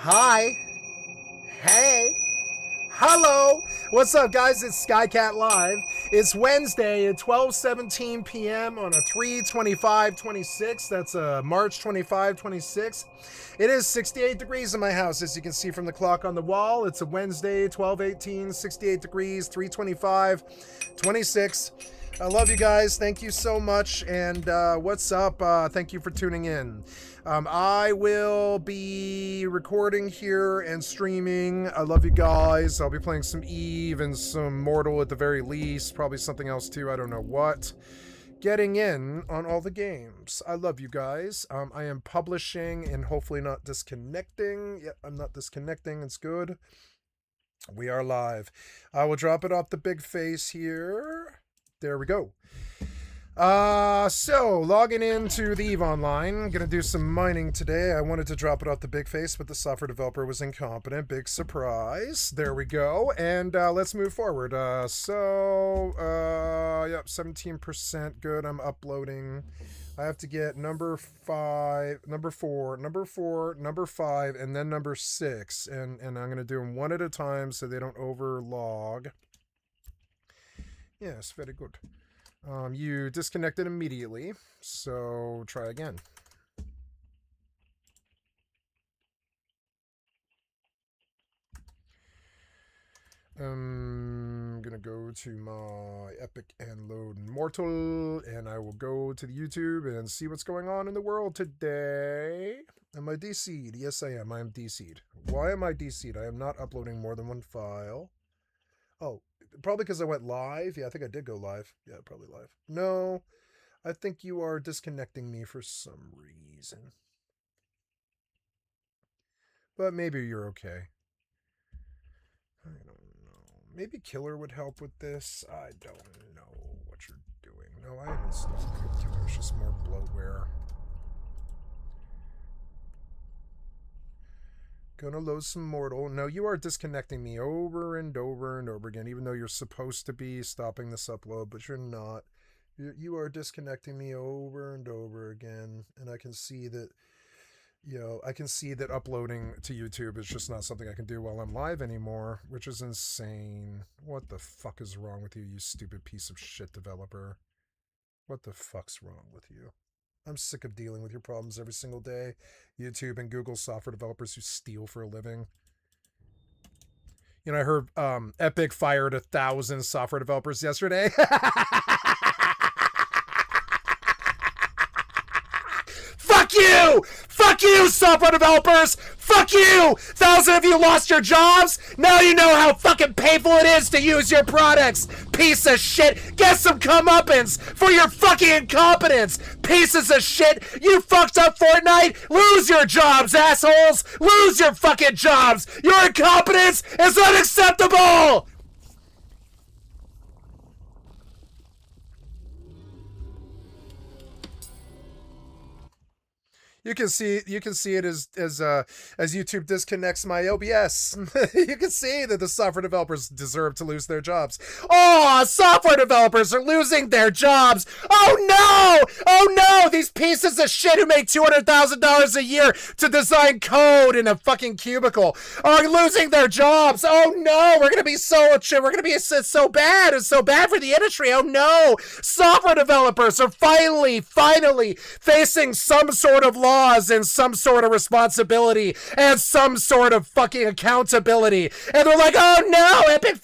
Hi. Hey. Hello. What's up, guys? It's Skycatlive. It's Wednesday at 12:17 p.m. on a 3/25/26. That's March 25, 26. It is 68 degrees in my house, as you can see from the clock on the wall. It's a Wednesday, 12/18, 68 degrees, 3/25, 26. I love you guys. Thank you so much. And what's up? Thank you for tuning in. I will be recording here and streaming. I love you guys. I'll be playing some Eve and some Mortal at the very least. Probably something else too. I don't know what. Getting in on all the games. I love you guys. I am publishing and hopefully not disconnecting. Yep, I'm not disconnecting. It's good. We are live. I will drop it off the big face here. There we go. So logging into the EVE Online, gonna do some mining today. I wanted to drop it off the big face, but the software developer was incompetent. Big surprise. There we go. And let's move forward. Yep, 17% good. I'm uploading. I have to get number 5, number 4, number 4, number 5, and then number 6. And I'm gonna do them one at a time so they don't overlog. Yes, very good. You disconnected immediately, so try again. I'm gonna go to my Epic and load Mortal, and I will go to the YouTube and see what's going on in the world today. Am I DC'd? Yes, I am. I am DC'd. Why am I DC'd? I am not uploading more than one file. Oh, probably because I went live. Yeah, I think I did go live. Yeah, probably live. No, I think you are disconnecting me for some reason. But maybe you're okay. I don't know. Maybe Killer would help with this. I don't know what you're doing. No, I haven't stopped Killer. It's just more bloatware. Gonna load some Mortal. No, you are disconnecting me over and over and over again, even though you're supposed to be stopping this upload, but you're not. You are disconnecting me over and over again, and I can see that, I can see that uploading to YouTube is just not something I can do while I'm live anymore, which is insane. What the fuck is wrong with you, you stupid piece of shit developer? What the fuck's wrong with you? I'm sick of dealing with your problems every single day. YouTube and Google software developers who steal for a living. You know, I heard Epic fired 1,000 software developers yesterday. Fuck you! Fuck you, software developers! Fuck you! 1,000 of you lost your jobs. Now you know how fucking painful it is to use your products. Piece of shit. Get some comeuppance for your fucking incompetence. Pieces of shit. You fucked up Fortnite. Lose your jobs, assholes. Lose your fucking jobs. Your incompetence is unacceptable. You can see it as YouTube disconnects my OBS. You can see that the software developers deserve to lose their jobs. Oh, software developers are losing their jobs. Oh no! Oh no! These pieces of shit who make $200,000 a year to design code in a fucking cubicle are losing their jobs. Oh no! We're gonna be so bad. It's so bad for the industry. Oh no! Software developers are finally facing some sort of laws and some sort of responsibility and some sort of fucking accountability. And they're like, oh no, Epic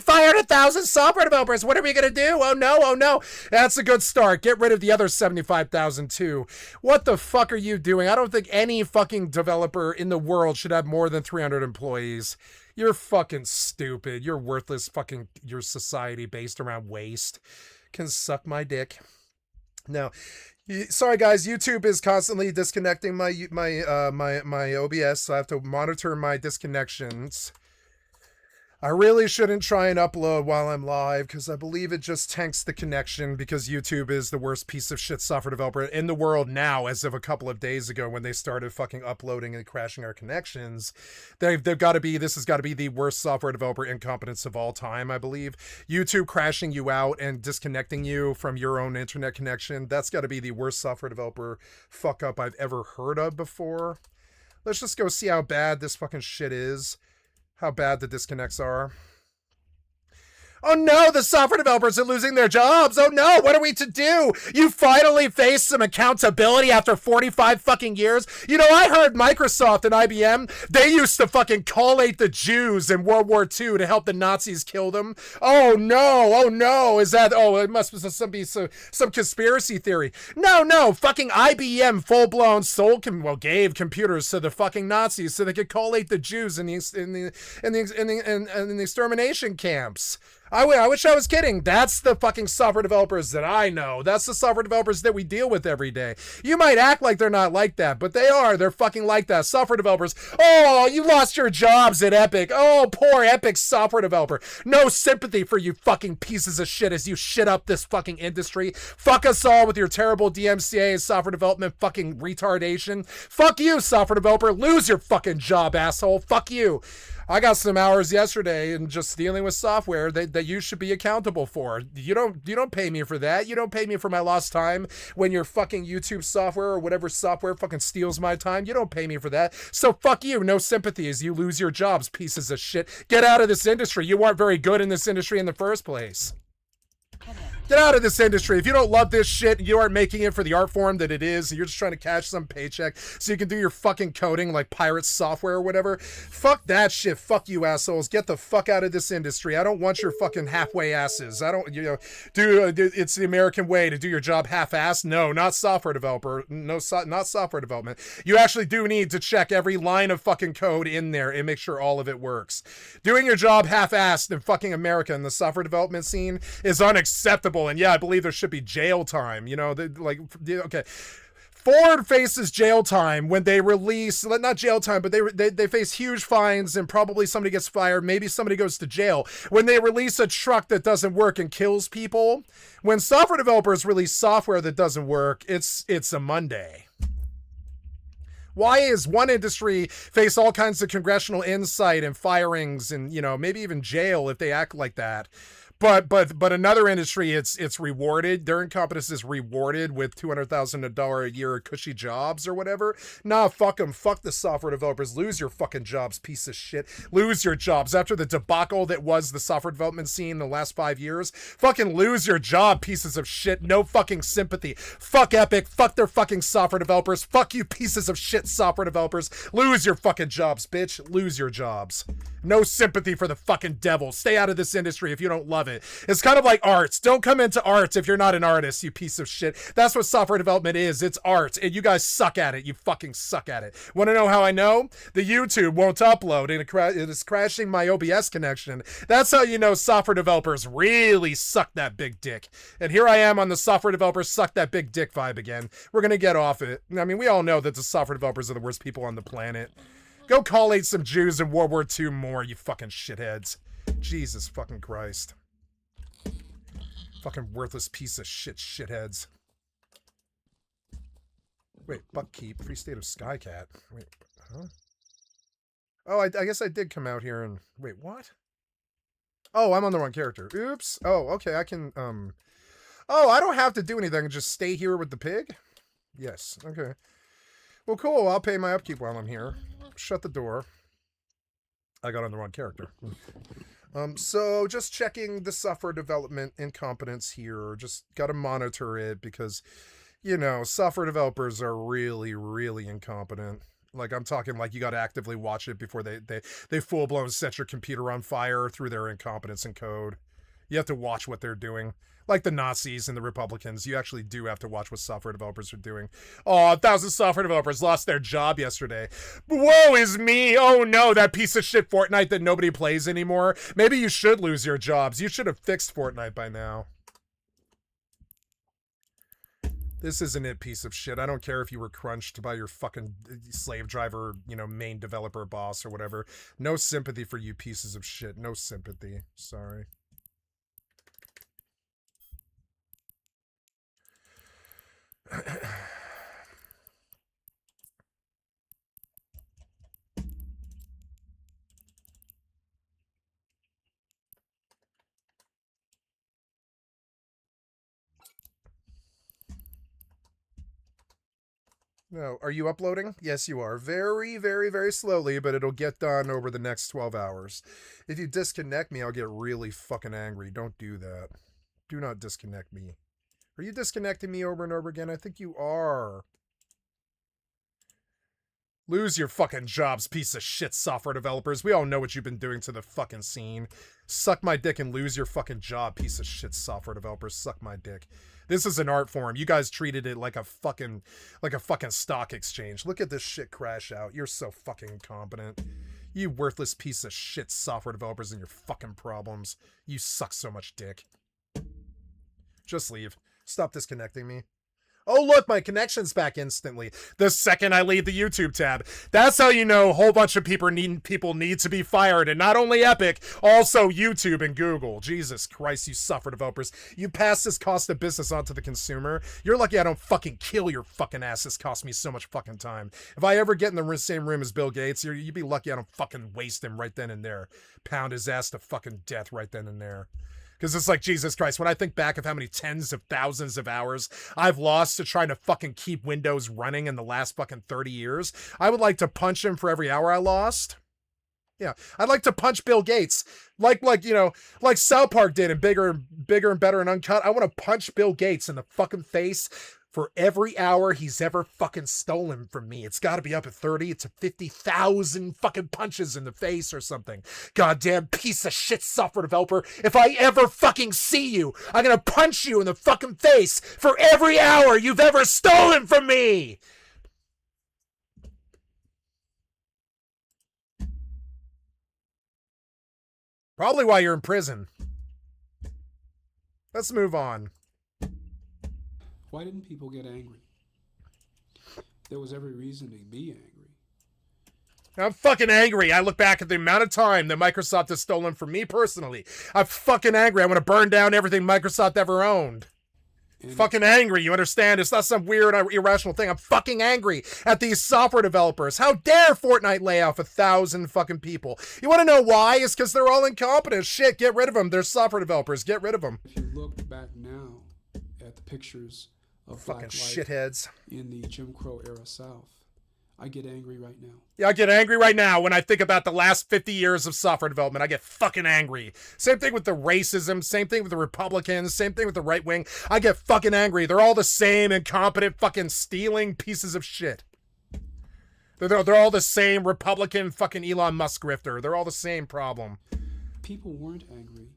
fired 1,000 software developers. What are we gonna do? Oh no. That's a good start. Get rid of the other 75,000 too. What the fuck are you doing? I don't think any fucking developer in the world should have more than 300 employees. You're fucking stupid. You're worthless. Fucking your society based around waste can suck my dick. Now, sorry guys, YouTube is constantly disconnecting my OBS, so I have to monitor my disconnections. I really shouldn't try and upload while I'm live because I believe it just tanks the connection because YouTube is the worst piece of shit software developer in the world now, as of a couple of days ago when they started fucking uploading and crashing our connections. This has got to be the worst software developer incompetence of all time, I believe. YouTube crashing you out and disconnecting you from your own internet connection. That's got to be the worst software developer fuck up I've ever heard of before. Let's just go see how bad this fucking shit is. How bad the disconnects are. Oh no, the software developers are losing their jobs. Oh no, what are we to do? You finally faced some accountability after 45 fucking years. You know, I heard Microsoft and IBM, they used to fucking collate the Jews in World War II to help the Nazis kill them. Oh no, is that, oh, it must be some conspiracy theory. No, fucking IBM full-blown gave computers to the fucking Nazis so they could collate the Jews in the extermination camps. I wish I was kidding. That's the fucking software developers that I know. That's the software developers that we deal with every day. You might act like they're not like that, but they are. They're fucking like that. Software developers. Oh, you lost your jobs at Epic. Oh, poor Epic software developer. No sympathy for you fucking pieces of shit as you shit up this fucking industry. Fuck us all with your terrible DMCA software development fucking retardation. Fuck you, software developer. Lose your fucking job, asshole. Fuck you. I got some hours yesterday and just dealing with software that you should be accountable for. You don't pay me for that. You don't pay me for my lost time when your fucking YouTube software or whatever software fucking steals my time. You don't pay me for that. So fuck you. No sympathy as you lose your jobs, pieces of shit. Get out of this industry. You weren't very good in this industry in the first place. Get out of this industry. If you don't love this shit, you aren't making it for the art form that it is, you're just trying to cash some paycheck so you can do your fucking coding like pirate software or whatever. Fuck that shit. Fuck you, assholes. Get the fuck out of this industry. I don't want your fucking halfway asses. I don't, it's the American way to do your job half-assed. No, not software developer. No, not software development. You actually do need to check every line of fucking code in there and make sure all of it works. Doing your job half-assed in fucking America in the software development scene is unacceptable. And yeah, I believe there should be jail time, okay. Ford faces jail time when they release, not jail time, but they face huge fines and probably somebody gets fired. Maybe somebody goes to jail when they release a truck that doesn't work and kills people. When software developers release software that doesn't work, it's a Monday. Why is one industry face all kinds of congressional insight and firings and, maybe even jail if they act like that? But another industry, it's rewarded. Their incompetence is rewarded with $200,000 a year cushy jobs or whatever. Nah, fuck them. Fuck the software developers. Lose your fucking jobs, piece of shit. Lose your jobs after the debacle that was the software development scene in the last 5 years. Fucking lose your job, pieces of shit. No fucking sympathy. Fuck Epic. Fuck their fucking software developers. Fuck you, pieces of shit software developers. Lose your fucking jobs, bitch. Lose your jobs. No sympathy for the fucking devil. Stay out of this industry if you don't love it. It's kind of like arts. Don't come into arts if you're not an artist, you piece of shit. That's what software development is. It's art, and you guys suck at it. You fucking suck at it. Want to know how I know? The YouTube won't upload, and it is crashing my OBS connection. That's how you know software developers really suck that big dick. And here I am on the software developers suck that big dick vibe again. We're going to get off it. I mean, we all know that the software developers are the worst people on the planet. Go collate some Jews in World War II more, you fucking shitheads. Jesus fucking Christ. Fucking worthless piece of shit shitheads. Wait, Buckkeep, Free State of Skycat. Wait, huh? Oh, I guess I did come out here and... Wait, what? Oh, I'm on the wrong character. Oops. Oh, okay, I can, Oh, I don't have to do anything. I can just stay here with the pig? Yes, okay. Well, cool. I'll pay my upkeep while I'm here. Shut the door. I got on the wrong character. So just checking the software development incompetence here. Just got to monitor it because, software developers are really, really incompetent. Like, I'm talking like you got to actively watch it before they full-blown set your computer on fire through their incompetence in code. You have to watch what they're doing. Like the Nazis and the Republicans, you actually do have to watch what software developers are doing. Oh, 1,000 software developers lost their job yesterday. Woe is me. Oh no, that piece of shit Fortnite that nobody plays anymore. Maybe you should lose your jobs. You should have fixed Fortnite by now. This isn't it, piece of shit. I don't care if you were crunched by your fucking slave driver, main developer boss or whatever. No sympathy for you pieces of shit. No sympathy. Sorry. No, are you uploading? Yes, you are. Very, very, very slowly, but it'll get done over the next 12 hours. If you disconnect me, I'll get really fucking angry. Don't do that. Do not disconnect me. Are you disconnecting me over and over again? I think you are. Lose your fucking jobs, piece of shit software developers. We all know what you've been doing to the fucking scene. Suck my dick and lose your fucking job, piece of shit software developers. Suck my dick. This is an art form. You guys treated it like a fucking stock exchange. Look at this shit crash out. You're so fucking incompetent. You worthless piece of shit software developers and your fucking problems. You suck so much dick. Just leave. Stop disconnecting me. Oh, look, my connection's back instantly. The second I leave the YouTube tab. That's how you know a whole bunch of people need to be fired. And not only Epic, also YouTube and Google. Jesus Christ, you software developers. You pass this cost of business on to the consumer. You're lucky I don't fucking kill your fucking ass. This cost me so much fucking time. If I ever get in the same room as Bill Gates, you'd be lucky I don't fucking waste him right then and there. Pound his ass to fucking death right then and there. Because it's like, Jesus Christ, when I think back of how many tens of thousands of hours I've lost to trying to fucking keep Windows running in the last fucking 30 years, I would like to punch him for every hour I lost. Yeah, I'd like to punch Bill Gates. Like South Park did in Bigger and Better and Uncut. I want to punch Bill Gates in the fucking face for every hour he's ever fucking stolen from me. It's got to be up at 30 to 50,000 fucking punches in the face or something. Goddamn piece of shit software developer. If I ever fucking see you, I'm going to punch you in the fucking face for every hour you've ever stolen from me. Probably why you're in prison. Let's move on. Why didn't people get angry? There was every reason to be angry. I'm fucking angry. I look back at the amount of time that Microsoft has stolen from me personally. I'm fucking angry. I want to burn down everything Microsoft ever owned. And fucking angry, you understand? It's not some weird, irrational thing. I'm fucking angry at these software developers. How dare Fortnite lay off 1,000 fucking people? You want to know why? It's because they're all incompetent. Shit, get rid of them. They're software developers. Get rid of them. If you look back now at the pictures of fucking shitheads in the Jim Crow era South, I get angry right now. Yeah, I get angry right now when I think about the last 50 years of software development. I get fucking angry. Same thing with the racism. Same thing with the Republicans. Same thing with the right wing. I get fucking angry. They're all the same incompetent fucking stealing pieces of shit. They're all the same Republican fucking Elon Musk grifter. They're all the same problem. People weren't angry.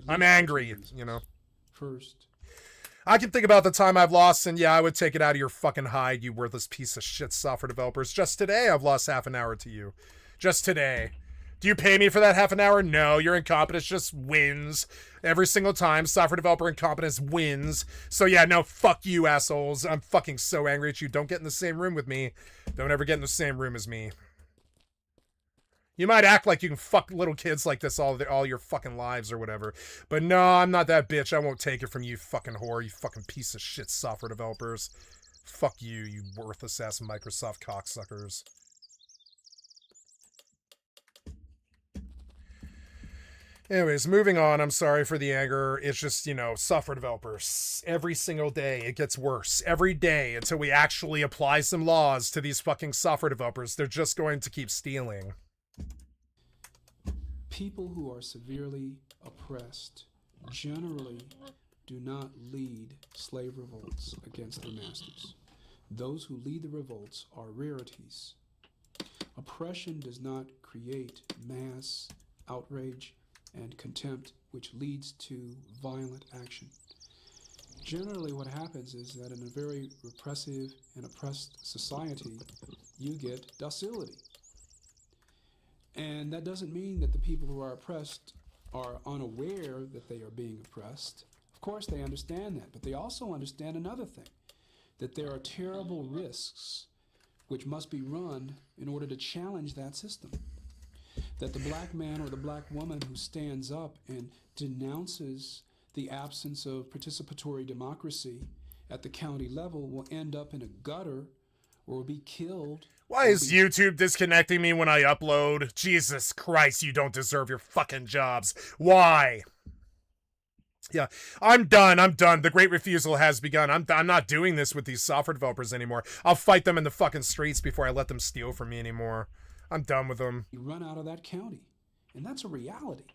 I'm angry, you know. First, I can think about the time I've lost, and yeah, I would take it out of your fucking hide, you worthless piece of shit software developers. Just today, I've lost half an hour to you. Just today. Do you pay me for that half an hour? No, your incompetence just wins. Every single time, software developer incompetence wins. So yeah, no, fuck you, assholes. I'm fucking so angry at you. Don't get in the same room with me. Don't ever get in the same room as me. You might act like you can fuck little kids like this all your fucking lives or whatever. But no, I'm not that bitch. I won't take it from you fucking whore, you fucking piece of shit software developers. Fuck you, you worthless ass Microsoft cocksuckers. Anyways, moving on. I'm sorry for the anger. It's just, you know, software developers. Every single day, it gets worse. Every day, until we actually apply some laws to these fucking software developers, they're just going to keep stealing. People who are severely oppressed generally do not lead slave revolts against their masters. Those who lead the revolts are rarities. Oppression does not create mass outrage and contempt, which leads to violent action. Generally, what happens is that in a very repressive and oppressed society, you get docility. And that doesn't mean that the people who are oppressed are unaware that they are being oppressed. Of course, they understand that, but they also understand another thing, that there are terrible risks which must be run in order to challenge that system. That the black man or the black woman who stands up and denounces the absence of participatory democracy at the county level will end up in a gutter or will be killed. Why is YouTube disconnecting me when I upload? Jesus Christ, you don't deserve your fucking jobs. Why? Yeah, I'm done. I'm done. The great refusal has begun. I'm not doing this with these software developers anymore. I'll fight them in the fucking streets before I let them steal from me anymore. I'm done with them. You run out of that county. And that's a reality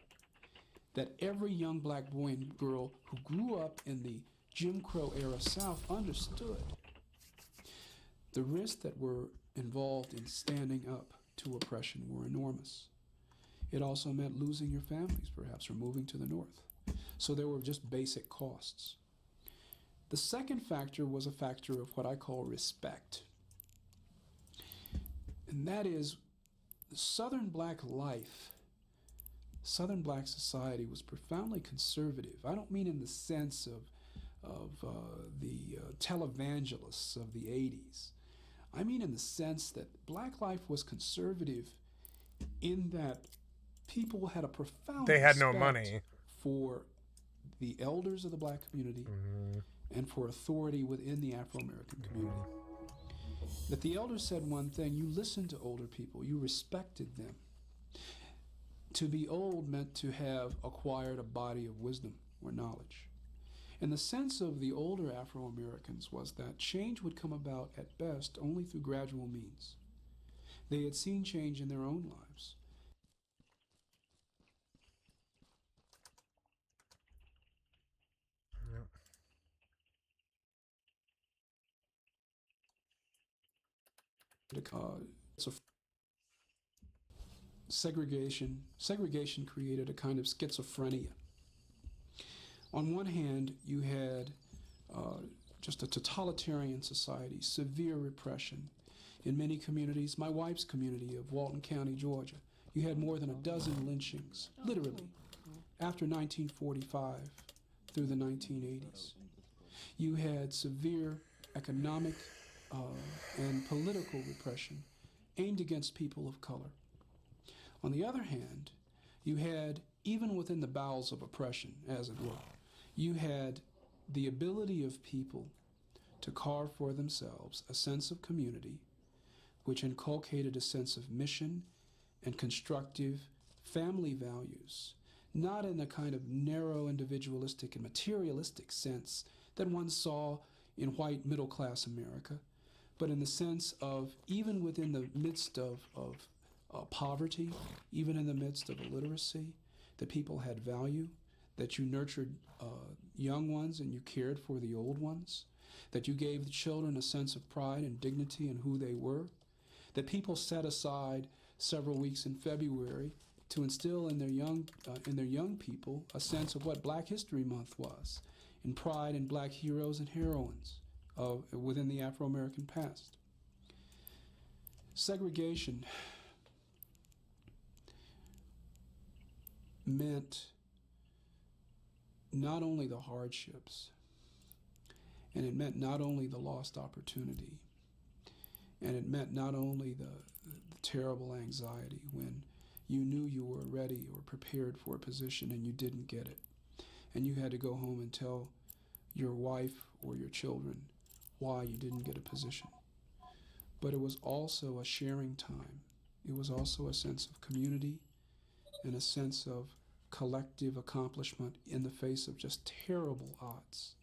that every young black boy and girl who grew up in the Jim Crow era South understood. The risks that were involved in standing up to oppression were enormous. It also meant losing your families, perhaps, or moving to the north. So there were just basic costs. The second factor was a factor of what I call respect. And that is Southern black life, Southern black society was profoundly conservative. I don't mean in the sense of the televangelists of the 80s. I mean in the sense that black life was conservative in that people had a profound They had no respect money for the elders of the black community and for authority within the Afro-American community. That the elders said one thing, you listened to older people, you respected them. To be old meant to have acquired a body of wisdom or knowledge. And the sense of the older Afro-Americans was that change would come about at best only through gradual means. They had seen change in their own lives. So segregation created a kind of schizophrenia. On one hand, you had just a totalitarian society, severe repression. In many communities, my wife's community of Walton County, Georgia, you had more than a dozen lynchings, literally, after 1945 through the 1980s. You had severe economic and political repression aimed against people of color. On the other hand, you had, even within the bowels of oppression, as it were, you had the ability of people to carve for themselves a sense of community, which inculcated a sense of mission and constructive family values, not in a kind of narrow individualistic and materialistic sense that one saw in white middle-class America, but in the sense of even within the midst of poverty, even in the midst of illiteracy, that people had value, that you nurtured young ones and you cared for the old ones, that you gave the children a sense of pride and dignity in who they were, that people set aside several weeks in February to instill in their young people a sense of what Black History Month was, and pride in black heroes and heroines within the Afro-American past. Segregation meant not only the hardships, and it meant not only the lost opportunity, and it meant not only the terrible anxiety when you knew you were ready or prepared for a position and you didn't get it, and you had to go home and tell your wife or your children why you didn't get a position. But it was also a sharing time. It was also a sense of community and a sense of collective accomplishment in the face of just terrible odds.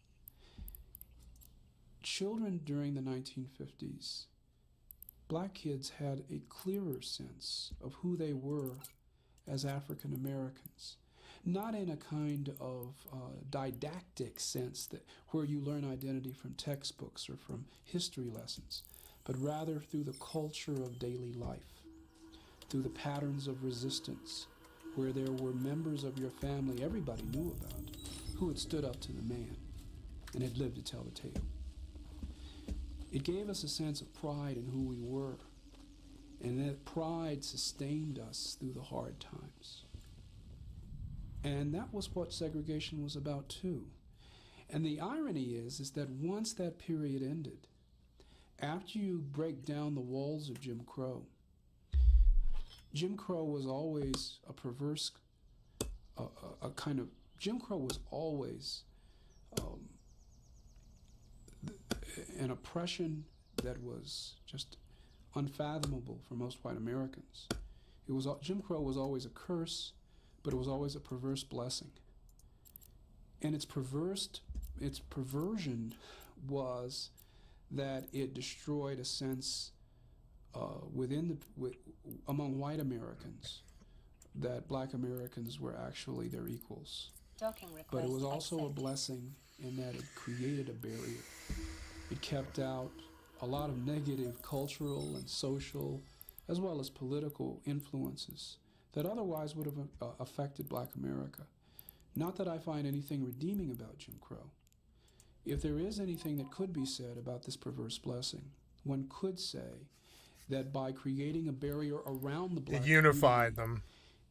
Children during the 1950s, black kids had a clearer sense of who they were as African Americans, not in a kind of didactic sense that where you learn identity from textbooks or from history lessons, but rather through the culture of daily life, through the patterns of resistance, where there were members of your family everybody knew about who had stood up to the man and had lived to tell the tale. It gave us a sense of pride in who we were, and that pride sustained us through the hard times. And that was what segregation was about too. And the irony is that once that period ended, after you break down the walls of Jim Crow was always a perverse, Jim Crow was always an oppression that was just unfathomable for most white Americans. Jim Crow was always a curse, but it was always a perverse blessing. And its perversion was that it destroyed a sense among white Americans that black Americans were actually their equals. But it was also a blessing in that it created a barrier. It kept out a lot of negative cultural and social as well as political influences that otherwise would have affected black America. Not that I find anything redeeming about Jim Crow. If there is anything that could be said about this perverse blessing, one could say that by creating a barrier around the black it unified community, them.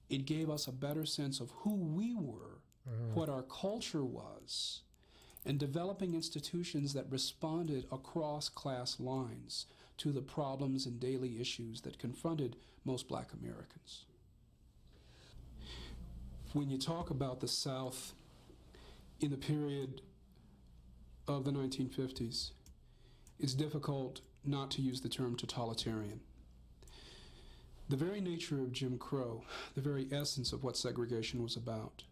It gave us a better sense of who we were, what our culture was, and developing institutions that responded across class lines to the problems and daily issues that confronted most black Americans. When you talk about the South in the period of the 1950s, it's difficult not to use the term totalitarian. The very nature of Jim Crow, the very essence of what segregation was about,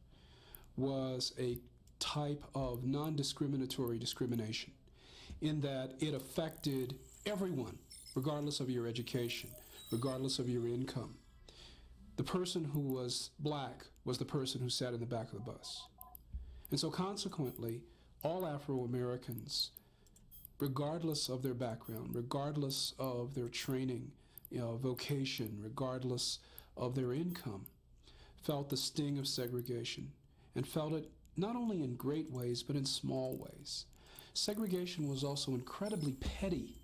was a type of non-discriminatory discrimination in that it affected everyone, regardless of your education, regardless of your income. The person who was black was the person who sat in the back of the bus. And so consequently, all Afro-Americans, regardless of their background, regardless of their training, vocation, regardless of their income, felt the sting of segregation and felt it not only in great ways, but in small ways. Segregation was also incredibly petty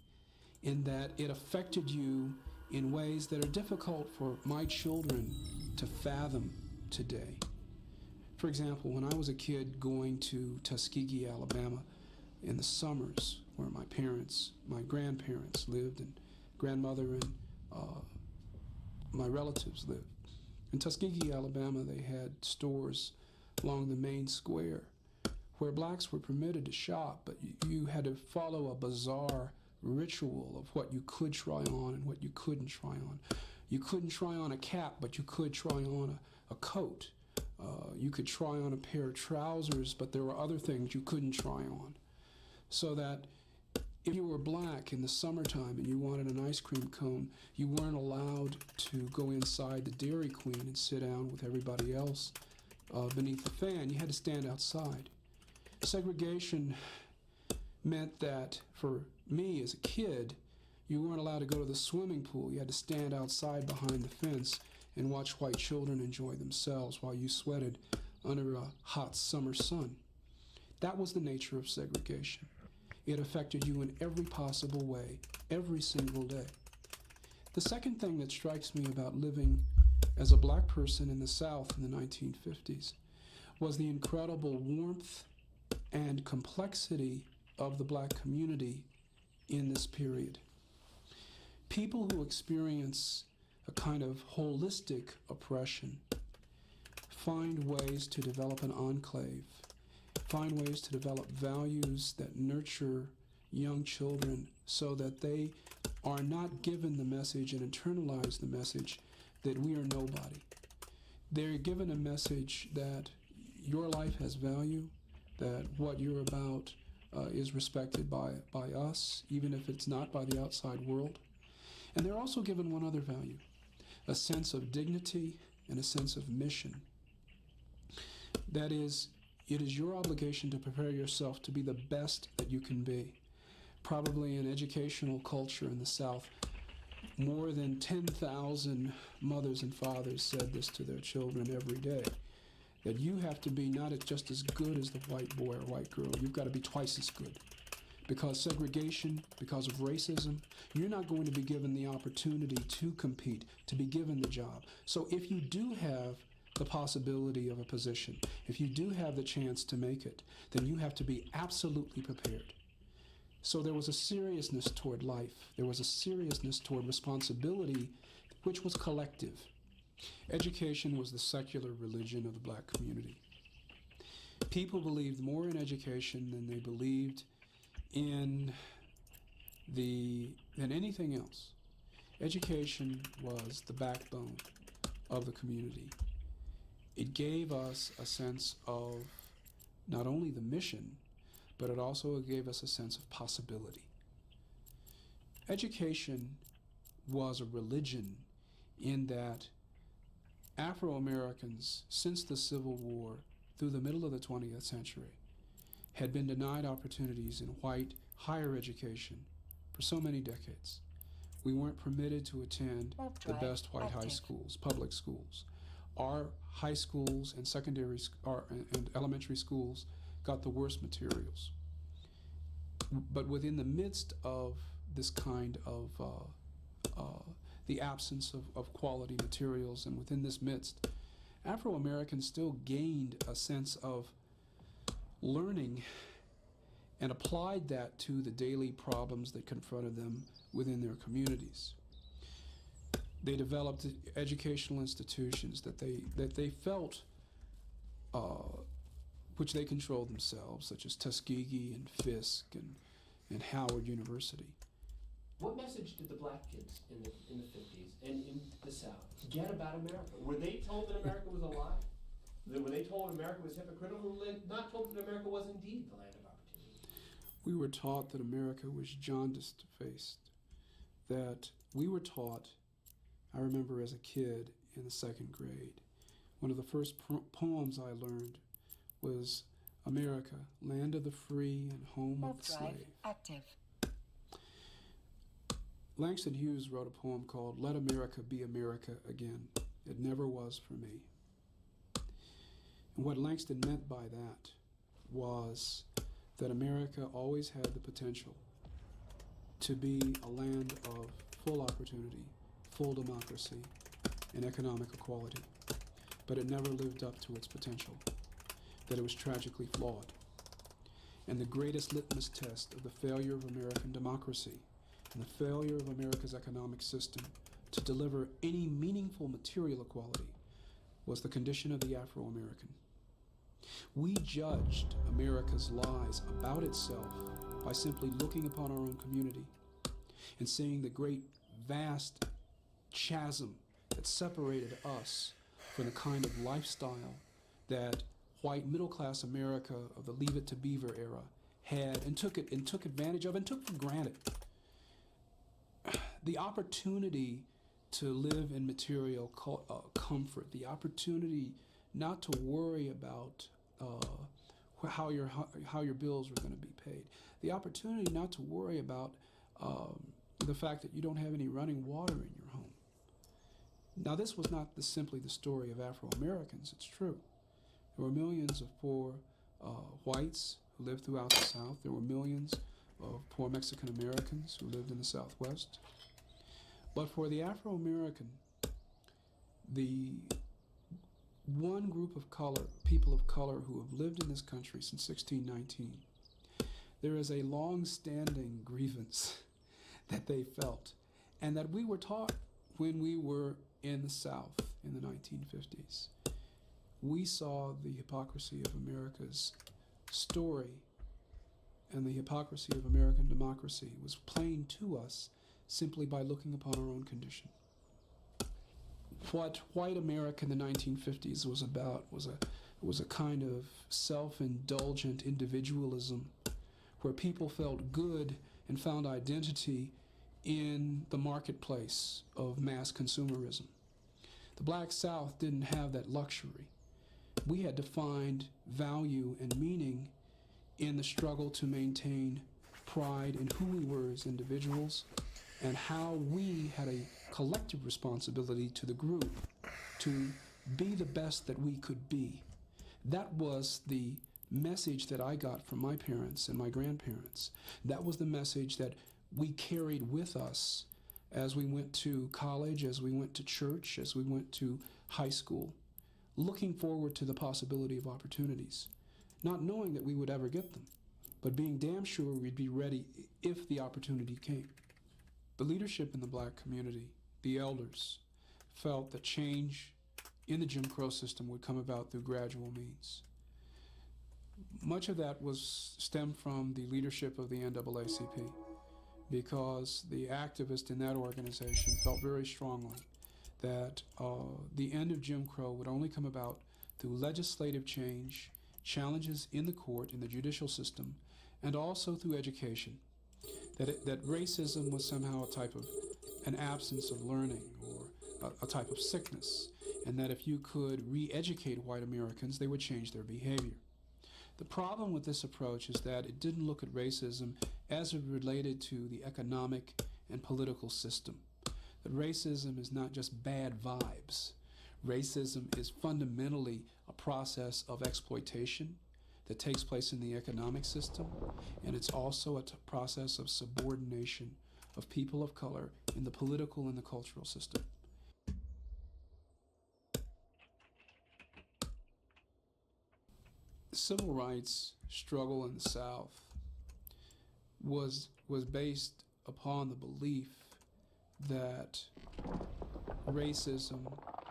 in that it affected you in ways that are difficult for my children to fathom today. For example, when I was a kid going to Tuskegee, Alabama in the summers, where my grandparents lived, and grandmother and my relatives lived. In Tuskegee, Alabama, they had stores along the main square where blacks were permitted to shop, but you had to follow a bizarre ritual of what you could try on and what you couldn't try on. You couldn't try on a cap, but you could try on a coat. You could try on a pair of trousers, but there were other things you couldn't try on. So that if you were black in the summertime and you wanted an ice cream cone, you weren't allowed to go inside the Dairy Queen and sit down with everybody else beneath the fan. You had to stand outside. Segregation meant that for me as a kid, you weren't allowed to go to the swimming pool. You had to stand outside behind the fence and watch white children enjoy themselves while you sweated under a hot summer sun. That was the nature of segregation. It affected you in every possible way, every single day. The second thing that strikes me about living as a black person in the South in the 1950s was the incredible warmth and complexity of the black community in this period. People who experience a kind of holistic oppression find ways to develop an enclave, find ways to develop values that nurture young children so that they are not given the message and internalize the message that we are nobody. They're given a message that your life has value, that what you're about is respected by us, even if it's not by the outside world. And they're also given one other value, a sense of dignity and a sense of mission. That is, it is your obligation to prepare yourself to be the best that you can be. Probably in educational culture in the South, more than 10,000 mothers and fathers said this to their children every day, that you have to be not just as good as the white boy or white girl, you've got to be twice as good. Because segregation, because of racism, you're not going to be given the opportunity to compete, to be given the job. So if you do have the possibility of a position, if you do have the chance to make it, then you have to be absolutely prepared. So there was a seriousness toward life. There was a seriousness toward responsibility, which was collective. Education was the secular religion of the black community. People believed more in education than they believed than anything else. Education was the backbone of the community. It gave us a sense of not only the mission, but it also gave us a sense of possibility. Education was a religion in that Afro-Americans, since the Civil War through the middle of the 20th century, had been denied opportunities in white higher education for so many decades. We weren't permitted to attend the best white high schools, public schools. Our high schools and and elementary schools got the worst materials. But within the midst of this kind of the absence of quality materials, and within this midst, Afro-Americans still gained a sense of learning and applied that to the daily problems that confronted them within their communities. They developed educational institutions that they felt, which they controlled themselves, such as Tuskegee and Fisk and Howard University. What message did the black kids in the 50s and in the South get about America? Were they told that America was a lie? Were they told America was hypocritical? Were they not told that America was indeed the land of opportunity? We were taught that America was jaundiced-faced. That we were taught, I remember as a kid in the 2nd grade, one of the first poems I learned was America, land of the free and home of the slave. Active. Langston Hughes wrote a poem called Let America Be America Again. It never was for me. And what Langston meant by that was that America always had the potential to be a land of full opportunity, full democracy, and economic equality. But it never lived up to its potential, that it was tragically flawed. And the greatest litmus test of the failure of American democracy and the failure of America's economic system to deliver any meaningful material equality was the condition of the Afro-American. We judged America's lies about itself by simply looking upon our own community and seeing the great, vast chasm that separated us from the kind of lifestyle that white middle-class America of the Leave It to Beaver era had and took advantage of and took for granted. The opportunity to live in material comfort, the opportunity not to worry about how your bills were going to be paid, the opportunity not to worry about the fact that you don't have any running water in your home. Now, this was not simply the story of Afro-Americans, it's true. There were millions of poor whites who lived throughout the South. There were millions of poor Mexican Americans who lived in the Southwest. But for the Afro-American, the one group of color, people of color who have lived in this country since 1619, there is a long-standing grievance that they felt and that we were taught when we were in the South in the 1950s. We saw the hypocrisy of America's story, and the hypocrisy of American democracy was plain to us simply by looking upon our own condition. What white America in the 1950s was about was a kind of self-indulgent individualism where people felt good and found identity in the marketplace of mass consumerism. The Black South didn't have that luxury. We had to find value and meaning in the struggle to maintain pride in who we were as individuals and how we had a collective responsibility to the group to be the best that we could be. That was the message that I got from my parents and my grandparents. That was the message that we carried with us as we went to college, as we went to church, as we went to high school, looking forward to the possibility of opportunities, not knowing that we would ever get them, but being damn sure we'd be ready if the opportunity came. The leadership in the black community, the elders, felt that change in the Jim Crow system would come about through gradual means. Much of that was stemmed from the leadership of the NAACP, because the activists in that organization felt very strongly that the end of Jim Crow would only come about through legislative change, challenges in the court, in the judicial system, and also through education, that racism was somehow a type of an absence of learning or a type of sickness, and that if you could re-educate white Americans, they would change their behavior. The problem with this approach is that it didn't look at racism as it related to the economic and political system. That racism is not just bad vibes. Racism is fundamentally a process of exploitation that takes place in the economic system, and it's also a process of subordination of people of color in the political and the cultural system. The civil rights struggle in the South was based upon the belief that racism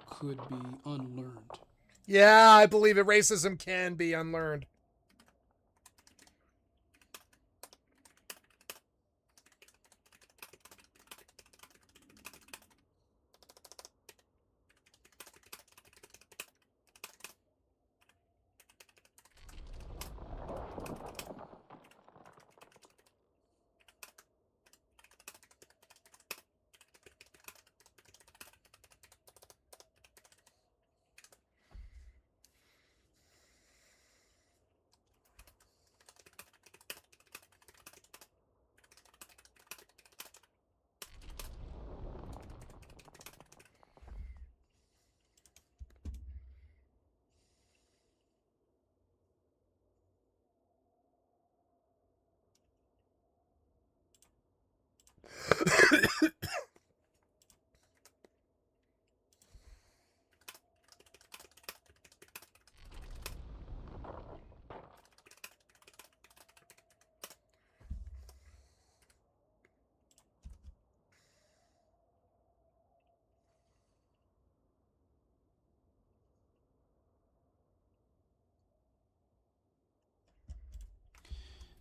could be unlearned. Yeah, I believe it. Racism can be unlearned.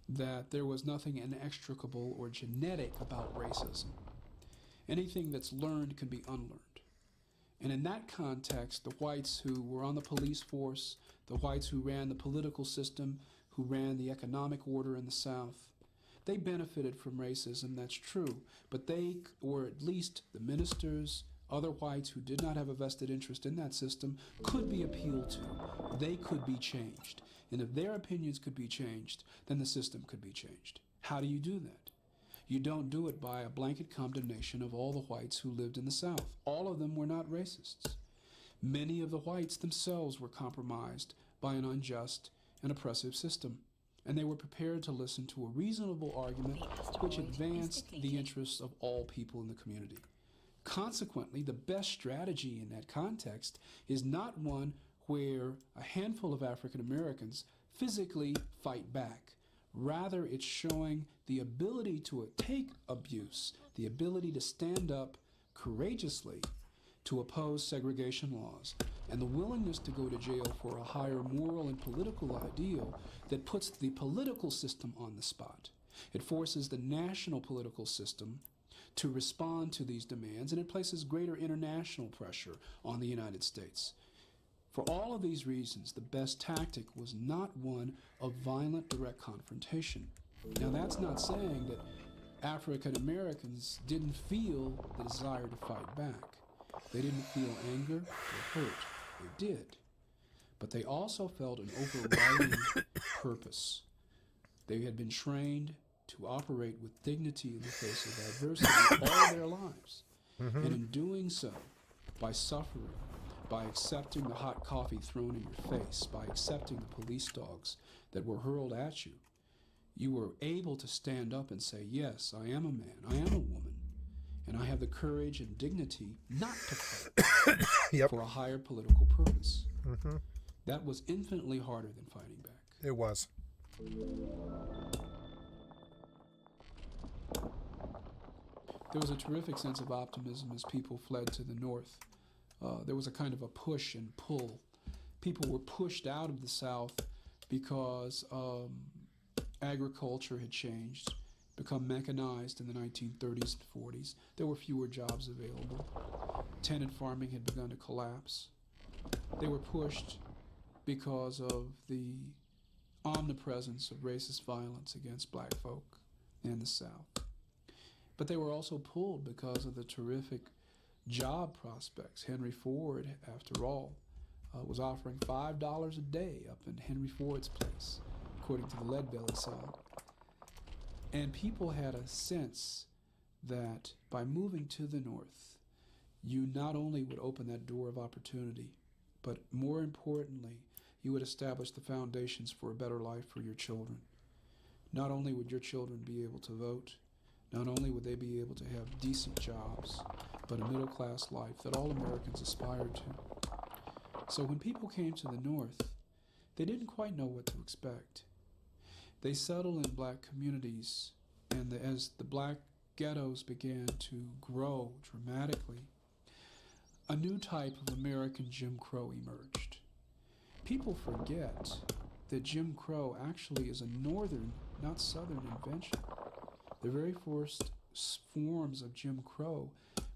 That there was nothing inextricable or genetic about racism. Anything that's learned can be unlearned. And in that context, the whites who were on the police force, the whites who ran the political system, who ran the economic order in the South, they benefited from racism, that's true. But they, or at least the ministers, other whites who did not have a vested interest in that system, could be appealed to. They could be changed. And if their opinions could be changed, then the system could be changed. How do you do that? You don't do it by a blanket condemnation of all the whites who lived in the South. All of them were not racists. Many of the whites themselves were compromised by an unjust and oppressive system, and they were prepared to listen to a reasonable argument which advanced the interests of all people in the community. Consequently, the best strategy in that context is not one where a handful of African Americans physically fight back. Rather, it's showing the ability to take abuse, the ability to stand up courageously to oppose segregation laws, and the willingness to go to jail for a higher moral and political ideal that puts the political system on the spot. It forces the national political system to respond to these demands, and it places greater international pressure on the United States. For all of these reasons, the best tactic was not one of violent direct confrontation. Now, that's not saying that African Americans didn't feel the desire to fight back. They didn't feel anger or hurt. They did. But they also felt an overriding purpose. They had been trained to operate with dignity in the face of adversity all their lives. And in doing so, by suffering, by accepting the hot coffee thrown in your face, by accepting the police dogs that were hurled at you, you were able to stand up and say, yes, I am a man, I am a woman, and I have the courage and dignity not to fight for a higher political purpose. That was infinitely harder than fighting back. It was. There was a terrific sense of optimism as people fled to the north. There was a kind of a push and pull. People were pushed out of the South because agriculture had changed, become mechanized in the 1930s and 40s. There were fewer jobs available. Tenant farming had begun to collapse. They were pushed because of the omnipresence of racist violence against black folk in the South. But they were also pulled because of the terrific job prospects. Henry Ford, after all, was offering $5 a day up in Henry Ford's place, according to the Leadbelly song. And people had a sense that by moving to the North, you not only would open that door of opportunity, but more importantly, you would establish the foundations for a better life for your children. Not only would your children be able to vote, not only would they be able to have decent jobs, but a middle-class life that all Americans aspired to. So when people came to the North, they didn't quite know what to expect. They settled in black communities, and as the black ghettos began to grow dramatically, a new type of American Jim Crow emerged. People forget that Jim Crow actually is a northern, not southern invention. The very first forms of Jim Crow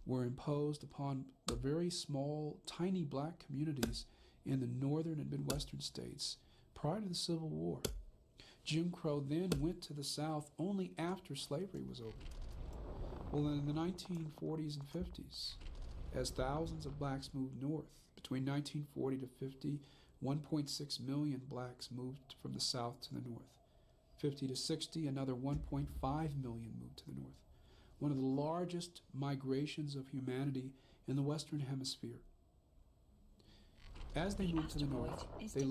were imposed upon the very small, tiny black communities in the northern and midwestern states prior to the Civil War. Jim Crow then went to the South only after slavery was over. Well, in the 1940s and 50s, as thousands of blacks moved north, between 1940 to 50, 1.6 million blacks moved from the South to the North. 50 to 60, another 1.5 million moved to the North. One of the largest migrations of humanity in the Western Hemisphere. As they moved to the North, they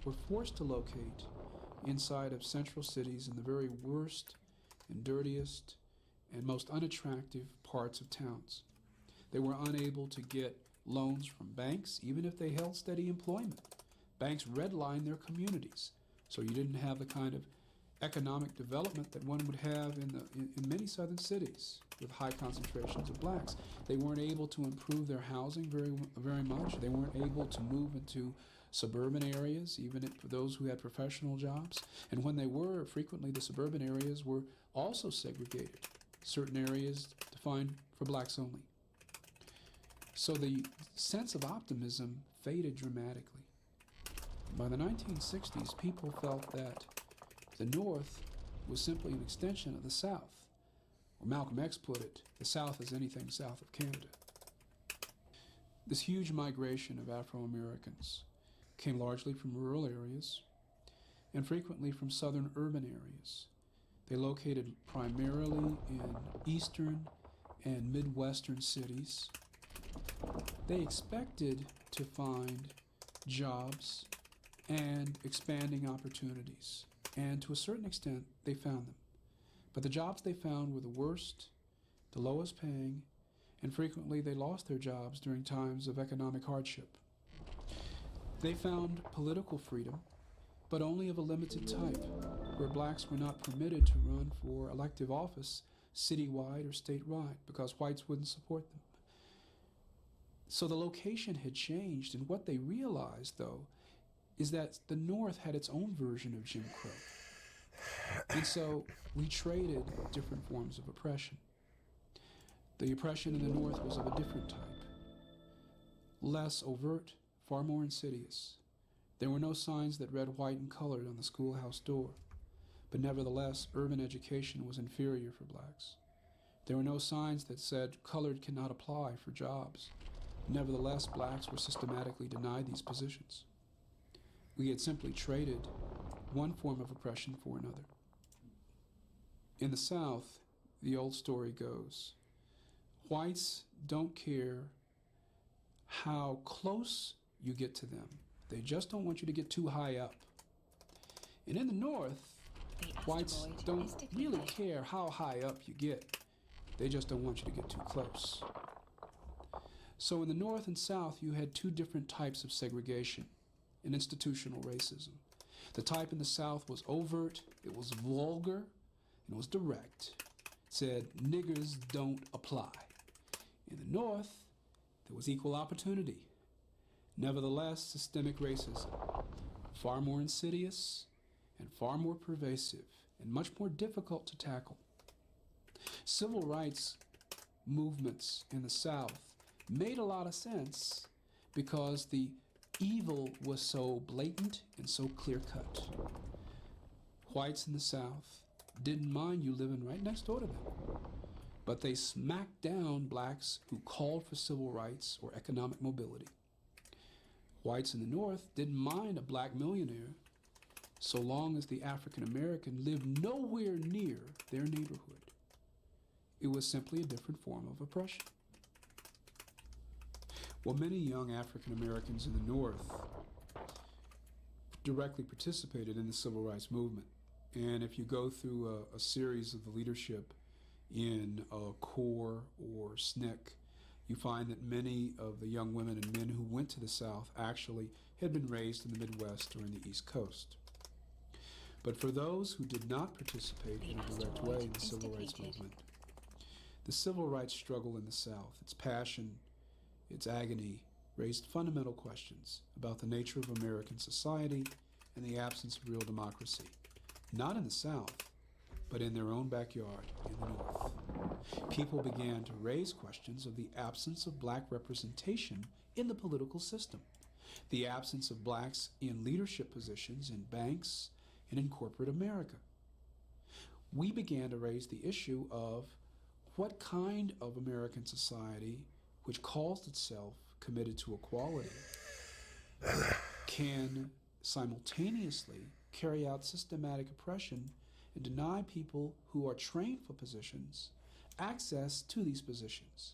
were forced to locate inside of central cities in the very worst and dirtiest and most unattractive parts of towns. They were unable to get loans from banks, even if they held steady employment. Banks redlined their communities, so you didn't have the kind of economic development that one would have in many southern cities with high concentrations of blacks. They weren't able to improve their housing very much. They weren't able to move into suburban areas, even for those who had professional jobs. And when they were, frequently the suburban areas were also segregated. Certain areas defined for blacks only. So the sense of optimism faded dramatically. By the 1960s, people felt that the North was simply an extension of the South. Or Malcolm X put it, the South is anything south of Canada. This huge migration of Afro-Americans came largely from rural areas and frequently from southern urban areas. They located primarily in eastern and midwestern cities. They expected to find jobs and expanding opportunities. And to a certain extent, they found them. But the jobs they found were the worst, the lowest paying, and frequently they lost their jobs during times of economic hardship. They found political freedom, but only of a limited type, where blacks were not permitted to run for elective office citywide or statewide because whites wouldn't support them. So the location had changed, and what they realized, though, is that the North had its own version of Jim Crow. And so we traded different forms of oppression. The oppression in the North was of a different type. Less overt, far more insidious. There were no signs that read white and colored on the schoolhouse door, but nevertheless, urban education was inferior for blacks. There were no signs that said colored cannot apply for jobs. Nevertheless, blacks were systematically denied these positions. We had simply traded one form of oppression for another. In the South, the old story goes, whites don't care how close you get to them. They just don't want you to get too high up. And in the North, whites don't really care how high up you get. They just don't want you to get too close. So in the North and South, you had two different types of segregation and institutional racism. The type in the South was overt, it was vulgar, and it was direct. It said, niggers don't apply. In the North, there was equal opportunity. Nevertheless, systemic racism, far more insidious and far more pervasive and much more difficult to tackle. Civil rights movements in the South made a lot of sense because the evil was so blatant and so clear-cut. Whites in the South didn't mind you living right next door to them, but they smacked down blacks who called for civil rights or economic mobility. Whites in the North didn't mind a black millionaire so long as the African American lived nowhere near their neighborhood. It was simply a different form of oppression. Well, many young African Americans in the North directly participated in the civil rights movement. And if you go through a series of the leadership in CORE or SNCC, you find that many of the young women and men who went to the South actually had been raised in the Midwest or in the East Coast. But for those who did not participate in a direct way in the civil rights movement, the civil rights struggle in the South, its passion, its agony, raised fundamental questions about the nature of American society and the absence of real democracy, not in the South, but in their own backyard in the North. People began to raise questions of the absence of black representation in the political system, the absence of blacks in leadership positions in banks and in corporate America. We began to raise the issue of what kind of American society, which calls itself committed to equality, can simultaneously carry out systematic oppression and deny people who are trained for positions access to these positions.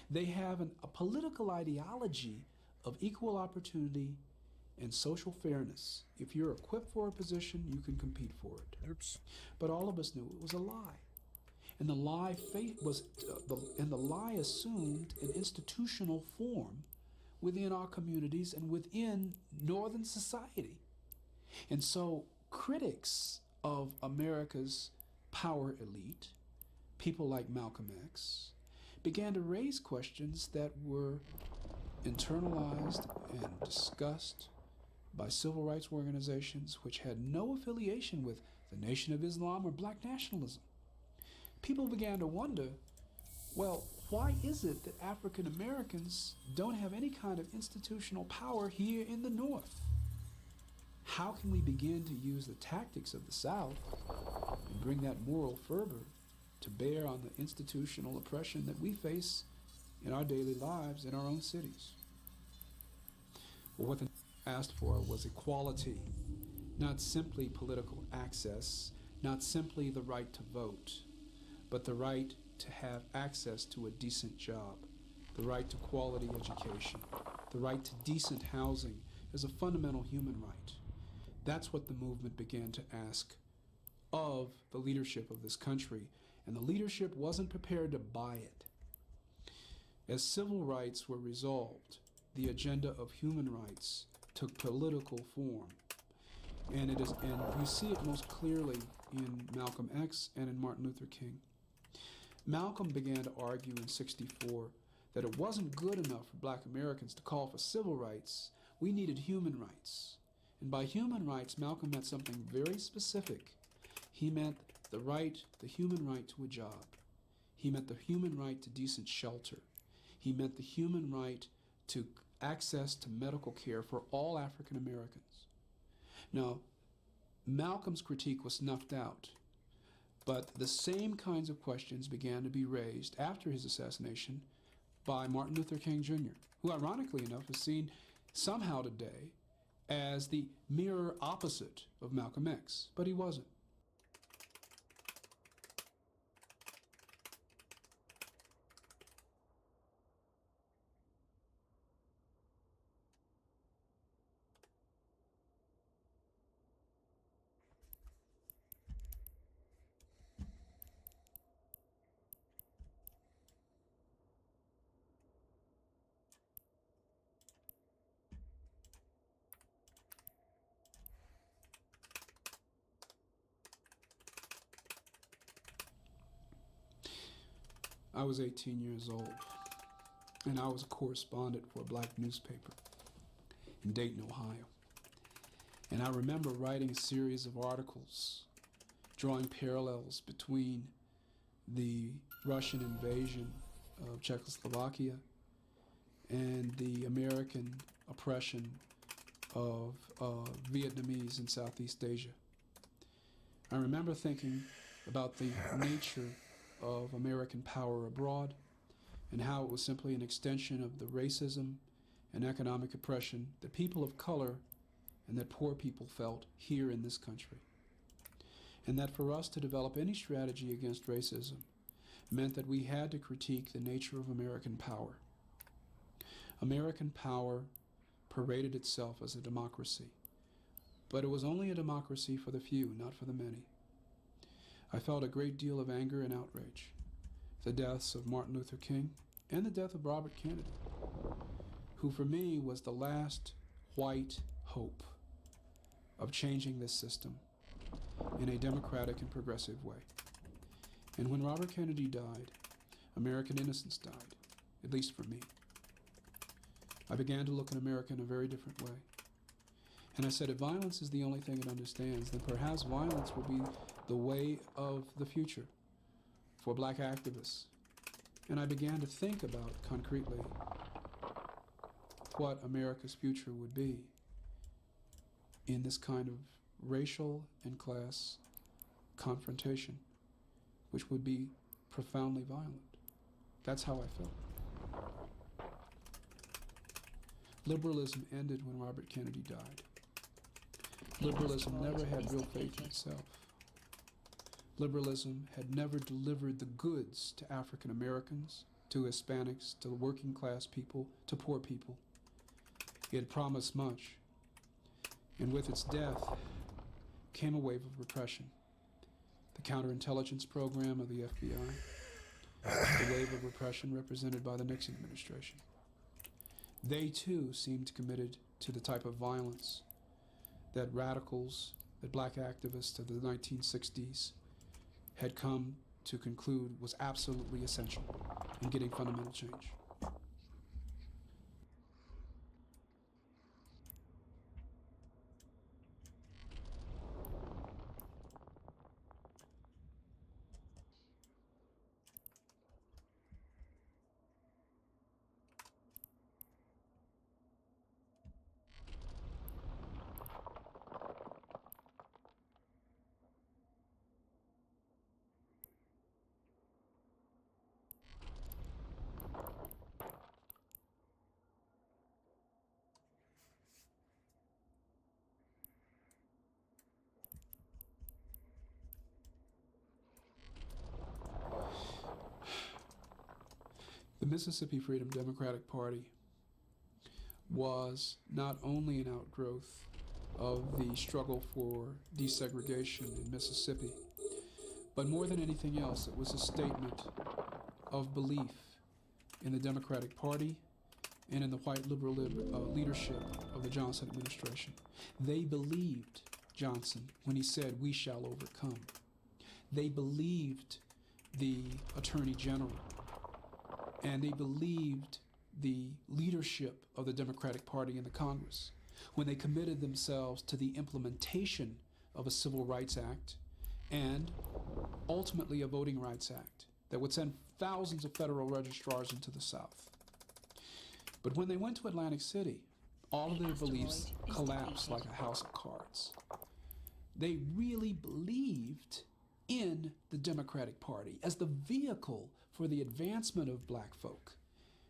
They have a political ideology of equal opportunity and social fairness. If you're equipped for a position, you can compete for it. Oops. But all of us knew it was a lie. And the lie assumed an institutional form within our communities and within Northern society. And so critics of America's power elite, people like Malcolm X, began to raise questions that were internalized and discussed by civil rights organizations which had no affiliation with the Nation of Islam or black nationalism. People began to wonder, well, why is it that African Americans don't have any kind of institutional power here in the North? How can we begin to use the tactics of the South and bring that moral fervor to bear on the institutional oppression that we face in our daily lives in our own cities? Well, what they asked for was equality, not simply political access, not simply the right to vote, but the right to have access to a decent job, the right to quality education, the right to decent housing as a fundamental human right. That's what the movement began to ask of the leadership of this country, and the leadership wasn't prepared to buy it. As civil rights were resolved, the agenda of human rights took political form. And you see it most clearly in Malcolm X and in Martin Luther King. Malcolm began to argue in '64 that it wasn't good enough for black Americans to call for civil rights. We needed human rights. And by human rights, Malcolm meant something very specific. He meant the human right to a job. He meant the human right to decent shelter. He meant the human right to access to medical care for all African Americans. Now, Malcolm's critique was snuffed out, but the same kinds of questions began to be raised after his assassination by Martin Luther King Jr., who ironically enough is seen somehow today as the mirror opposite of Malcolm X, but he wasn't. I was 18 years old, and I was a correspondent for a black newspaper in Dayton, Ohio. And I remember writing a series of articles drawing parallels between the Russian invasion of Czechoslovakia and the American oppression of Vietnamese in Southeast Asia. I remember thinking about the nature of American power abroad and how it was simply an extension of the racism and economic oppression that people of color and that poor people felt here in this country. And that for us to develop any strategy against racism meant that we had to critique the nature of American power. American power paraded itself as a democracy, but it was only a democracy for the few, not for the many. I felt a great deal of anger and outrage. The deaths of Martin Luther King and the death of Robert Kennedy, who for me was the last white hope of changing this system in a democratic and progressive way. And when Robert Kennedy died, American innocence died, at least for me. I began to look at America in a very different way. And I said, if violence is the only thing it understands, then perhaps violence will be the way of the future for black activists. And I began to think about concretely what America's future would be in this kind of racial and class confrontation, which would be profoundly violent. That's how I felt. Liberalism ended when Robert Kennedy died. Liberalism never had real faith in itself. Liberalism had never delivered the goods to African Americans, to Hispanics, to working class people, to poor people. It had promised much. And with its death came a wave of repression. The counterintelligence program of the FBI, the wave of repression represented by the Nixon administration. They too seemed committed to the type of violence that radicals, that black activists of the 1960s had come to conclude was absolutely essential in getting fundamental change. The Mississippi Freedom Democratic Party was not only an outgrowth of the struggle for desegregation in Mississippi, but more than anything else, it was a statement of belief in the Democratic Party and in the white liberal leadership of the Johnson administration. They believed Johnson when he said, "We shall overcome." They believed the Attorney General, and they believed the leadership of the Democratic Party in the Congress when they committed themselves to the implementation of a Civil Rights Act and ultimately a Voting Rights Act that would send thousands of federal registrars into the South. But when they went to Atlantic City, all of their beliefs collapsed like a house of cards. They really believed in the Democratic Party as the vehicle for the advancement of black folk.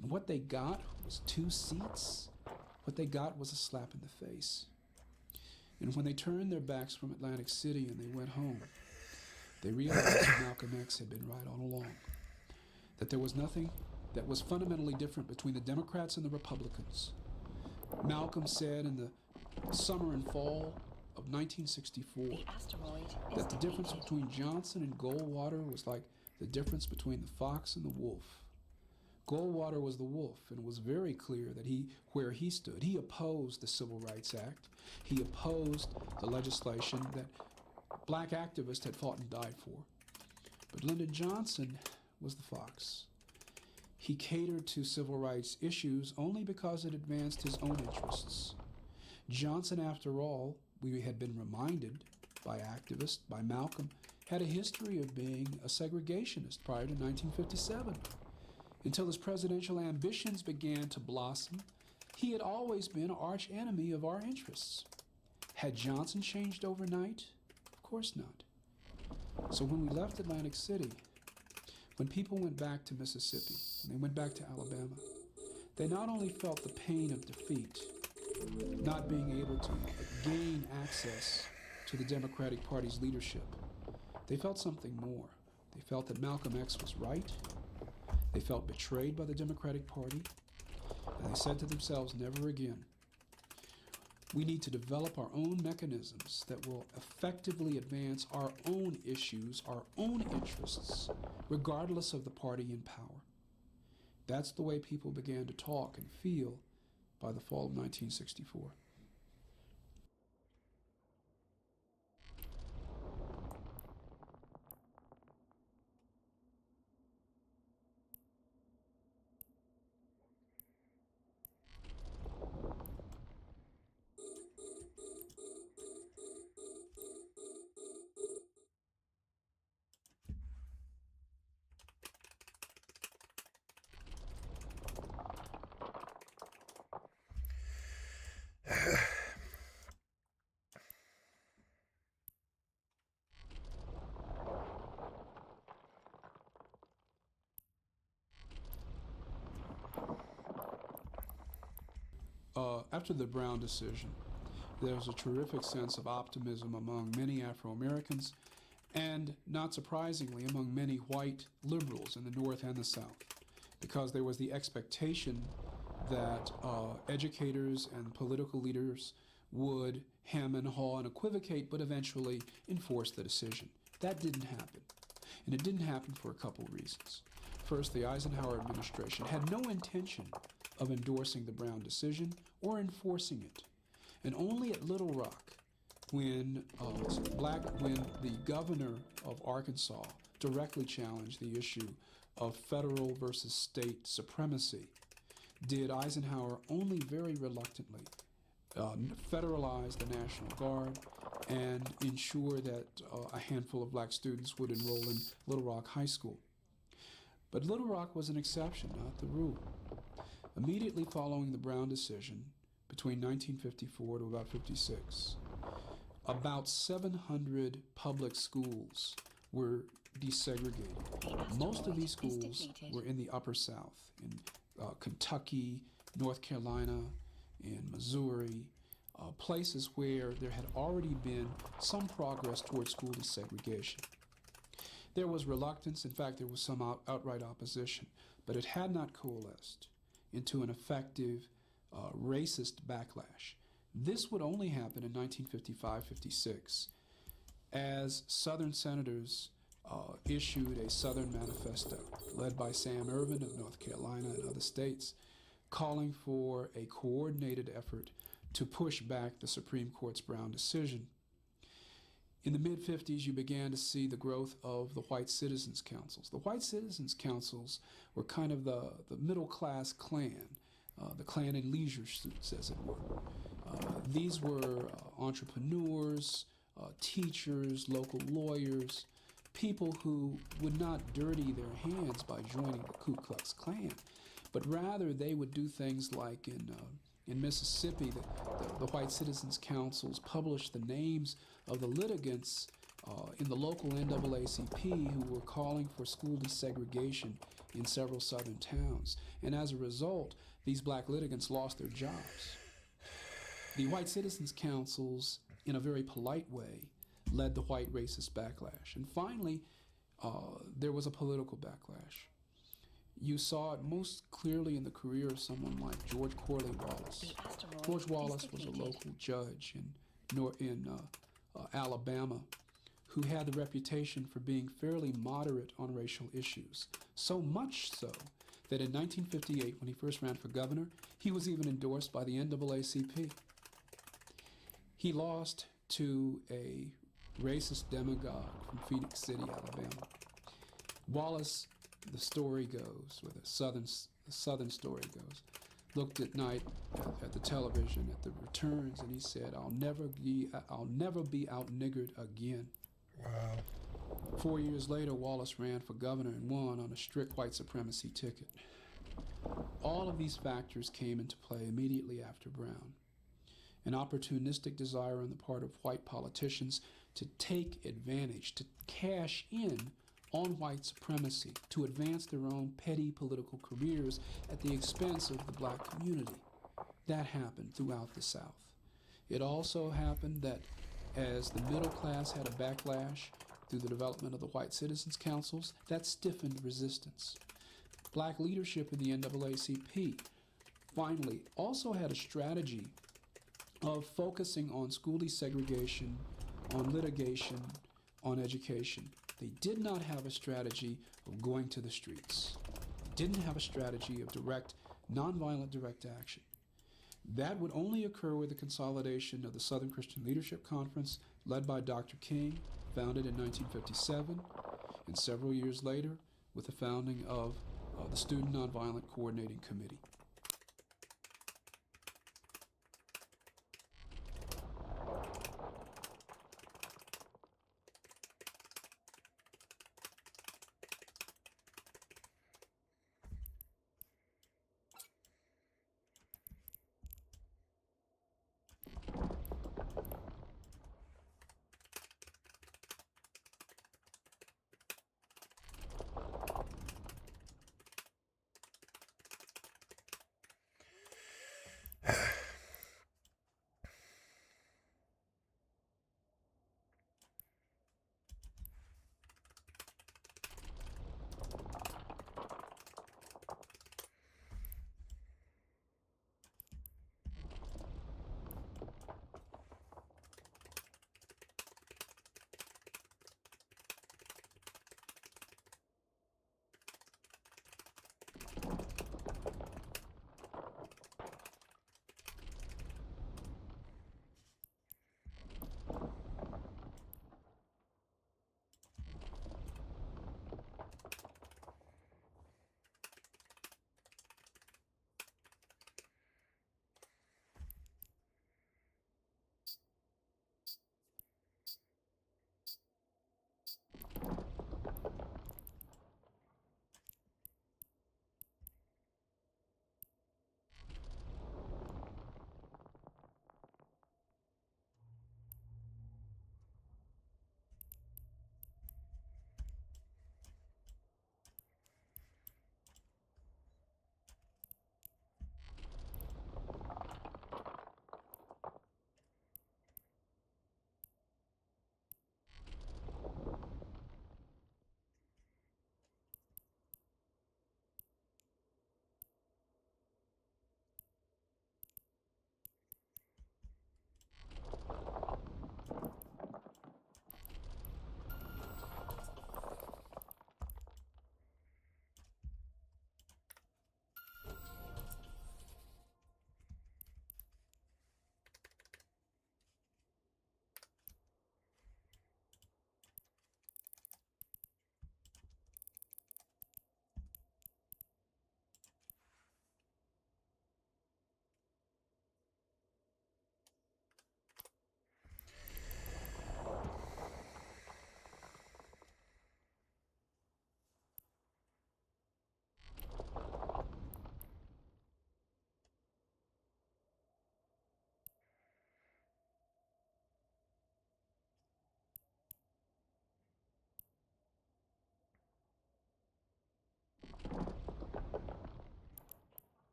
And what they got was 2 seats. What they got was a slap in the face. And when they turned their backs from Atlantic City and they went home, they realized that Malcolm X had been right all along. That there was nothing that was fundamentally different between the Democrats and the Republicans. Malcolm said in the summer and fall of 1964 that the difference between Johnson and Goldwater was like the difference between the fox and the wolf. Goldwater was the wolf, and it was very clear that where he stood. He opposed the Civil Rights Act. He opposed the legislation that black activists had fought and died for. But Lyndon Johnson was the fox. He catered to civil rights issues only because it advanced his own interests. Johnson, after all, we had been reminded by activists, by Malcolm, had a history of being a segregationist prior to 1957. Until his presidential ambitions began to blossom, He had always been an arch enemy of our interests. Had Johnson changed overnight? Of course not. So when we left Atlantic City, when people went back to Mississippi, when they went back to Alabama, they not only felt the pain of defeat, not being able to gain access to the Democratic Party's leadership, they felt something more. They felt that Malcolm X was right. They felt betrayed by the Democratic Party. And they said to themselves, never again. We need to develop our own mechanisms that will effectively advance our own issues, our own interests, regardless of the party in power. That's the way people began to talk and feel by the fall of 1964. After the Brown decision, there was a terrific sense of optimism among many Afro-Americans and, not surprisingly, among many white liberals in the North and the South, because there was the expectation that educators and political leaders would hem and haw and equivocate, but eventually enforce the decision. That didn't happen, and it didn't happen for a couple reasons. First, the Eisenhower administration had no intention of endorsing the Brown decision or enforcing it. And only at Little Rock, when the governor of Arkansas directly challenged the issue of federal versus state supremacy, did Eisenhower only very reluctantly federalize the National Guard and ensure that a handful of black students would enroll in Little Rock High School. But Little Rock was an exception, not the rule. Immediately following the Brown decision, between 1954 to about 56, about 700 public schools were desegregated. Most of these schools were in the Upper South, in Kentucky, North Carolina, in Missouri, places where there had already been some progress towards school desegregation. There was reluctance, in fact, there was some outright opposition, but it had not coalesced into an effective racist backlash. This would only happen in 1955-56 as Southern senators issued a Southern manifesto led by Sam Ervin of North Carolina and other states, calling for a coordinated effort to push back the Supreme Court's Brown decision. In the mid-50s, you began to see the growth of the White Citizens Councils. The White Citizens Councils were kind of the middle-class Klan, the Klan in leisure suits, as it were. These were entrepreneurs, teachers, local lawyers, people who would not dirty their hands by joining the Ku Klux Klan, but rather they would do things like in Mississippi, the White Citizens Councils published the names of the litigants in the local NAACP who were calling for school desegregation in several southern towns. And as a result, these black litigants lost their jobs. The White Citizens Councils, in a very polite way, led the white racist backlash. And finally, there was a political backlash. You saw it most clearly in the career of someone like George Corley Wallace. George Wallace was a local judge in Alabama who had the reputation for being fairly moderate on racial issues. So much so that in 1958, when he first ran for governor, he was even endorsed by the NAACP. He lost to a racist demagogue from Phoenix City, Alabama. Wallace, the story goes, or the southern story goes, looked at night at the television at the returns, and he said, I'll never be out-niggered again. Wow. 4 years later, Wallace ran for governor and won on a strict white supremacy ticket. All of these factors came into play immediately after Brown. An opportunistic desire on the part of white politicians to take advantage, to cash in on white supremacy, to advance their own petty political careers at the expense of the black community. That happened throughout the South. It also happened that as the middle class had a backlash through the development of the white citizens councils, that stiffened resistance. Black leadership in the NAACP finally also had a strategy of focusing on school desegregation, on litigation, on education. They did not have a strategy of going to the streets. They didn't have a strategy of nonviolent direct action. That would only occur with the consolidation of the Southern Christian Leadership Conference, led by Dr. King, founded in 1957, and several years later with the founding of the Student Nonviolent Coordinating Committee.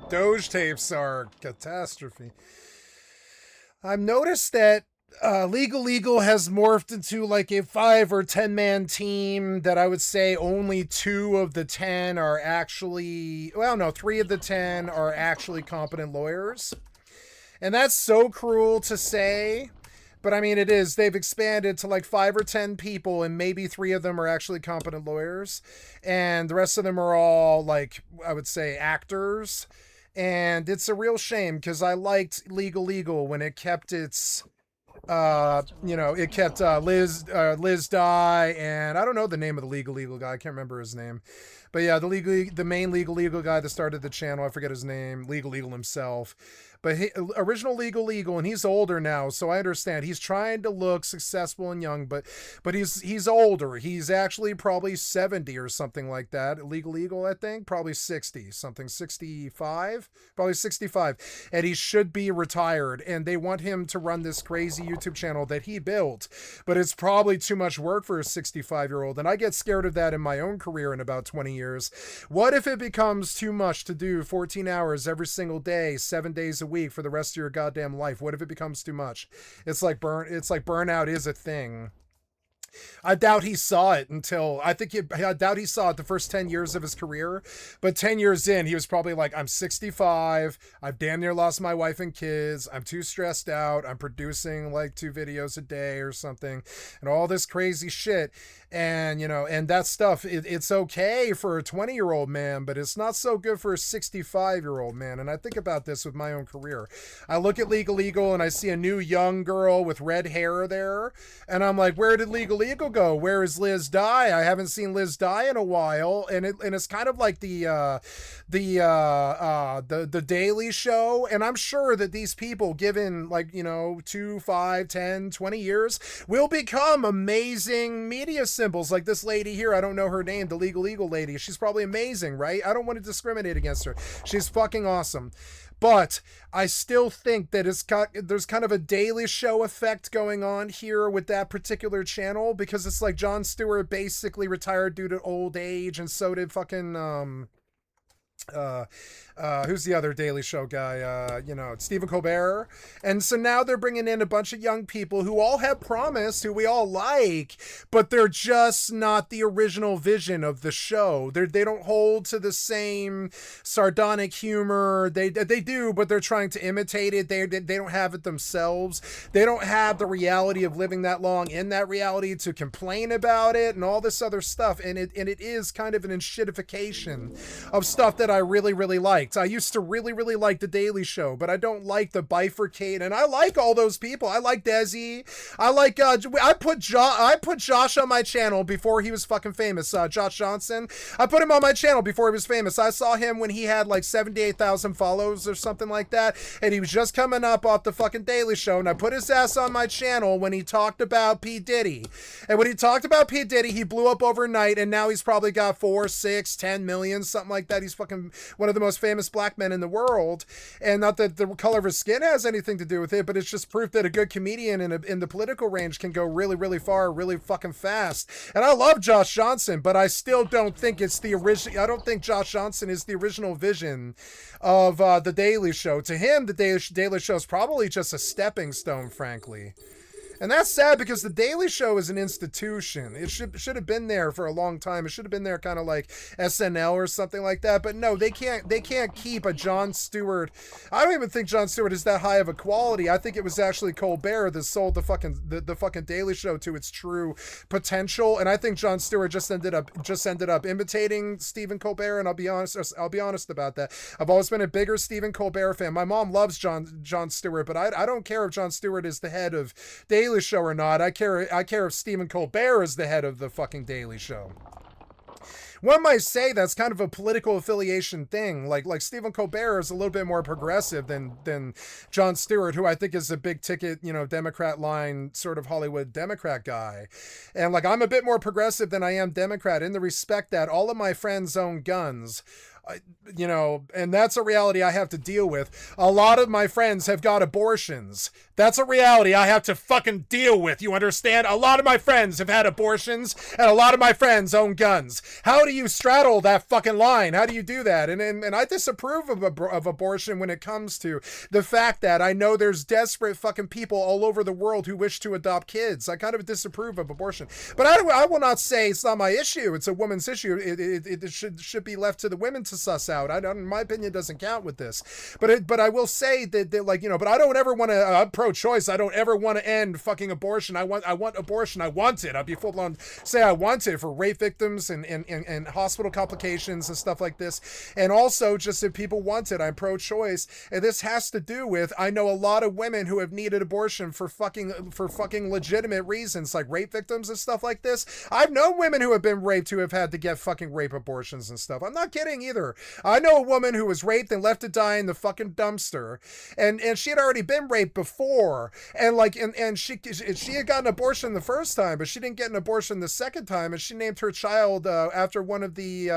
Doge tapes are catastrophe. I've noticed that Legal has morphed into like a 5 or 10 man team that I would say only 2 of the 10 are actually, well, no, 3 of the 10 are actually competent lawyers. And that's so cruel to say, but I mean, it is. They've expanded to like 5 or 10 people, and maybe 3 of them are actually competent lawyers. And the rest of them are all, like, I would say, actors. And it's a real shame because I liked Legal when it kept its, it kept Liz Dye, and I don't know the name of the Legal guy. I can't remember his name. But yeah, the main legal guy that started the channel, I forget his name, Legal himself. But original Legal, and he's older now, so I understand. He's trying to look successful and young, but he's older. He's actually probably 70 or something like that. Legal, I think, probably 60, something, 65, probably 65. And he should be retired, and they want him to run this crazy YouTube channel that he built, but it's probably too much work for a 65-year-old, and I get scared of that in my own career in about 20 years. What if it becomes too much to do 14 hours every single day, 7 days a week for the rest of your goddamn life? What if it becomes too much? It's like burnout is a thing. I doubt he saw it until, I doubt he saw it the first 10 years of his career, but 10 years in, he was probably like, I'm 65, I've damn near lost my wife and kids, I'm too stressed out, I'm producing like 2 videos a day or something, and all this crazy shit. And, and that stuff, it's okay for a 20-year-old man, but it's not so good for a 65-year-old man. And I think about this with my own career. I look at Legal and I see a new young girl with red hair there, and I'm like, where did Legal go? Where is Liz Dye? I haven't seen Liz Dye in a while. And it's kind of like the Daily Show. And I'm sure that these people, given 2, 5, 10, 20 years, will become amazing media symbols. Like this lady here, I don't know her name, the Legal lady. She's probably amazing, right? I don't want to discriminate against her. She's fucking awesome. But I still think that there's kind of a Daily Show effect going on here with that particular channel, because it's like Jon Stewart basically retired due to old age, and so did fucking who's the other Daily Show guy? Stephen Colbert. And so now they're bringing in a bunch of young people who all have promise, who we all like, but they're just not the original vision of the show. They don't hold to the same sardonic humor. They do, but they're trying to imitate it. They don't have it themselves. They don't have the reality of living that long in that reality to complain about it and all this other stuff. And it is kind of an enshittification of stuff that I really, really liked. I used to really, really like The Daily Show, but I don't like the bifurcate. And I like all those people. I like Desi. I like, I put Josh on my channel before he was fucking famous. Josh Johnson. I put him on my channel before he was famous. I saw him when he had like 78,000 follows or something like that. And he was just coming up off the fucking Daily Show. And I put his ass on my channel when he talked about P. Diddy. And when he talked about P. Diddy, he blew up overnight. And now he's probably got 4, 6, 10 million, something like that. He's fucking one of the most famous black men in the world. And not that the color of his skin has anything to do with it, but it's just proof that a good comedian in the political range can go really, really far, really fucking fast. And I love Josh Johnson, but I still don't think it's the original. I don't think Josh Johnson is the original vision of The Daily Show. To him, The Daily Show is probably just a stepping stone, frankly. And that's sad, because The Daily Show is an institution. It should have been there for a long time. It should have been there kind of like SNL or something like that. But no, they can't keep a Jon Stewart. I don't even think Jon Stewart is that high of a quality. I think it was actually Colbert that sold the fucking Daily Show to its true potential. And I think Jon Stewart just ended up imitating Stephen Colbert. And I'll be honest about that. I've always been a bigger Stephen Colbert fan. My mom loves Jon Stewart, but I don't care if Jon Stewart is the head of Daily Show or not. I care if Stephen Colbert is the head of the fucking Daily Show. One might say that's kind of a political affiliation thing. Like Stephen Colbert is a little bit more progressive than Jon Stewart, who I think is a big ticket, Democrat line sort of Hollywood Democrat guy. And like, I'm a bit more progressive than I am Democrat, in the respect that all of my friends own guns. you know, and that's a reality I have to deal with. A lot of my friends have got abortions. That's a reality I have to fucking deal with. You understand? A lot of my friends have had abortions, and a lot of my friends own guns. How do you straddle that fucking line? How do you do that? And I disapprove of abortion when it comes to the fact that I know there's desperate fucking people all over the world who wish to adopt kids. I kind of disapprove of abortion. But I will not say it's not my issue. It's a woman's issue. It should be left to the women to suss out. In my opinion, doesn't count with this. But I will say that like, you know, but I don't ever want to, I'm pro-choice. I don't ever want to end fucking abortion. I want abortion. I want it. I'll be full blown say I want it for rape victims and hospital complications and stuff like this. And also just if people want it, I'm pro-choice. And this has to do with, I know a lot of women who have needed abortion for fucking legitimate reasons, like rape victims and stuff like this. I've known women who have been raped who have had to get fucking rape abortions and stuff. I'm not kidding either. I know a woman who was raped and left to die in the fucking dumpster, and she had already been raped before, and like and she had gotten an abortion the first time, but she didn't get an abortion the second time, and she named her child after one of the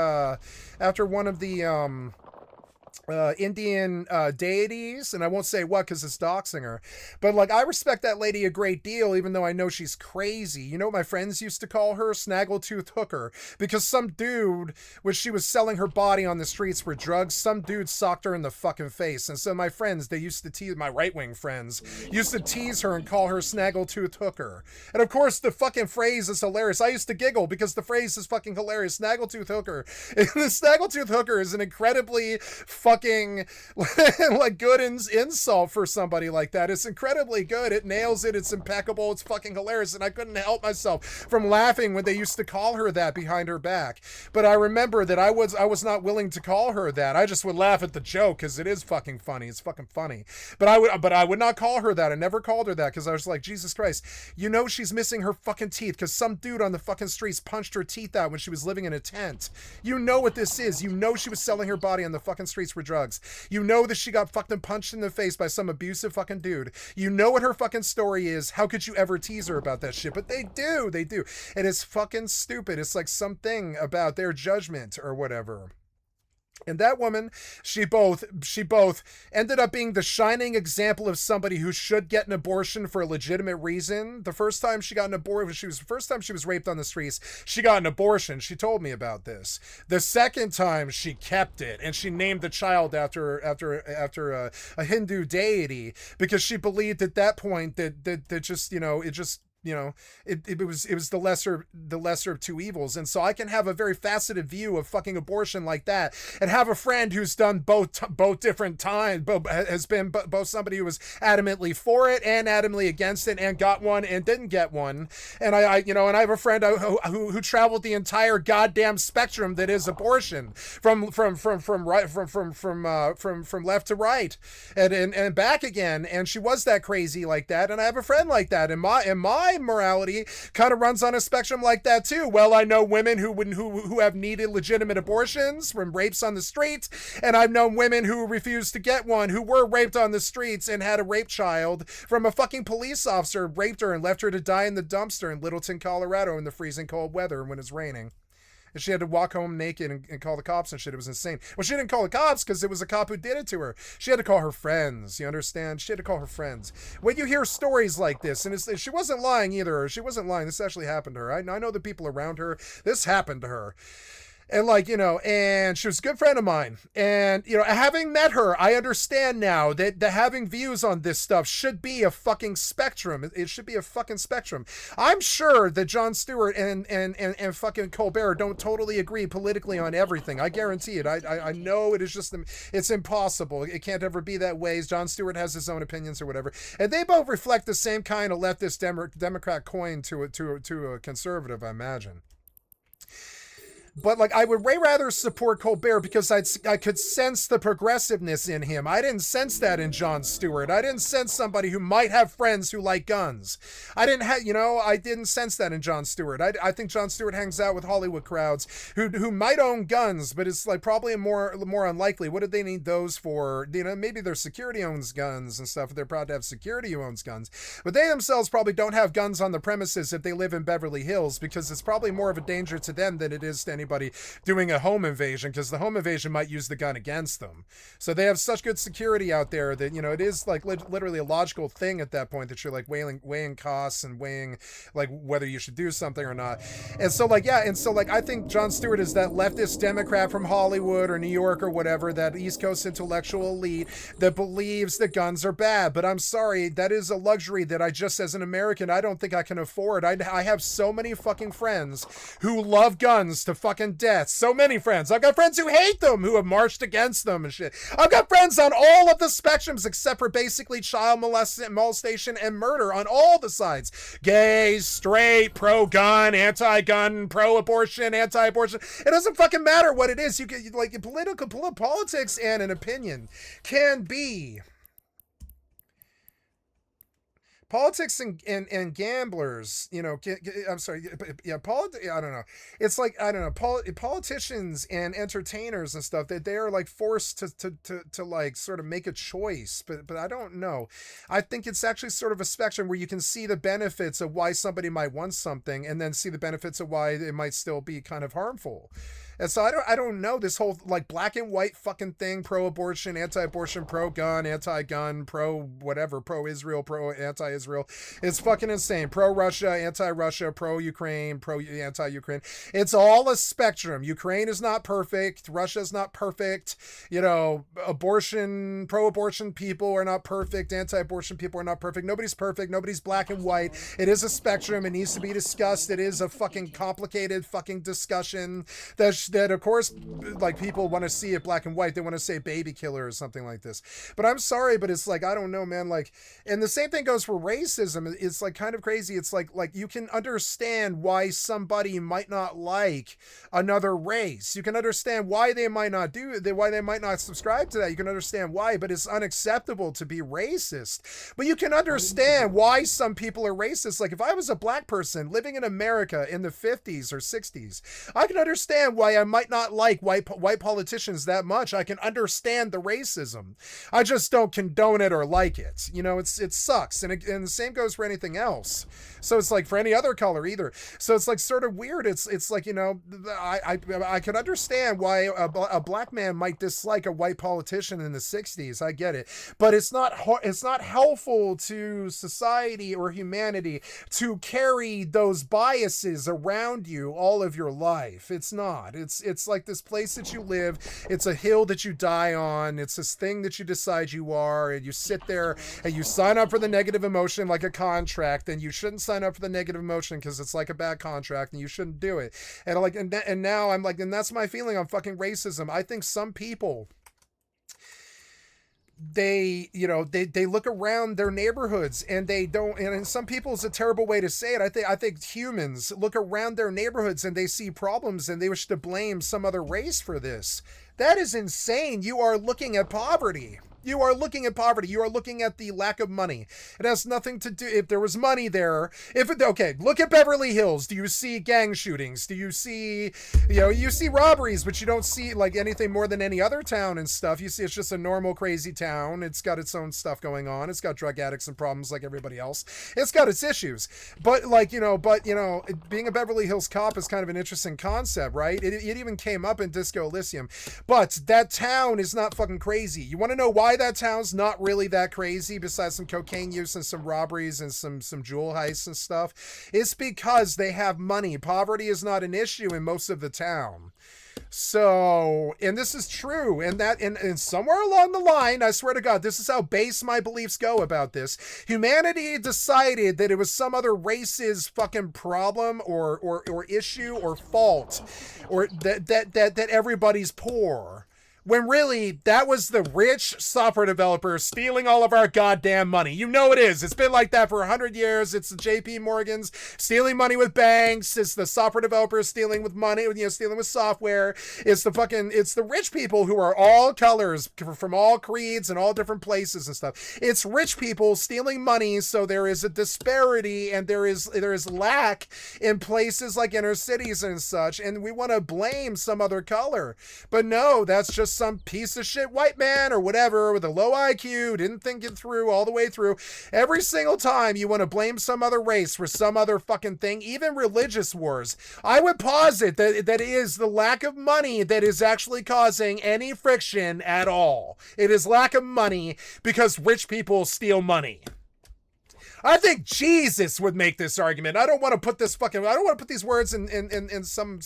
Indian deities, and I won't say what because it's doxing her, but like I respect that lady a great deal, even though I know she's crazy. You know what my friends used to call her? Snaggletooth Hooker, because some dude, when she was selling her body on the streets for drugs, some dude socked her in the fucking face. And so my friends, they used to tease, my right-wing friends used to tease her and call her Snaggletooth Hooker. And of course the fucking phrase is hilarious. I used to giggle because the phrase is fucking hilarious. Snaggletooth Hooker. The Snaggletooth Hooker is an incredibly fucking like good insult for somebody like that. It's incredibly good. It nails it. It's impeccable. It's fucking hilarious. And I couldn't help myself from laughing when they used to call her that behind her back. But I remember that I was not willing to call her that. I just would laugh at the joke because it is fucking funny. It's fucking funny. But I would not call her that. I never called her that because I was like, Jesus Christ, you know she's missing her fucking teeth because some dude on the fucking streets punched her teeth out when she was living in a tent. You know what this is. You know she was selling her body on the fucking streets for drugs. You know that she got fucking punched in the face by some abusive fucking dude. You know what her fucking story is. How could you ever tease her about that shit? But they do. And it's fucking stupid. It's like something about their judgment or whatever. And that woman, she both ended up being the shining example of somebody who should get an abortion for a legitimate reason. The first time she got an abortion, first time she was raped on the streets, she got an abortion. She told me about this. The second time she kept it, and she named the child after a Hindu deity because she believed at that point that just, you know, it just, you know, it was the lesser of two evils. And so I can have a very faceted view of fucking abortion like that, and have a friend who's done both different times, has been both somebody who was adamantly for it and adamantly against it, and got one and didn't get one. And I you know, and I have a friend who traveled the entire goddamn spectrum that is abortion, from left to right and back again. And she was that crazy like that. And I have a friend like that. And my morality kind of runs on a spectrum like that too. Well, I know women who have needed legitimate abortions from rapes on the street, and I've known women who refused to get one, who were raped on the streets and had a rape child from a fucking police officer, raped her and left her to die in the dumpster in Littleton, Colorado in the freezing cold weather when it's raining. And she had to walk home naked and call the cops and shit. It was insane. Well, she didn't call the cops because it was a cop who did it to her. She had to call her friends. You understand? She had to call her friends. When you hear stories like this, and she wasn't lying either. She wasn't lying. This actually happened to her. I know the people around her. This happened to her. And like, you know, and she was a good friend of mine. And, you know, having met her, I understand now that having views on this stuff should be a fucking spectrum. It should be a fucking spectrum. I'm sure that Jon Stewart and fucking Colbert don't totally agree politically on everything. I guarantee it. I know it is just, it's impossible. It can't ever be that way. Jon Stewart has his own opinions or whatever. And they both reflect the same kind of leftist Democrat coin to a conservative, I imagine. But like, I would way rather support Colbert because I could sense the progressiveness in him. I didn't sense that in Jon Stewart. I didn't sense somebody who might have friends who like guns. I didn't sense that in Jon Stewart. I think Jon Stewart hangs out with Hollywood crowds who might own guns, but it's like probably more unlikely. What do they need those for? You know, maybe their security owns guns and stuff. They're proud to have security who owns guns, but they themselves probably don't have guns on the premises if they live in Beverly Hills, because it's probably more of a danger to them than it is to anybody doing a home invasion, because the home invasion might use the gun against them. So they have such good security out there that, you know, it is like literally a logical thing at that point that you're like weighing costs and weighing like whether you should do something or not. And so like, yeah, and so like I think Jon Stewart is that leftist Democrat from Hollywood or New York or whatever, that East Coast intellectual elite that believes that guns are bad. But I'm sorry, that is a luxury that I just, as an American, I don't think I can afford. I have so many fucking friends who love guns to fucking death. So many friends. I've got friends who hate them, who have marched against them and shit. I've got friends on all of the spectrums except for basically child molestation and murder on all the sides. Gay, straight, pro-gun, anti-gun, pro-abortion, anti-abortion. It doesn't fucking matter what it is. You get like politics and an opinion can be. Politics and gamblers, you know, I'm sorry, yeah, I don't know. It's like, I don't know, politicians and entertainers and stuff, that they are like forced to like sort of make a choice, but I don't know. I think it's actually sort of a spectrum where you can see the benefits of why somebody might want something and then see the benefits of why it might still be kind of harmful. And so I don't know, this whole like black and white fucking thing, pro-abortion, anti-abortion, pro-gun, anti-gun, pro-whatever, pro-Israel, pro-anti-Israel. It's fucking insane. Pro-Russia, anti-Russia, pro-Ukraine, pro-anti-Ukraine. It's all a spectrum. Ukraine is not perfect. Russia's not perfect. You know, abortion, pro-abortion people are not perfect. Anti-abortion people are not perfect. Nobody's perfect. Nobody's black and white. It is a spectrum. It needs to be discussed. It is a fucking complicated fucking discussion that of course, like, people want to see it black and white. They want to say baby killer or something like this. But I'm sorry, but it's like, I don't know, man. Like, and the same thing goes for racism. It's like kind of crazy. It's like you can understand why somebody might not like another race. You can understand why they might not why they might not subscribe to that. You can understand why, but it's unacceptable to be racist. But you can understand why some people are racist. Like, if I was a black person living in America in the 50s or 60s, I can understand why I might not like white politicians that much. I can understand the racism. I just don't condone it or like it. You know, it sucks. And the same goes for anything else. So it's like for any other color either. So it's like sort of weird. It's like, you know, I can understand why a black man might dislike a white politician in the 60s. I get it. But it's not helpful to society or humanity to carry those biases around you all of your life. It's not. It's like this place that you live. It's a hill that you die on. It's this thing that you decide you are, and you sit there and you sign up for the negative emotion like a contract, and you shouldn't sign up for the negative emotion because it's like a bad contract and you shouldn't do it. And like, and now I'm like, and that's my feeling on fucking racism. I think some people, they look around their neighborhoods and they don't, and some people is a terrible way to say it. I think humans look around their neighborhoods and they see problems and they wish to blame some other race for this. That is insane. You are looking at poverty. You are looking at poverty. You are looking at the lack of money. It has nothing to do, if there was money there, okay, look at Beverly Hills. Do you see gang shootings? Do you see, you see robberies, but you don't see like anything more than any other town and stuff. You see it's just a normal crazy town. It's got its own stuff going on. It's got drug addicts and problems like everybody else. It's got its issues. But being a Beverly Hills cop is kind of an interesting concept, right? It even came up in Disco Elysium. But that town is not fucking crazy. You want to know why that town's not really that crazy, besides some cocaine use and some robberies and some jewel heists and stuff? It's because they have money. Poverty is not an issue in most of the town. So, and this is true, and somewhere along the line, I swear to God, this is how base my beliefs go about this. Humanity decided that it was some other race's fucking problem or issue or fault, or that everybody's poor. When really, that was the rich software developers stealing all of our goddamn money. You know it is. It's been like that for 100 years. It's the JP Morgans stealing money with banks. It's the software developers stealing with money, stealing with software. It's the rich people who are all colors, from all creeds and all different places and stuff. It's rich people stealing money, so there is a disparity and there is lack in places like inner cities and such, and we want to blame some other color. But no, that's just just some piece of shit white man or whatever with a low IQ, didn't think it through all the way through. Every single time you want to blame some other race for some other fucking thing, even religious wars, I would posit that it is the lack of money that is actually causing any friction at all. It is lack of money because rich people steal money. I think Jesus would make this argument. I don't want to put these words in some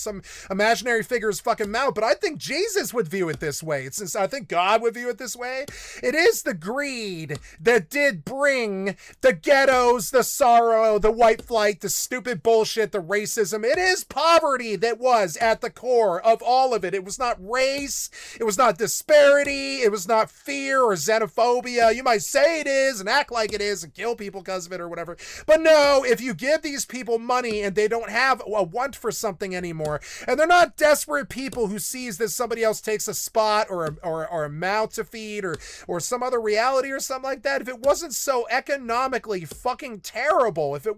imaginary figure's fucking mouth, but I think Jesus would view it this way. I think God would view it this way. It is the greed that did bring the ghettos, the sorrow, the white flight, the stupid bullshit, the racism. It is poverty that was at the core of all of it. It was not race. It was not disparity. It was not fear or xenophobia. You might say it is and act like it is and kill people because of it or whatever. But no, if you give these people money and they don't have a want for something anymore, and they're not desperate people who sees that somebody else takes a spot or a mouth to feed or some other reality or something like that, if it wasn't so economically fucking terrible, the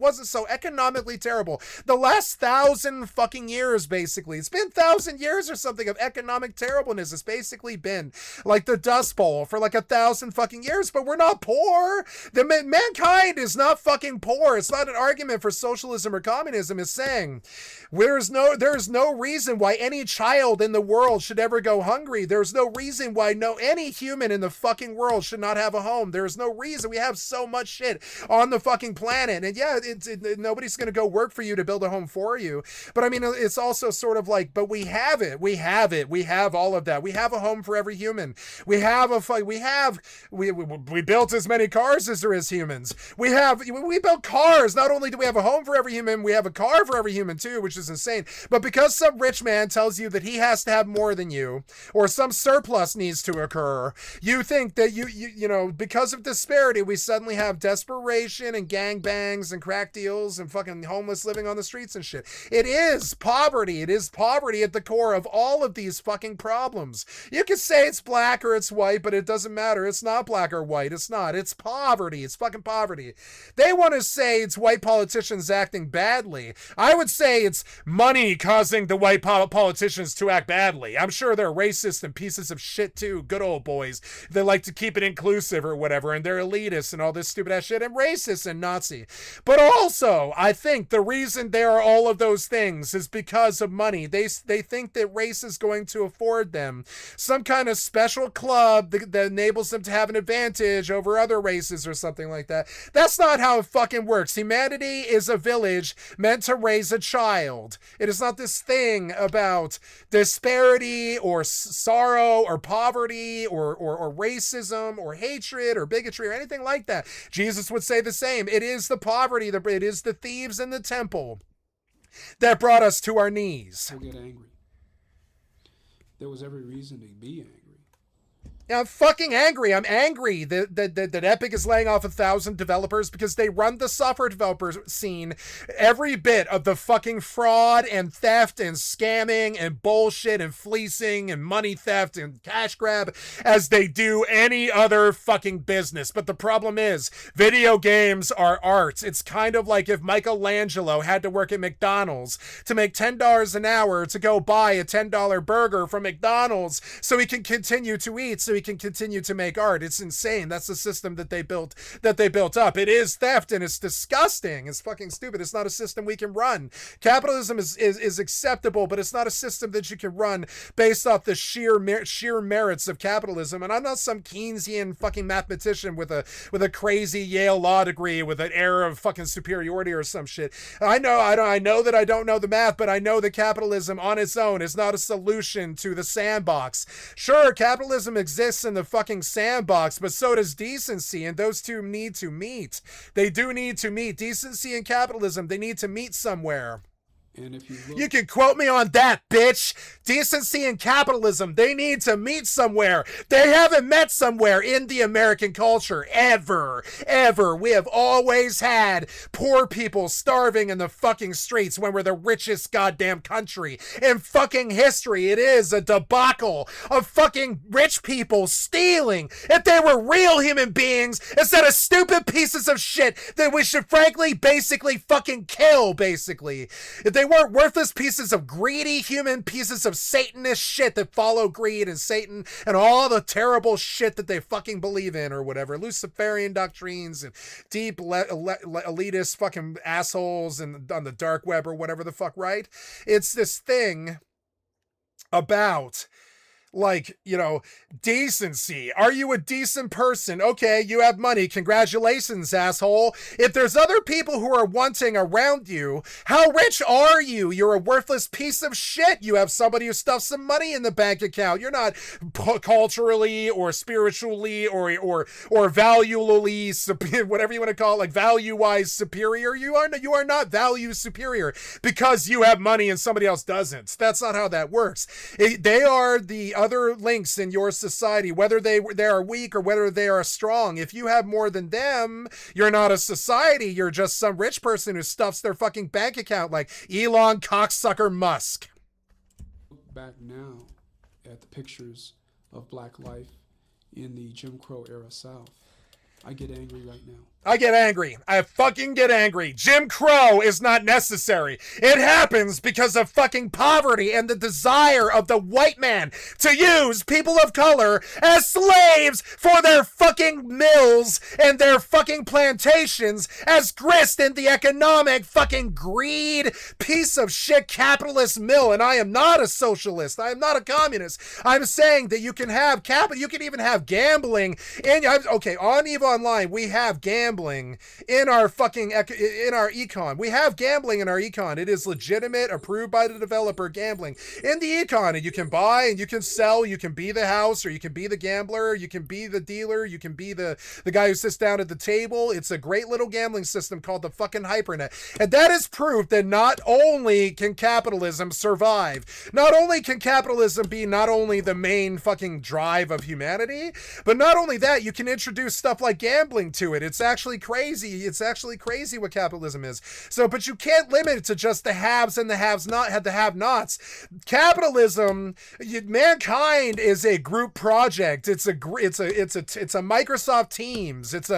last 1,000 fucking years, basically, it's been 1,000 years or something of economic terribleness. It's basically been like the Dust Bowl for like 1,000 fucking years, but we're not poor. Mankind is not fucking poor. It's not an argument for socialism or communism. It's saying there's no reason why any child in the world should ever go hungry. There's no reason why any human in the fucking world should not have a home. There's no reason. We have so much shit on the fucking planet. And yeah, nobody's going to go work for you to build a home for you. But I mean, it's also sort of like, but we have it. We have all of that. We have a home for every human. We built as many cars as there is humans. We build cars. Not only do we have a home for every human, we have a car for every human too, which is insane. But because some rich man tells you that he has to have more than you, or some surplus needs to occur, you think that you know, because of disparity, we suddenly have desperation and gangbangs and crack deals and fucking homeless living on the streets and shit. It is poverty. It is poverty at the core of all of these fucking problems. You can say it's black or it's white, but it doesn't matter. It's not black or white. It's not. It's poverty. It's fucking poverty. They want to say it's white politicians acting badly. I would say it's money causing the white politicians to act badly. I'm sure they're racist and pieces of shit too. Good old boys. They like to keep it inclusive or whatever, and they're elitist and all this stupid ass shit and racist and Nazi. But also, I think the reason they are all of those things is because of money. They think that race is going to afford them some kind of special club that enables them to have an advantage over other races or something like that. That's not how it fucking works. Humanity is a village meant to raise a child. It is not this thing about disparity or sorrow or poverty or racism or hatred or bigotry or anything like that. Jesus would say the same. It is the poverty, it is the thieves in the temple that brought us to our knees. We'll get angry. There was every reason to be angry. Yeah, I'm fucking angry. I'm angry that Epic is laying off 1,000 developers because they run the software developer scene every bit of the fucking fraud and theft and scamming and bullshit and fleecing and money theft and cash grab as they do any other fucking business. But the problem is, video games are art. It's kind of like if Michelangelo had to work at McDonald's to make $10 an hour to go buy a $10 burger from McDonald's so he can continue to eat, so he can continue to make art. It's insane. That's the system that they built up. It is theft and it's disgusting. It's fucking stupid. It's not a system we can run. Capitalism is acceptable, but it's not a system that you can run based off the sheer merits of capitalism. And I'm not some Keynesian fucking mathematician with a crazy Yale law degree with an air of fucking superiority or some shit. I know that I don't know the math, but I know that capitalism on its own is not a solution to the sandbox. Sure, capitalism exists in the fucking sandbox, but so does decency, and those two need to meet. They do need to meet. Decency and capitalism, they need to meet somewhere. And if you look, you can quote me on that, bitch. Decency and capitalism, they need to meet somewhere. They haven't met somewhere in the American culture, ever. We have always had poor people starving in the fucking streets when we're the richest goddamn country in fucking history. It is a debacle of fucking rich people stealing. If they were real human beings instead of stupid pieces of shit that we should frankly basically fucking kill, basically. If they were worthless pieces of greedy human pieces of Satanist shit that follow greed and Satan and all the terrible shit that they fucking believe in or whatever. Luciferian doctrines and deep elitist fucking assholes and on the dark web or whatever the fuck, right? It's this thing about, like, you know, decency. Are you a decent person? Okay, you have money. Congratulations, asshole. If there's other people who are wanting around you, how rich are you? You're a worthless piece of shit. You have somebody who stuffs some money in the bank account. You're not culturally or spiritually or valually, whatever you want to call it, like value-wise superior. You are not value superior because you have money and somebody else doesn't. That's not how that works. They are the other links in your society, whether they are weak or whether they are strong. If you have more than them, you're not a society. You're just some rich person who stuffs their fucking bank account like Elon cocksucker Musk. Look back now at the pictures of black life in the Jim Crow era South. I get angry right now. I get angry. I fucking get angry. Jim Crow is not necessary. It happens because of fucking poverty and the desire of the white man to use people of color as slaves for their fucking mills and their fucking plantations as grist in the economic fucking greed piece of shit capitalist mill. And I am not a socialist. I am not a communist. I'm saying that you can have capital. You can even have gambling. And okay, on EVE Online, we have gambling in our fucking in our econ. We have gambling in our econ. It is legitimate, approved by the developer gambling in the econ, and you can buy and you can sell. You can be the house, or you can be the gambler, you can be the dealer, you can be the guy who sits down at the table. It's a great little gambling system called the fucking hypernet, and that is proof that not only can capitalism survive, not only can capitalism be not only the main fucking drive of humanity, but not only that, you can introduce stuff like gambling to it. It's actually crazy. It's actually crazy what capitalism is. So, but you can't limit it to just the haves and the have-nots. Capitalism, mankind is a group project. It's a Microsoft Teams. It's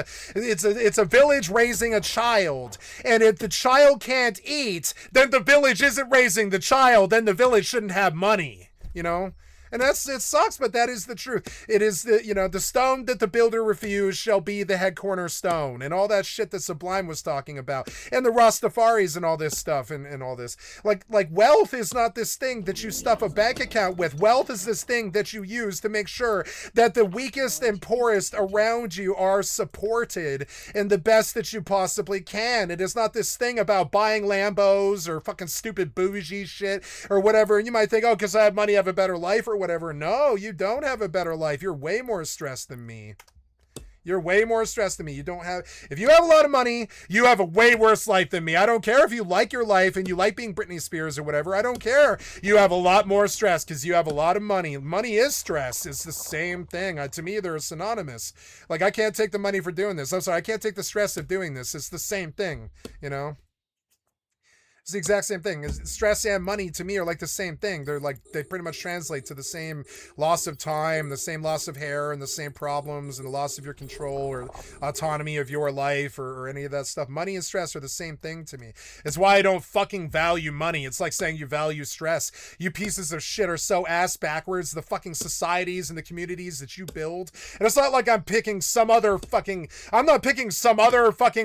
a village raising a child. And if the child can't eat, then the village isn't raising the child. Then the village shouldn't have money, you know? And it sucks, but that is the truth. It is the stone that the builder refused shall be the head cornerstone, and all that shit that Sublime was talking about, and the Rastafaris and all this stuff and all this. Like wealth is not this thing that you stuff a bank account with. Wealth is this thing that you use to make sure that the weakest and poorest around you are supported in the best that you possibly can. It is not this thing about buying Lambos or fucking stupid bougie shit or whatever. And you might think, oh, because I have money, I have a better life or whatever. No, you don't have a better life. You're way more stressed than me. You're way more stressed than me. If you have a lot of money, you have a way worse life than me. I don't care if you like your life and you like being Britney Spears or whatever. I don't care. You have a lot more stress because you have a lot of money. Money is stress. It's the same thing. To me, they're synonymous. Like, I can't take the money for doing this. I'm sorry. I can't take the stress of doing this. It's the same thing, you know? It's the exact same thing. Stress and money to me are like the same thing. They pretty much translate to the same loss of time, the same loss of hair, and the same problems, and the loss of your control or autonomy of your life or any of that stuff. Money and stress are the same thing to me. It's why I don't fucking value money. It's like saying you value stress. You pieces of shit are so ass backwards, the fucking societies and the communities that you build. And it's not like I'm not picking some other fucking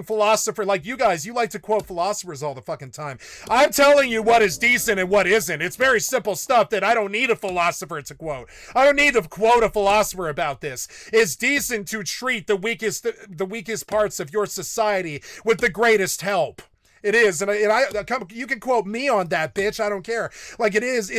philosopher like you guys. You like to quote philosophers all the fucking time. I'm telling you what is decent and what isn't. It's very simple stuff that I don't need a philosopher to quote. I don't need to quote a philosopher about this. It's decent to treat the weakest parts of your society with the greatest help. It is, and you can quote me on that, bitch. I don't care. Like, it is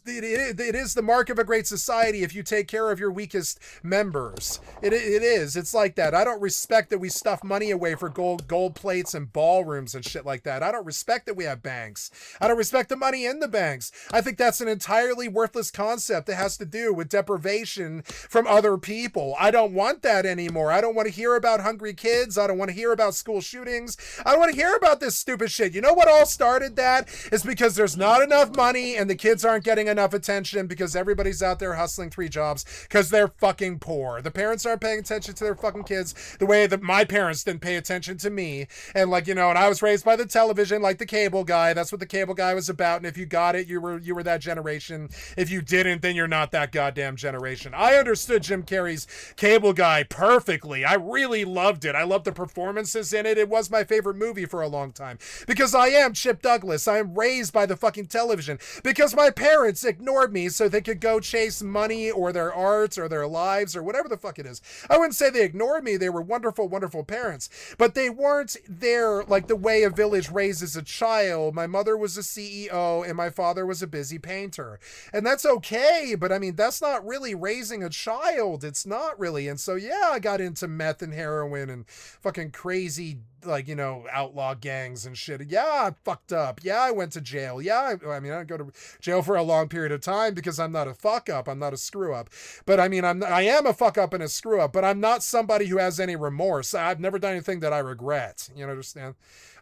the mark of a great society if you take care of your weakest members. It is. It's like that. I don't respect that we stuff money away for gold plates and ballrooms and shit like that. I don't respect that we have banks. I don't respect the money in the banks. I think that's an entirely worthless concept that has to do with deprivation from other people. I don't want that anymore. I don't want to hear about hungry kids. I don't want to hear about school shootings. I don't want to hear about this stupid stupid shit. You know what all started that? It's because there's not enough money and the kids aren't getting enough attention because everybody's out there hustling 3 jobs because they're fucking poor. The parents aren't paying attention to their fucking kids the way that my parents didn't pay attention to me. And like, you know, and I was raised by the television like the cable guy. That's what the cable guy was about. And if you got it, you were that generation. If you didn't, then you're not that goddamn generation. I understood Jim Carrey's Cable Guy perfectly. I really loved it. I loved the performances in it. It was my favorite movie for a long time because I am Chip Douglas. I am raised by the fucking television because my parents ignored me so they could go chase money or their arts or their lives or whatever the fuck it is. I wouldn't say they ignored me. They were wonderful, wonderful parents, but they weren't there like the way a village raises a child. My mother was a CEO and my father was a busy painter. And that's okay, but I mean, that's not really raising a child. It's not really. And so, yeah, I got into meth and heroin and fucking crazy, like, you know, outlaw gangs and shit. Yeah, I fucked up. Yeah, I went to jail. Yeah, I mean, I didn't go to jail for a long period of time because I'm not a fuck up. I'm not a screw up. But I mean, I am a fuck up and a screw up, but I'm not somebody who has any remorse. I've never done anything that I regret. You understand?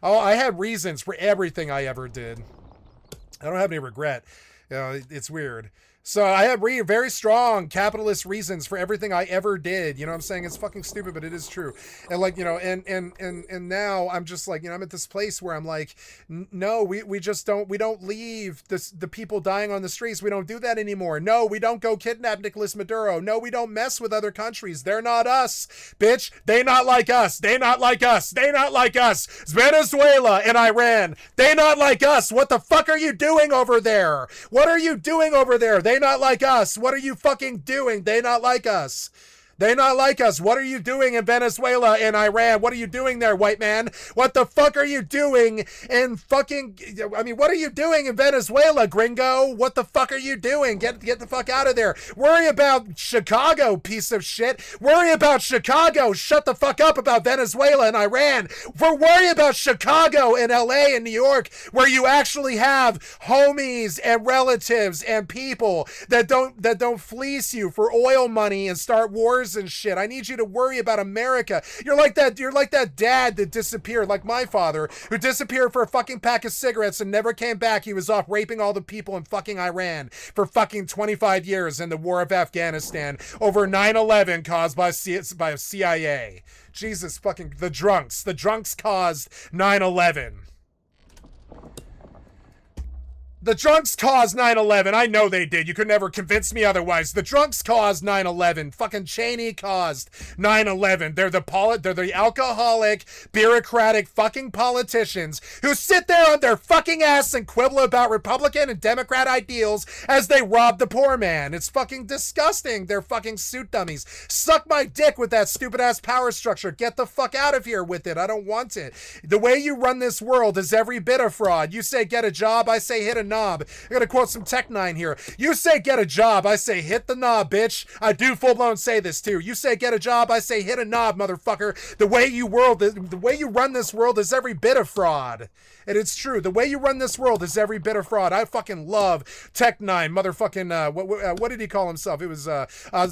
Oh, I had reasons for everything I ever did. I don't have any regret. You know, it's weird. So I have very strong capitalist reasons for everything I ever did. You know what I'm saying? It's fucking stupid, but it is true. And like, you know, and now I'm just like, you know, I'm at this place where I'm like, no, we don't leave the people dying on the streets. We don't do that anymore. No, we don't go kidnap Nicolas Maduro. No, we don't mess with other countries. They're not us, bitch. They not like us. They not like us. They not like us. It's Venezuela and Iran. They not like us. What the fuck are you doing over there? What are you doing over there? They not like us. What are you fucking doing? They not like us. They not like us. What are you doing in Venezuela and Iran? What are you doing there, white man? What the fuck are you doing in fucking... I mean, what are you doing in Venezuela, gringo? What the fuck are you doing? Get the fuck out of there. Worry about Chicago, piece of shit. Worry about Chicago. Shut the fuck up about Venezuela and Iran. Worry about Chicago and LA and New York, where you actually have homies and relatives and people that don't fleece you for oil money and start wars and shit. I need you to worry about America. You're like that dad that disappeared, like my father, who disappeared for a fucking pack of cigarettes and never came back. He was off raping all the people in fucking Iran for fucking 25 years in the war of Afghanistan over 9/11 caused by CIA. Jesus fucking, the drunks caused 9/11. The drunks caused 9/11. I know they did. You could never convince me otherwise. The drunks caused 9/11. Fucking Cheney caused 9/11. They're the alcoholic, bureaucratic fucking politicians who sit there on their fucking ass and quibble about Republican and Democrat ideals as they rob the poor man. It's fucking disgusting. They're fucking suit dummies. Suck my dick with that stupid ass power structure. Get the fuck out of here with it. I don't want it. The way you run this world is every bit of fraud. You say get a job, I say hit a knob. I gotta quote some Tech9 here. You say get a job, I say hit the knob, bitch. I do full-blown say this too. You say get a job, I say hit a knob, motherfucker. The way you run this world is every bit of fraud. And it's true. The way you run this world is every bit of fraud. I fucking love Tech9, motherfucking, what did he call himself? It was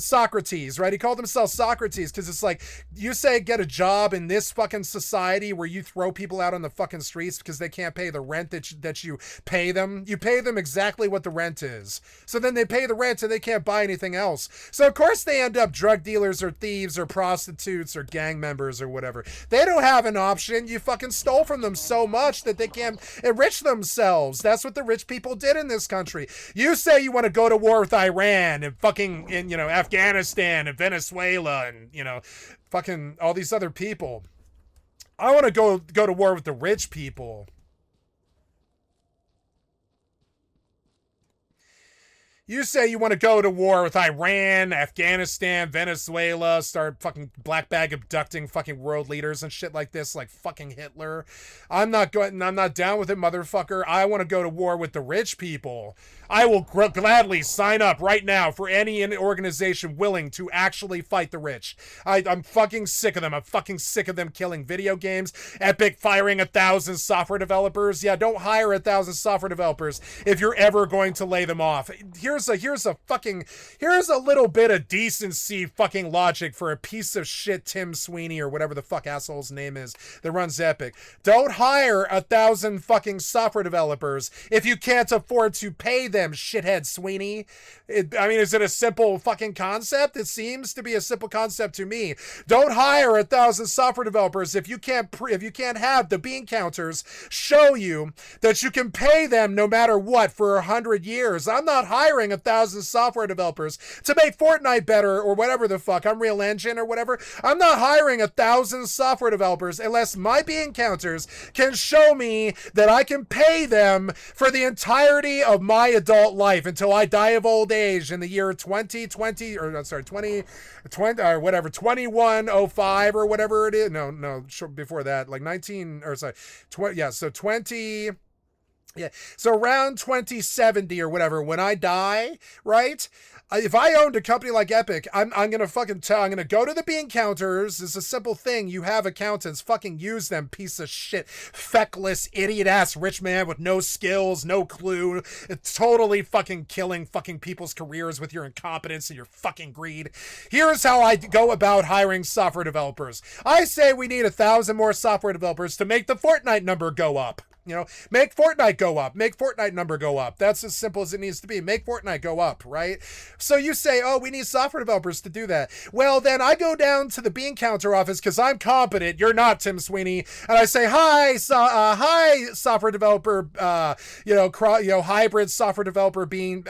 Socrates, right? He called himself Socrates because it's like, you say get a job in this fucking society where you throw people out on the fucking streets because they can't pay the rent that you pay them. You pay them exactly what the rent is. So then they pay the rent and they can't buy anything else. So of course they end up drug dealers or thieves or prostitutes or gang members or whatever. They don't have an option. You fucking stole from them so much that they can't enrich themselves. That's what the rich people did in this country. You say you want to go to war with Iran and fucking, you know, Afghanistan and Venezuela and, you know, fucking all these other people. I want to go to war with the rich people. You say you want to go to war with Iran, Afghanistan, Venezuela, start fucking black bag abducting fucking world leaders and shit like this, like fucking Hitler. I'm not down with it, motherfucker. I want to go to war with the rich people. I will gladly sign up right now for any organization willing to actually fight the rich. I'm fucking sick of them. I'm fucking sick of them killing video games. Epic firing 1,000 software developers. Yeah, don't hire 1,000 software developers if you're ever going to lay them off. Here's here's a little bit of decency fucking logic for a piece of shit Tim Sweeney or whatever the fuck asshole's name is that runs Epic. Don't hire 1,000 fucking software developers if you can't afford to pay them, shithead Sweeney. Is it a simple fucking concept? It seems to be a simple concept to me. Don't hire 1,000 software developers if you can't have the bean counters show you that you can pay them no matter what for 100 years. I'm not hiring 1,000 software developers to make Fortnite better or whatever the fuck, Unreal Engine or whatever. I'm not hiring 1,000 software developers unless my bean counters can show me that I can pay them for the entirety of my adult life until I die of old age in the year 2020 or I'm sorry 2020 or whatever 2105 or whatever it is. No, before that, like 19 or sorry 20. Yeah, so 20. Yeah, so around 2070 or whatever, when I die, right? If I owned a company like Epic, I'm gonna fucking I'm gonna go to the bean counters. It's a simple thing. You have accountants. Fucking use them, piece of shit, feckless, idiot-ass rich man with no skills, no clue. It's totally fucking killing fucking people's careers with your incompetence and your fucking greed. Here's how I go about hiring software developers. I say we need 1,000 more software developers to make the Fortnite number go up. Make Fortnite go up. Make Fortnite number go up. That's as simple as it needs to be. Make Fortnite go up, right? So you say, oh, we need software developers to do that. Well, then I go down to the bean counter office because I'm competent. You're not, Tim Sweeney. And I say, hi, software developer, hybrid software developer bean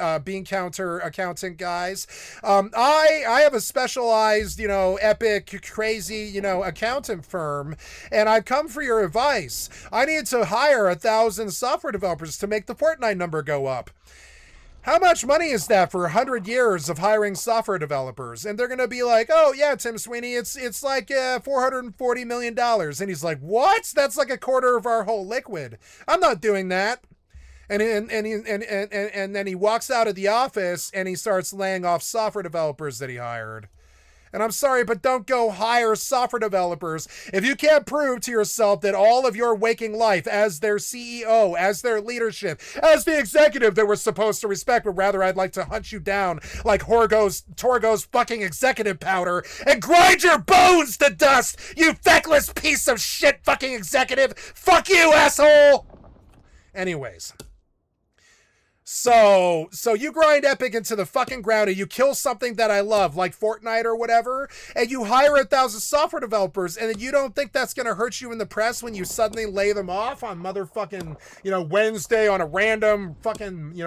counter accountant guys. I have a specialized, epic, crazy, accountant firm, and I've come for your advice. I need to hire 1,000 software developers to make the Fortnite number go up. How much money is that for 100 years of hiring software developers? And they're going to be like, oh yeah, Tim Sweeney, it's like $440 million. And he's like, what? That's like a quarter of our whole liquid. I'm not doing that. And then he walks out of the office and he starts laying off software developers that he hired. And I'm sorry, but don't go hire software developers if you can't prove to yourself that all of your waking life as their CEO, as their leadership, as the executive that we're supposed to respect, but rather I'd like to hunt you down like Torgo's fucking executive powder and grind your bones to dust, you feckless piece of shit fucking executive. Fuck you, asshole! Anyways. So you grind Epic into the fucking ground and you kill something that I love, like Fortnite or whatever, and you hire 1,000 software developers, and then you don't think that's gonna hurt you in the press when you suddenly lay them off on motherfucking, Wednesday on a random fucking,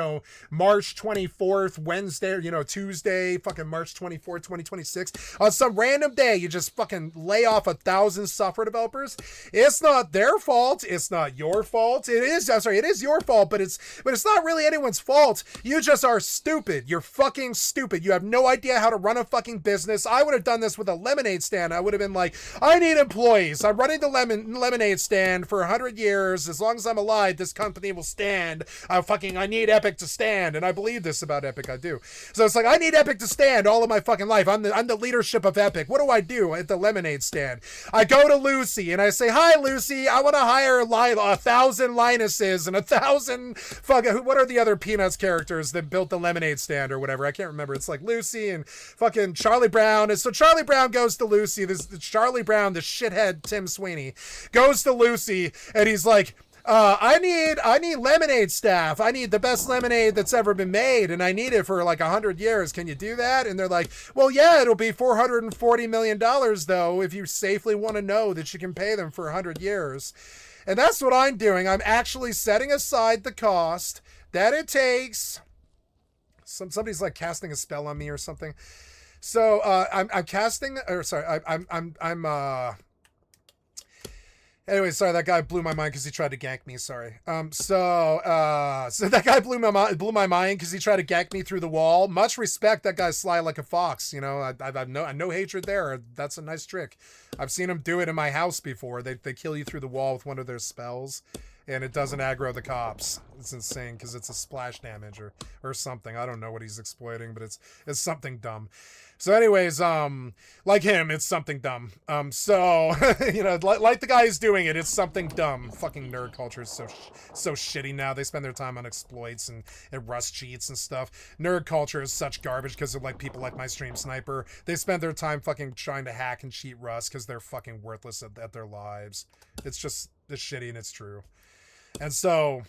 March 24th, Wednesday, Tuesday, fucking March 24th, 2026. On some random day, you just fucking lay off 1,000 software developers. It's not their fault. It's not your fault. It is your fault, but it's not really anyone's fault. You just are stupid. You're fucking stupid. You have no idea how to run a fucking business. I would have done this with a lemonade stand. I would have been like, I need employees. I'm running the lemonade stand for 100 years. As long as I'm alive, this company will stand. I need Epic to stand. And I believe this about Epic. I do. So it's like, I need Epic to stand all of my fucking life. I'm the leadership of Epic. What do I do at the lemonade stand? I go to Lucy and I say, hi, Lucy. I want to hire 1,000 Linuses and 1,000 fucking, what are the other Peanuts characters that built the lemonade stand or whatever? I can't remember. It's like Lucy and fucking Charlie Brown. And so Charlie Brown goes to Lucy. Charlie Brown, the shithead Tim Sweeney, goes to Lucy and he's like, I need lemonade staff. I need the best lemonade that's ever been made, and I need it for like 100 years. Can you do that? And they're like, well, yeah, it'll be $440 million though, if you safely want to know that you can pay them for 100 years. And that's what I'm doing. I'm actually setting aside the cost that it takes. Somebody's like casting a spell on me or something. So I'm casting, or sorry, anyway, sorry, that guy blew my mind because he tried to gank me. Sorry. So that guy blew my mind because he tried to gank me through the wall. Much respect. That guy's sly like a fox. I've no hatred there. That's a nice trick. I've seen him do it in my house before. They kill you through the wall with one of their spells. and it doesn't aggro the cops. It's insane because it's a splash damage or something. I don't know what he's exploiting, but it's something dumb. So anyways, like him, it's something dumb. So, you know, like the guy who's doing it, it's something dumb. Fucking nerd culture is so shitty now. They spend their time on exploits and Rust cheats and stuff. Nerd culture is such garbage because of like people like my stream sniper. They spend their time fucking trying to hack and cheat Rust because they're fucking worthless at their lives. It's shitty and it's true. And so,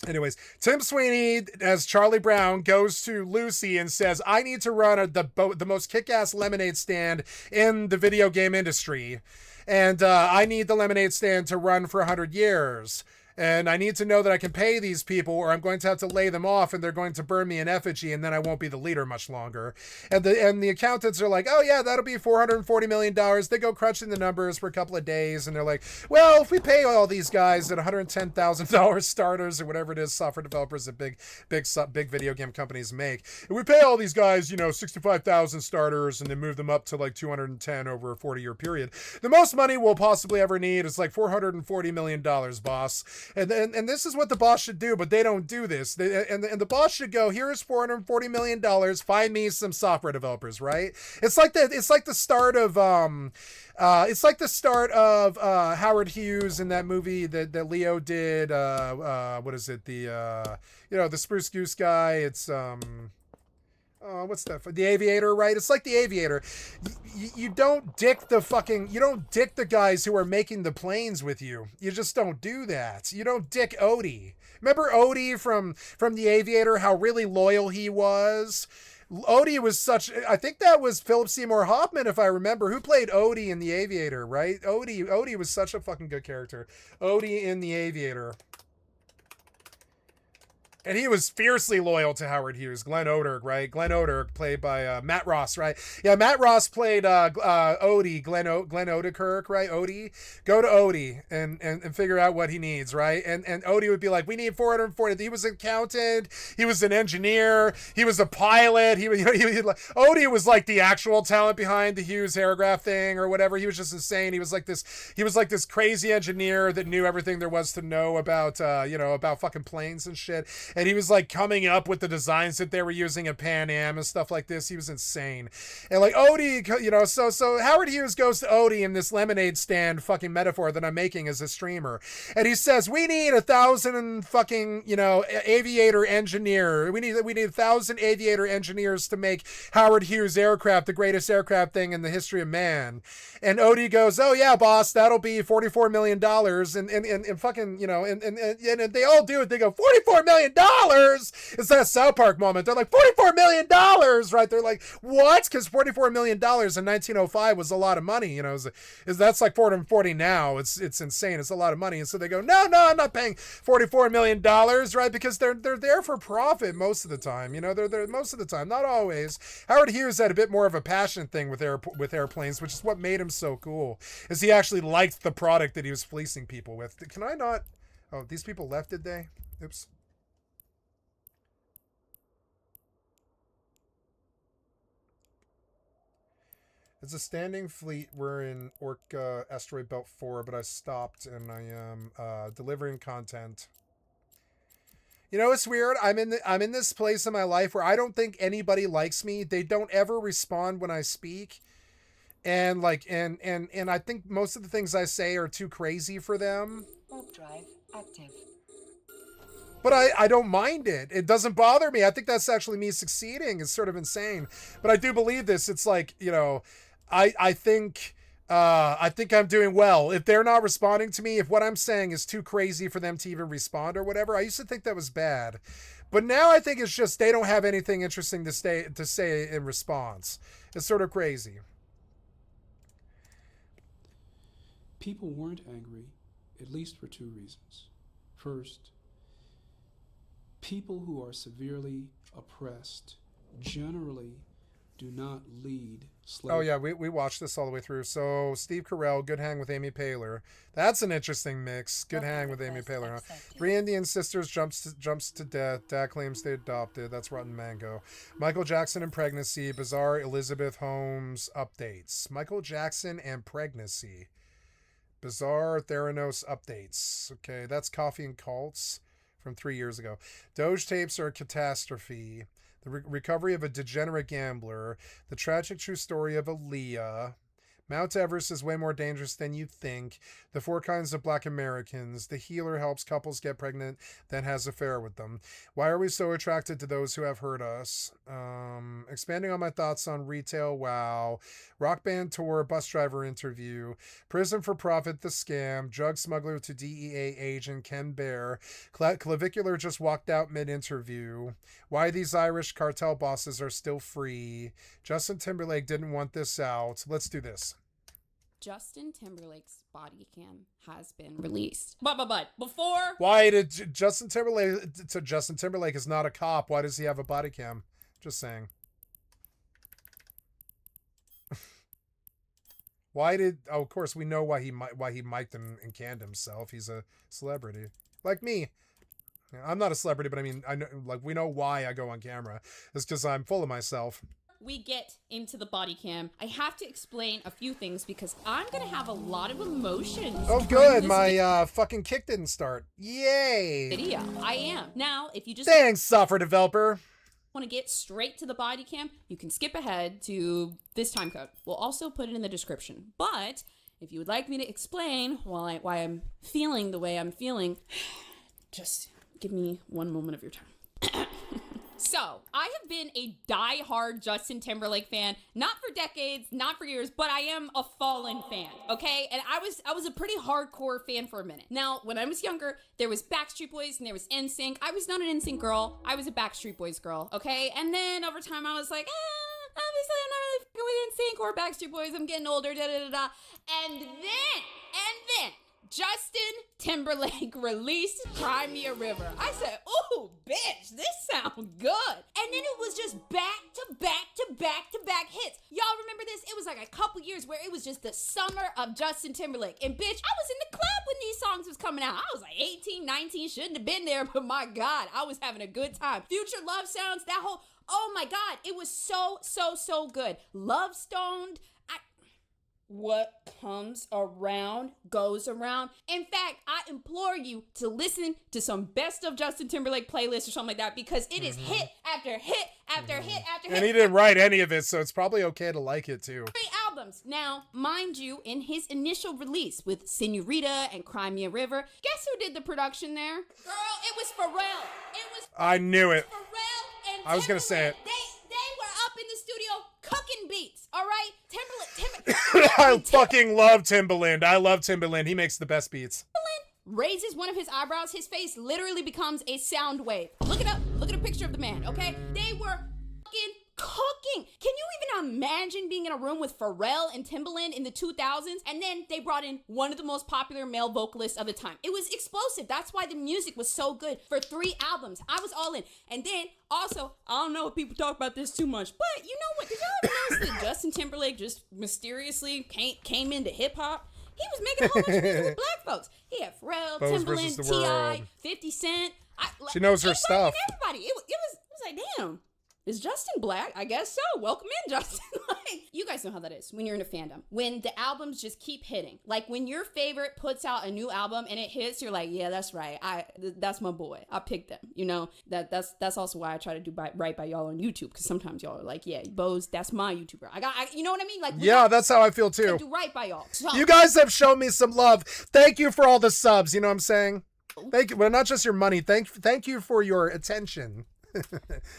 anyways, Tim Sweeney as Charlie Brown goes to Lucy and says, I need to run the most kick-ass lemonade stand in the video game industry. And I need the lemonade stand to run for 100 years. And I need to know that I can pay these people or I'm going to have to lay them off and they're going to burn me in effigy and then I won't be the leader much longer. And the accountants are like, oh yeah, that'll be $440 million. They go crunching the numbers for a couple of days and they're like, well, if we pay all these guys at $110,000 starters or whatever it is software developers that big video game companies make, if we pay all these guys, you know, 65,000 starters and then move them up to like 210 over a 40-year period, the most money we'll possibly ever need is like $440 million, boss. And this is what the boss should do, but they don't do this. And the boss should go, here's $440 million. Find me some software developers, right? It's like the start of Howard Hughes in that movie that Leo did. What is it? The Spruce Goose guy. It's what's that? The Aviator, right? It's like The Aviator. You don't dick the guys who are making the planes with you. You just don't do that. You don't dick Odie. Remember Odie from The Aviator, how really loyal he was? Odie was I think that was Philip Seymour Hoffman, if I remember, who played Odie in The Aviator, right? Odie was such a fucking good character. Odie in The Aviator. And he was fiercely loyal to Howard Hughes. Glenn Oderg, right? Glenn Oderg, played by Matt Ross, right? Yeah, Matt Ross played Odie, Glenn Odekirk, right? Odie. Go to Odie and figure out what he needs, right? And Odie would be like, we need 440. He was an accountant. He was an engineer. He was a pilot. Odie was like the actual talent behind the Hughes Airgraph thing or whatever. He was just insane. He was like this crazy engineer that knew everything there was to know about fucking planes and shit. And he was like coming up with the designs that they were using at Pan Am and stuff like this. He was insane. And like Odie, so Howard Hughes goes to Odie in this lemonade stand fucking metaphor that I'm making as a streamer. And he says, we need 1,000 fucking, aviator engineer. We need 1,000 aviator engineers to make Howard Hughes aircraft the greatest aircraft thing in the history of man. And Odie goes, oh yeah, boss, that'll be $44 million. And fucking, and they all do it. They go, $44 million. It's that South Park moment. They're like, $44 million, right? They're like, what? Because $44 million in 1905 was a lot of money. That's like 440 now. It's insane. It's a lot of money. And so they go, no, I'm not paying $44 million, right? Because they're there for profit most of the time. They're there most of the time, not always. Howard Hughes had a bit more of a passion thing with airplanes, which is what made him so cool, is he actually liked the product that he was fleecing people with. Can I not? Oh, these people left, did they? Oops. It's a standing fleet. We're in Orca Asteroid Belt 4, but I stopped and I am delivering content. It's weird. I'm in this place in my life where I don't think anybody likes me. They don't ever respond when I speak. And and I think most of the things I say are too crazy for them. Warp drive active. But I don't mind it. It doesn't bother me. I think that's actually me succeeding. It's sort of insane. But I do believe this. It's like, I think I'm doing well. If they're not responding to me, if what I'm saying is too crazy for them to even respond or whatever, I used to think that was bad. But now I think it's just they don't have anything interesting to say in response. It's sort of crazy. People weren't angry, at least for two reasons. First, people who are severely oppressed generally do not lead slavery. Oh yeah, we watched this all the way through. So Steve Carell, good hang with Amy Poehler. That's an interesting mix. Good hang with Amy Poehler. Huh? 3 Indian sisters jumps to death. Dad claims they adopted. That's Rotten Mango. Michael Jackson and pregnancy. Bizarre Elizabeth Holmes updates. Michael Jackson and pregnancy. Bizarre Theranos updates. Okay, that's Coffee and Cults from 3 years ago. Doge tapes are a catastrophe. The recovery of a degenerate gambler. The tragic true story of Aaliyah. Mount Everest is way more dangerous than you think. The 4 kinds of Black Americans. The healer helps couples get pregnant, then has affair with them. Why are we so attracted to those who have hurt us? Expanding on my thoughts on retail, wow. Rock band tour, bus driver interview. Prison for profit, the scam. Drug smuggler to DEA agent Ken Bear. Clavicular just walked out mid-interview. Why these Irish cartel bosses are still free. Justin Timberlake didn't want this out. Let's do this. Justin Timberlake's body cam has been released. But before... Why did Justin Timberlake is not a cop. Why does he have a body cam? Just saying. Why did... Oh, of course, we know why he mic'd and canned himself. He's a celebrity. Like me. I'm not a celebrity, but I mean, I know, like, we know why I go on camera. It's because I'm full of myself. We get into the body cam, I have to explain a few things because I'm gonna have a lot of emotions. Oh, good. My fucking kick didn't start. Yay. Video. I am. Now, if you just Thanks, software developer. want to get straight to the body cam, you can skip ahead to this time code. We'll also put it in the description. But if you would like me to explain why I'm feeling the way I'm feeling, just give me one moment of your time. So, I have been a die-hard Justin Timberlake fan, not for decades, not for years, but I am a fallen fan, okay? And I was a pretty hardcore fan for a minute. Now, when I was younger, there was Backstreet Boys and there was NSYNC. I was not an NSYNC girl. I was a Backstreet Boys girl, okay? And then over time, I was like, obviously I'm not really fucking with NSYNC or Backstreet Boys. I'm getting older, da-da-da-da. And then, Justin Timberlake released Cry Me a River. I said, ooh, bitch, this sounds good. And then it was just back-to-back hits. Y'all remember this? It was like a couple years where it was just the summer of Justin Timberlake. And bitch, I was in the club when these songs was coming out. I was like 18, 19, shouldn't have been there, but my God, I was having a good time. Future Love Sounds, that whole, oh my God, it was so good. Love Stoned. What comes around goes around. In fact, I implore you to listen to some best of Justin Timberlake playlist or something like that because it is hit after hit after hit after hit. And he didn't write any of it, so it's probably okay to like it too. 3 albums. Now, mind you, in his initial release with Senorita and Cry Me a River, guess who did the production there? Girl, it was Pharrell. I knew it. Pharrell and I was going to say it. They were up in the studio cooking beats, all right? Timberlake. I fucking love Timbaland. I love Timbaland. He makes the best beats. Timbaland raises one of his eyebrows. His face literally becomes a sound wave. Look it up. Look at a picture of the man, okay? They were fucking cooking. Can you even imagine being in a room with Pharrell and Timbaland in the 2000s? And then they brought in one of the most popular male vocalists of the time. It was explosive. That's why the music was so good for 3 albums. I was all in. And then also, I don't know if people talk about this too much, but you know what? Did y'all ever notice that Justin Timberlake just mysteriously came into hip hop? He was making a whole bunch of music with black folks. He had Pharrell, Bows versus the Timbaland, world. T.I., 50 Cent. She knows her stuff. Everybody. It was like, damn. Is Justin black? I guess so. Welcome in, Justin. Like, you guys know how that is when you're in a fandom. When the albums just keep hitting. Like when your favorite puts out a new album and it hits, you're like, yeah, that's right. That's my boy. I picked them. You know, that's also why I try to do right by y'all on YouTube. Because sometimes y'all are like, yeah, Bose, that's my YouTuber. You know what I mean? Like, yeah, that's how I feel too. Do right by y'all. So, you guys have shown me some love. Thank you for all the subs. You know what I'm saying? Thank you. Well, not just your money. Thank you for your attention.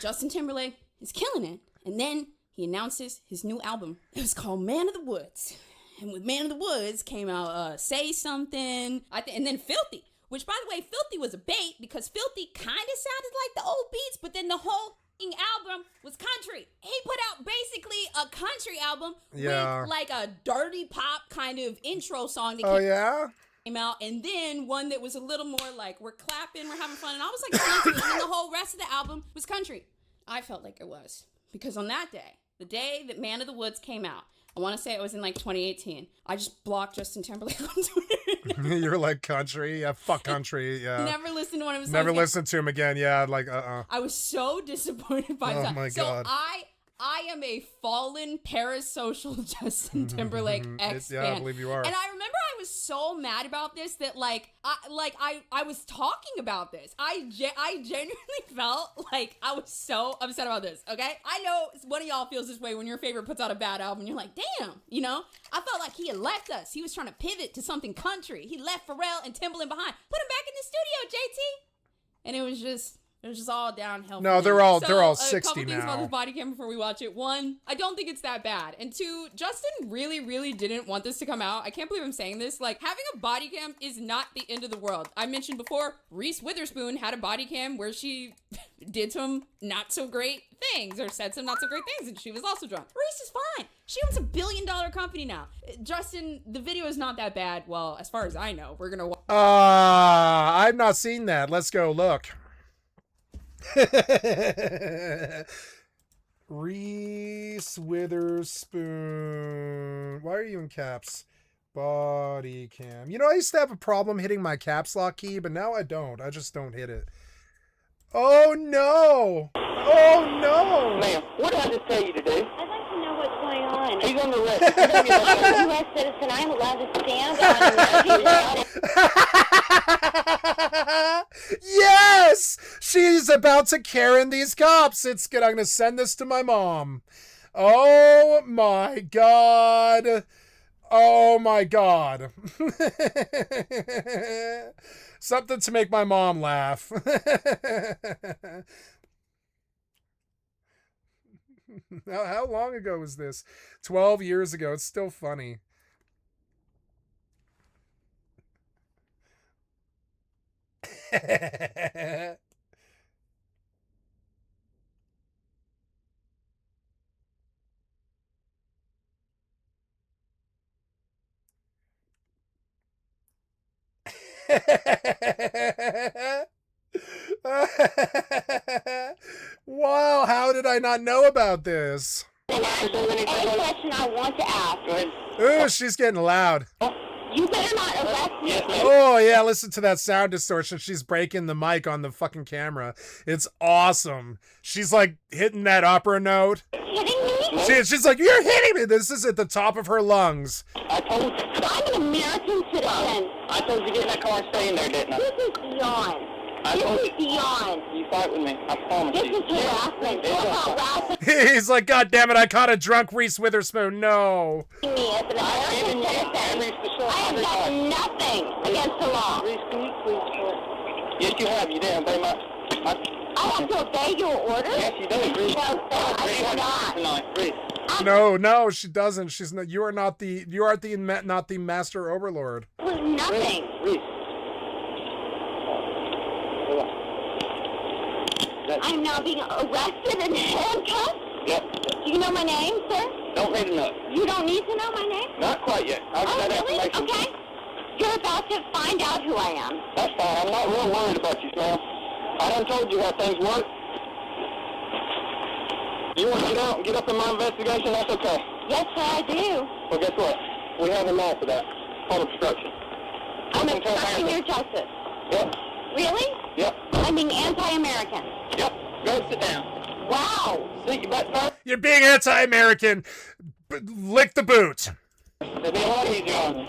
Justin Timberlake is killing it. And then he announces his new album. It was called Man of the Woods. And with Man of the Woods came out Say Something, and then Filthy. Which, by the way, Filthy was a bait because Filthy kind of sounded like the old beats, but then the whole album was country. He put out basically a country album with like a dirty pop kind of intro song that came out, and then one that was a little more like we're clapping, we're having fun, and I was like country, and then the whole rest of the album was country. I felt like it was because on that day, the day that Man of the Woods came out, I want to say it was in like 2018. I just blocked Justin Timberlake on Twitter. You're like country, yeah, fuck country, yeah. Never listened to one of his songs. Never listened to him again, yeah, like I was so disappointed by that. Oh my God. So I am a fallen parasocial Justin Timberlake ex fan. Yeah, I believe you are. And I remember I was so mad about this that I was talking about this. I genuinely felt like I was so upset about this. Okay, I know one of y'all feels this way when your favorite puts out a bad album. You're like, damn, you know. I felt like he had left us. He was trying to pivot to something country. He left Pharrell and Timbaland behind. Put him back in the studio, JT. And it was just all downhill. No, they're all 60 a couple things now. about this body cam before we watch it. One, I don't think it's that bad. And two, Justin really, really didn't want this to come out. I can't believe I'm saying this. Like, having a body cam is not the end of the world. I mentioned before, Reese Witherspoon had a body cam where she did some not so great things or said some not so great things, and she was also drunk. Reese is fine. She owns $1 billion company now. Justin, the video is not that bad. Well, as far as I know, we're gonna. I've not seen that. Let's go look. Reese Witherspoon. Why are you in caps? Body cam. You know, I used to have a problem hitting my caps lock key, but now I don't. I just don't hit it. Oh no! Oh no! Ma'am, what did I just tell you to do? I'd like to know what's going on. He's on the list. I'm a U.S. citizen. I'm allowed to stand on Yes! She's about to Karen these cops. It's good. I'm going to send this to my mom. Oh my God. Oh my God. Something to make my mom laugh. How long ago was this? 12 years ago. It's still funny. Wow, how did I not know about this? any question I want to ask. Ooh, she's getting loud. You better not arrest me. Oh, yeah, listen to that sound distortion. She's breaking the mic on the fucking camera. It's awesome. She's like hitting that opera note. Kidding me? She's like, you're hitting me. This is at the top of her lungs. I told you. I'm an American citizen. I told you to get in that car and stay in there, didn't I? This is beyond. I told This is beyond. you fight with me. I promise This you. is harassment. You're harassing He's like, God damn it, I caught a drunk Reese Witherspoon. No. me as an American citizen. I have done nothing against the law. Reese, can you please quit? Yes, you have. You did. Obey my... I have to obey your orders? Yes, you do. Reese. No, sir, I do not. Tonight. Reese. No, she doesn't. She's not. You are not the not the master overlord. It was nothing. Reese. I'm now being arrested and handcuffed? Yep. Do you know my name, sir? Don't need to know. You don't need to know my name? Not quite yet. I'll get Oh, that really? information. Okay. You're about to find out who I am. That's fine. I'm not real worried about you, Sam. I done told you how things work. You want to get out and get up in my investigation? That's okay. Yes, sir, I do. Well, guess what? We have a law for that. Called obstruction. I'm You can tell obstructing your Harrison. justice. Yep. Really? Yep. I'm being anti-American. Yep. Go sit down. Wow. Sit your butt first. You're being anti-American. Lick the boot. It'll be a lot easier on you.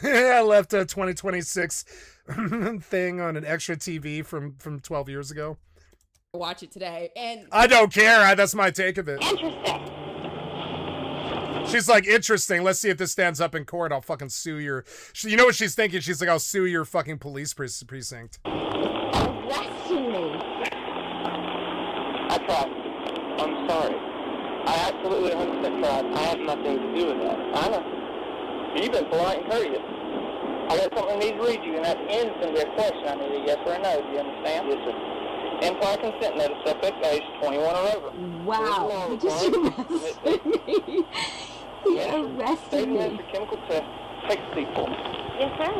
I left a 2026 thing on an extra TV from 12 years ago. Watch it today. And I don't care. That's my take of it. Interesting. She's like, interesting. Let's see if this stands up in court. I'll fucking sue your... You know what she's thinking? She's like, I'll sue your fucking police precinct. Arresting me. I tried. I'm sorry. I absolutely 100% tried. I have nothing to do with that. I know. You've been polite and courteous. I got something I need to read you, and at the end, it's going to be a question. I need a yes or a no. Do you understand? Yes, sir. Implied consent notice, subject age 21 or over. Wow. You just arrested me. You arrested me. For chemical test, sex people. Yes, sir.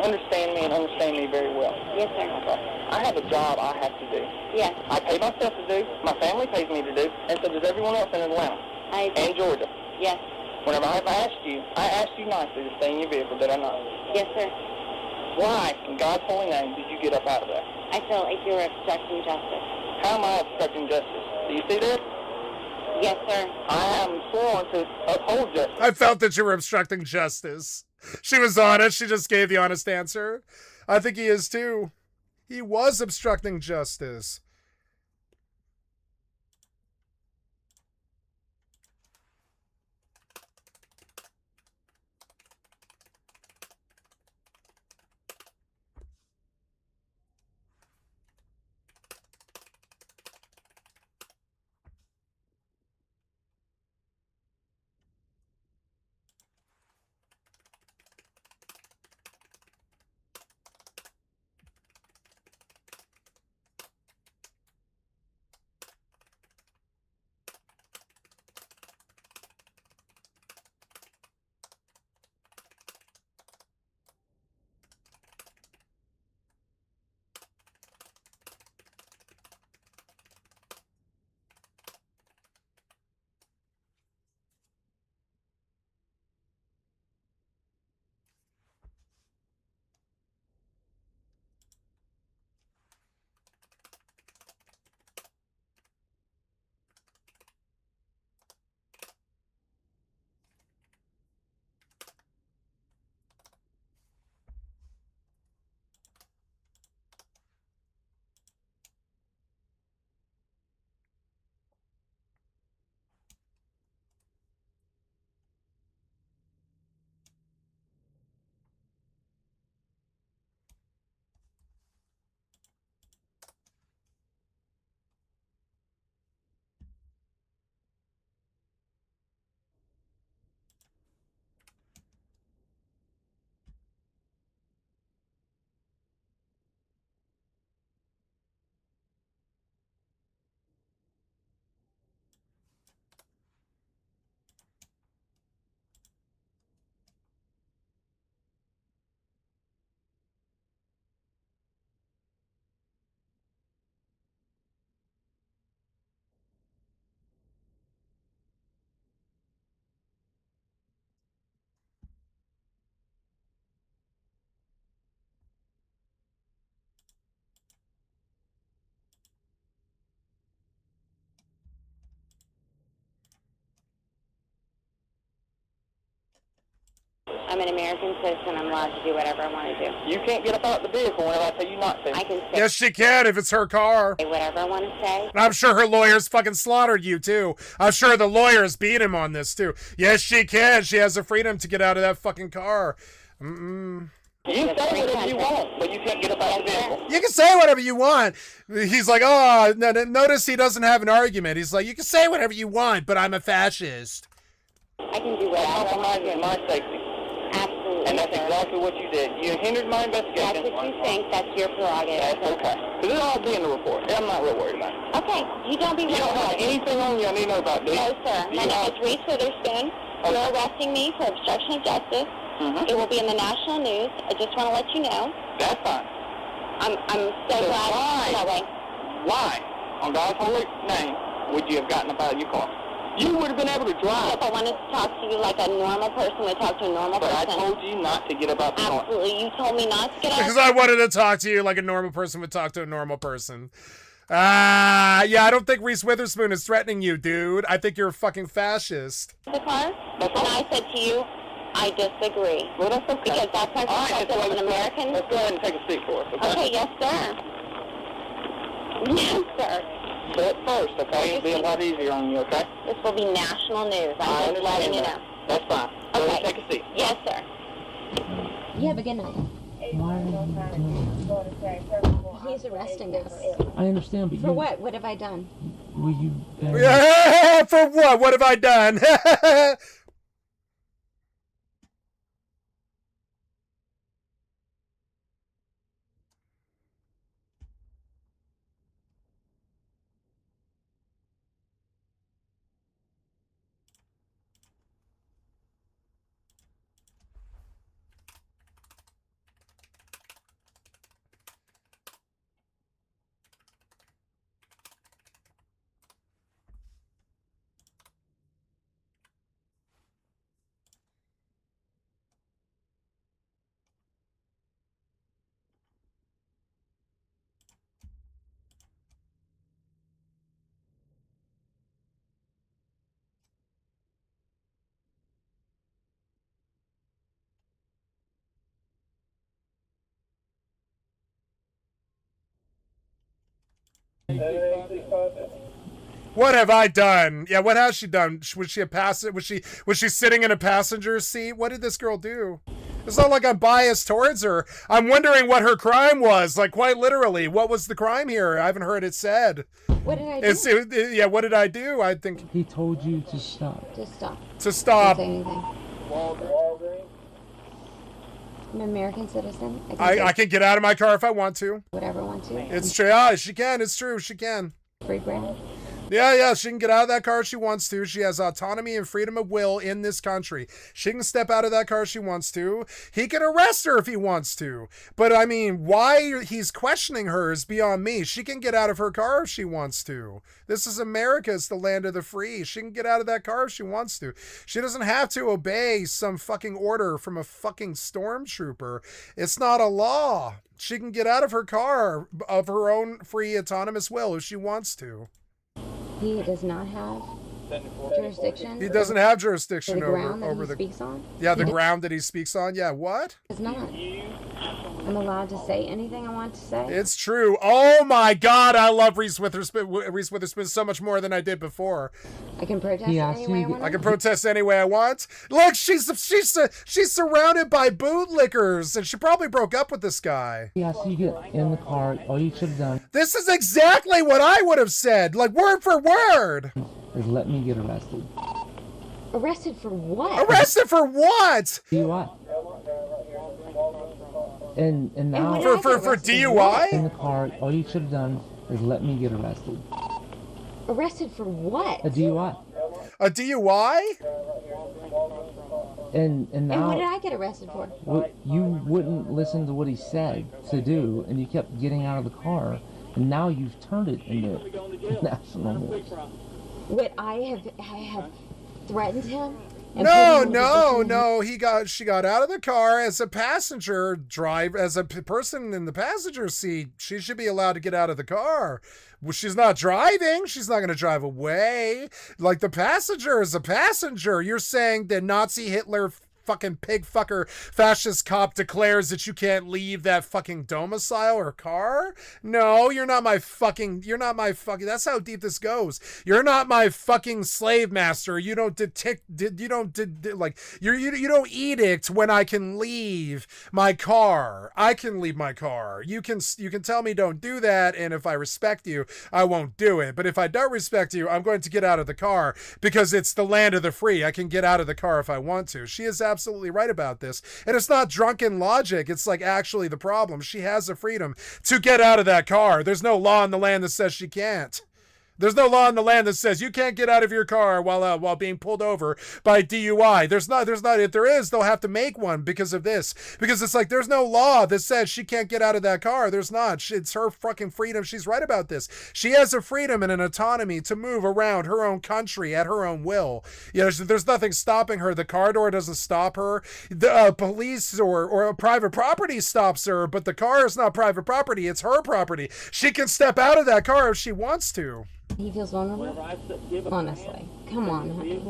Understand me and understand me very well. Yes, sir. Okay. I have a job I have to do. Yes. I pay myself to do, my family pays me to do, and so does everyone else in Atlanta I and Georgia. Yes. Whenever I asked you nicely to stay in your vehicle, did I not? Yes, sir. Why, in God's holy name, did you get up out of there? I feel like you were obstructing justice. How am I obstructing justice? Do you see this? Yes, sir. I am sworn to uphold justice. I felt that you were obstructing justice. She was honest. She just gave the honest answer. I think he is too. He was obstructing justice. I'm an American citizen. I'm allowed to do whatever I want to do. You can't get up out the vehicle whenever I tell you not to. I can say Yes, she can if it's her car. whatever I want to say. And I'm sure her lawyers fucking slaughtered you, too. I'm sure the lawyers beat him on this, too. Yes, she can. She has the freedom to get out of that fucking car. You say whatever you want, but you can't get up out the vehicle. You can say whatever you want. He's like, oh, notice he doesn't have an argument. He's like, you can say whatever you want, but I'm a fascist. I can do whatever I want to Compromising do. my safety. Absolutely, And that's sir. exactly what you did. You hindered my That's investigation. what you think. That's your prerogative. That's okay. Because it'll all be in the report. I'm not real worried about it. Okay, you don't be You don't have worried. anything on you I need to know about, do you? No, sir. Do My you name have- is Reese Witherspoon. You're arresting me for obstruction of justice. Mhm. It will be in the national news. I just want to let you know. That's fine. I'm so So glad why? that way. Why, on God's holy name, would you have gotten up out of your car? You would have been able to drive, If I wanted to talk to you like a normal person would talk to a normal but I person. told you not to get up out the car. Absolutely. You told me not to get Because out. I wanted to talk to you like a normal person would talk to a normal person. Yeah, I don't think Reese Witherspoon is threatening you, dude. I think you're a fucking fascist. The car, That's and all. I said to you, I disagree. Well, that's okay. Because that's my All right, perspective as an American. Let's go ahead and take a seat for us, okay? Okay, yes, sir. Yes, sir. Sit first, okay? It'll be a lot easier on you, okay? This will be national news. I'm just letting you know. That's fine. Go ahead and take a seat. Yes, sir. You have a good night. Why are you doing that? He's arresting us. I understand, but For what? What have I done? Will you? Yeah, for what? What have I done? What have I done? Yeah, what has she done? Was she a was she sitting in a passenger seat? What did this girl do? It's not like I'm biased towards her. I'm wondering what her crime was. Like, quite literally, what was the crime here? I haven't heard it said. What did I do? Yeah, what did I do? I think He told you to stop. Just stop. to stop. Don't say anything. I'm an American citizen. I can get out of my car if I want to. whatever I want to. It's true. Yeah, she can. It's true. She can. Free brand. Yeah, she can get out of that car if she wants to. She has autonomy and freedom of will in this country. She can step out of that car if she wants to. He can arrest her if he wants to. But I mean, why he's questioning her is beyond me. She can get out of her car if she wants to. This is America. It's the land of the free. She can get out of that car if she wants to. She doesn't have to obey some fucking order from a fucking stormtrooper. It's not a law. She can get out of her car of her own free autonomous will if she wants to. He does not have jurisdiction. He doesn't have jurisdiction The ground over that the he speaks on. Yeah, the ground that he speaks on. Yeah, what? Does not. I'm allowed to say anything I want to say. It's true. Oh my God, I love Reese Witherspoon so much more than I did before. I can protest Yeah, any way I so want. I can protest any way I want. Look, she's surrounded by bootlickers, and she probably broke up with this guy. Yeah, so you get in the car. All you should have done This is exactly what I would have said, like word for word. is let me get arrested. Arrested for what? Arrested for what? DUI. And now what did I For get arrested in DUI? the car, all you should have done is let me get arrested. Arrested for what? A DUI. A DUI? And And now what did I get arrested for? you wouldn't listen to what he said to do, and you kept getting out of the car, and now you've turned it into national news. What I have threatened him? And No, put him in a position- no. She got out of the car as a passenger as a person in the passenger seat. She should be allowed to get out of the car. Well, she's not driving. She's not going to drive away. Like, the passenger is a passenger. You're saying that Nazi Hitler fucking pig fucker fascist cop declares that you can't leave that fucking domicile or car? No, you're not my fucking, that's how deep this goes. You're not my fucking slave master. You don't you don't edict when I can leave my car. I can leave my car. You can tell me don't do that, and if I respect you, I won't do it. But if I don't respect you, I'm going to get out of the car because it's the land of the free. I can get out of the car if I want to. She is absolutely right about this. And it's not drunken logic. It's like actually the problem. She has the freedom to get out of that car. There's no law in the land that says she can't. There's no law in the land that says you can't get out of your car while being pulled over by DUI. There's not. If there is, they'll have to make one because of this. Because it's like there's no law that says she can't get out of that car. There's not. It's her fucking freedom. She's right about this. She has a freedom and an autonomy to move around her own country at her own will. You know, there's nothing stopping her. The car door doesn't stop her. The police or a private property stops her, but the car is not private property. It's her property. She can step out of that car if she wants to. He feels vulnerable? Honestly. Come on, honey.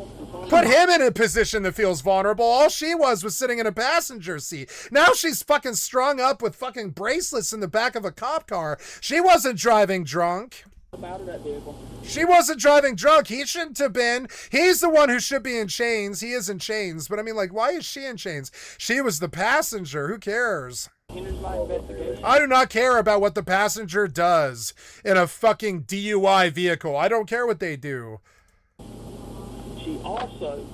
Put him in a position that feels vulnerable. All she was sitting in a passenger seat. Now she's fucking strung up with fucking bracelets in the back of a cop car. She wasn't driving drunk. She wasn't driving drunk. He shouldn't have been. He's the one who should be in chains. He is in chains. But I mean, like, why is she in chains? She was the passenger. Who cares? I do not care about what the passenger does in a fucking DUI vehicle. I don't care what they do. She also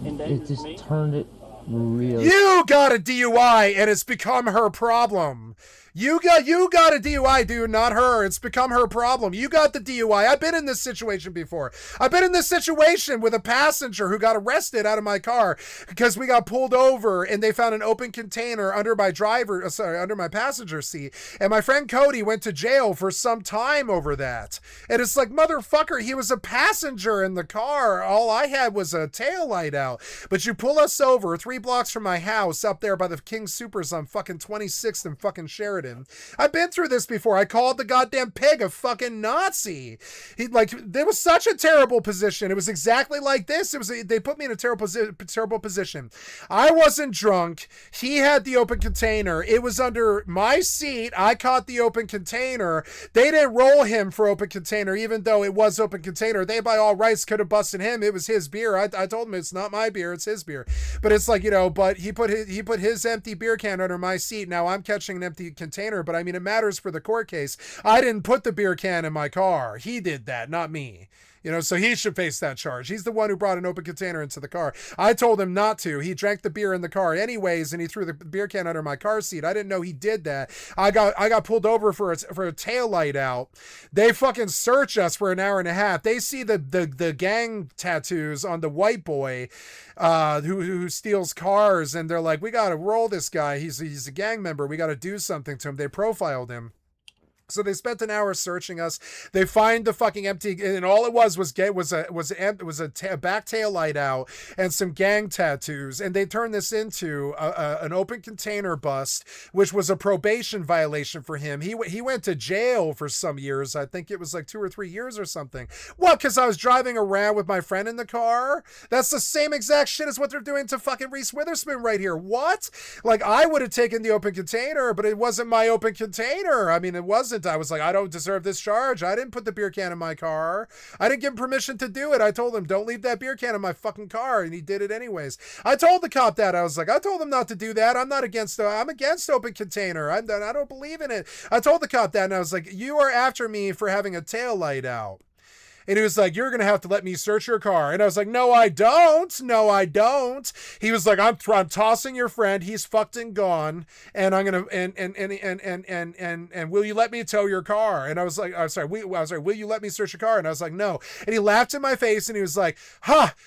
It just turned it real. You got a DUI and it's become her problem. You got a DUI, dude, not her. It's become her problem. You got the DUI. I've been in this situation before. I've been in this situation with a passenger who got arrested out of my car because we got pulled over and they found an open container under my under my passenger seat. And my friend Cody went to jail for some time over that. And it's like, motherfucker, he was a passenger in the car. All I had was a taillight out. But you pull us over 3 blocks from my house up there by the King Supers on fucking 26th and fucking Sheridan. I've been through this before. I called the goddamn pig a fucking Nazi. There was such a terrible position. It was exactly like this. They put me in a terrible position. I wasn't drunk. He had the open container. It was under my seat. I caught the open container. They didn't roll him for open container, even though it was open container. They, by all rights, could have busted him. It was his beer. I told him it's not my beer. It's his beer. But it's like, but he put his empty beer can under my seat. Now I'm catching an empty container, but I mean, it matters for the court case. I didn't put the beer can in my car. He did that, not me. So he should face that charge. He's the one who brought an open container into the car. I told him not to. He drank the beer in the car anyways, and he threw the beer can under my car seat. I didn't know he did that. I got pulled over for a taillight out. They fucking search us for an hour and a half. They see the gang tattoos on the white boy who steals cars, and they're like, we got to roll this guy. He's a gang member. We got to do something to him. They profiled him. So they spent an hour searching us. They find the fucking empty, and all it was a back tail light out and some gang tattoos. And they turned this into an open container bust, which was a probation violation for him. He went to jail for some years. I think it was like 2 or 3 years or something. What? Because I was driving around with my friend in the car? That's the same exact shit as what they're doing to fucking Reese Witherspoon right here. What? Like, I would have taken the open container, but it wasn't my open container. I mean, it wasn't. I was like, I don't deserve this charge. I didn't put the beer can in my car. I didn't give him permission to do it. I told him, don't leave that beer can in my fucking car. And he did it anyways. I told the cop that. I was like, I told him not to do that. I'm against open container. I don't believe in it. I told the cop that, and I was like, you are after me for having a tail light out. And he was like, you're going to have to let me search your car. And I was like, no, I don't. No, I don't. He was like, I'm tossing your friend. He's fucked and gone. And I'm going to, and will you let me tow your car? And I was like, will you let me search your car? And I was like, no. And he laughed in my face and he was like,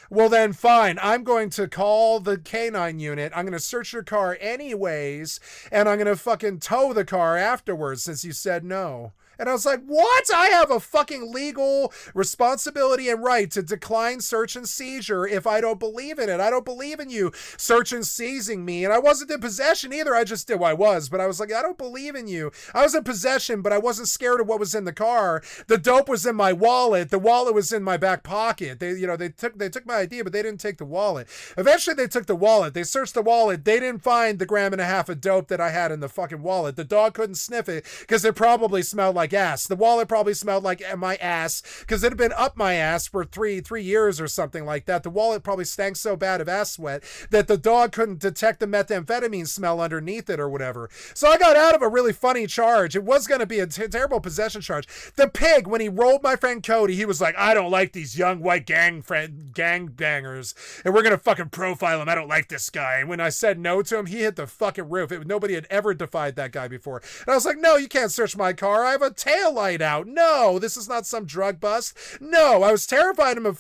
well then fine. I'm going to call the K9 unit. I'm going to search your car anyways. And I'm going to fucking tow the car afterwards since you said no. And I was like, what? I have a fucking legal responsibility and right to decline search and seizure if I don't believe in it. I don't believe in you search and seizing me. And I wasn't in possession either. I just did. Well, I was, but I was like, I don't believe in you. I was in possession, but I wasn't scared of what was in the car. The dope was in my wallet. The wallet was in my back pocket. They took my ID, but they didn't take the wallet. Eventually they took the wallet. They searched the wallet. They didn't find the 1.5 grams of dope that I had in the fucking wallet. The dog couldn't sniff it because it probably smelled like ass. The wallet probably smelled like my ass because it had been up my ass for three years or something like that. The wallet probably stank so bad of ass sweat that the dog couldn't detect the methamphetamine smell underneath it or whatever. So I got out of a really funny charge. It was going to be a terrible possession charge. The pig, when he rolled my friend Cody, he was like, I don't like these young white gang bangers, and we're going to fucking profile him. I don't like this guy. And when I said no to him, he hit the fucking roof. Nobody had ever defied that guy before. And I was like, no, you can't search my car. I have a tail light out. No, this is not some drug bust. No, I was terrified of him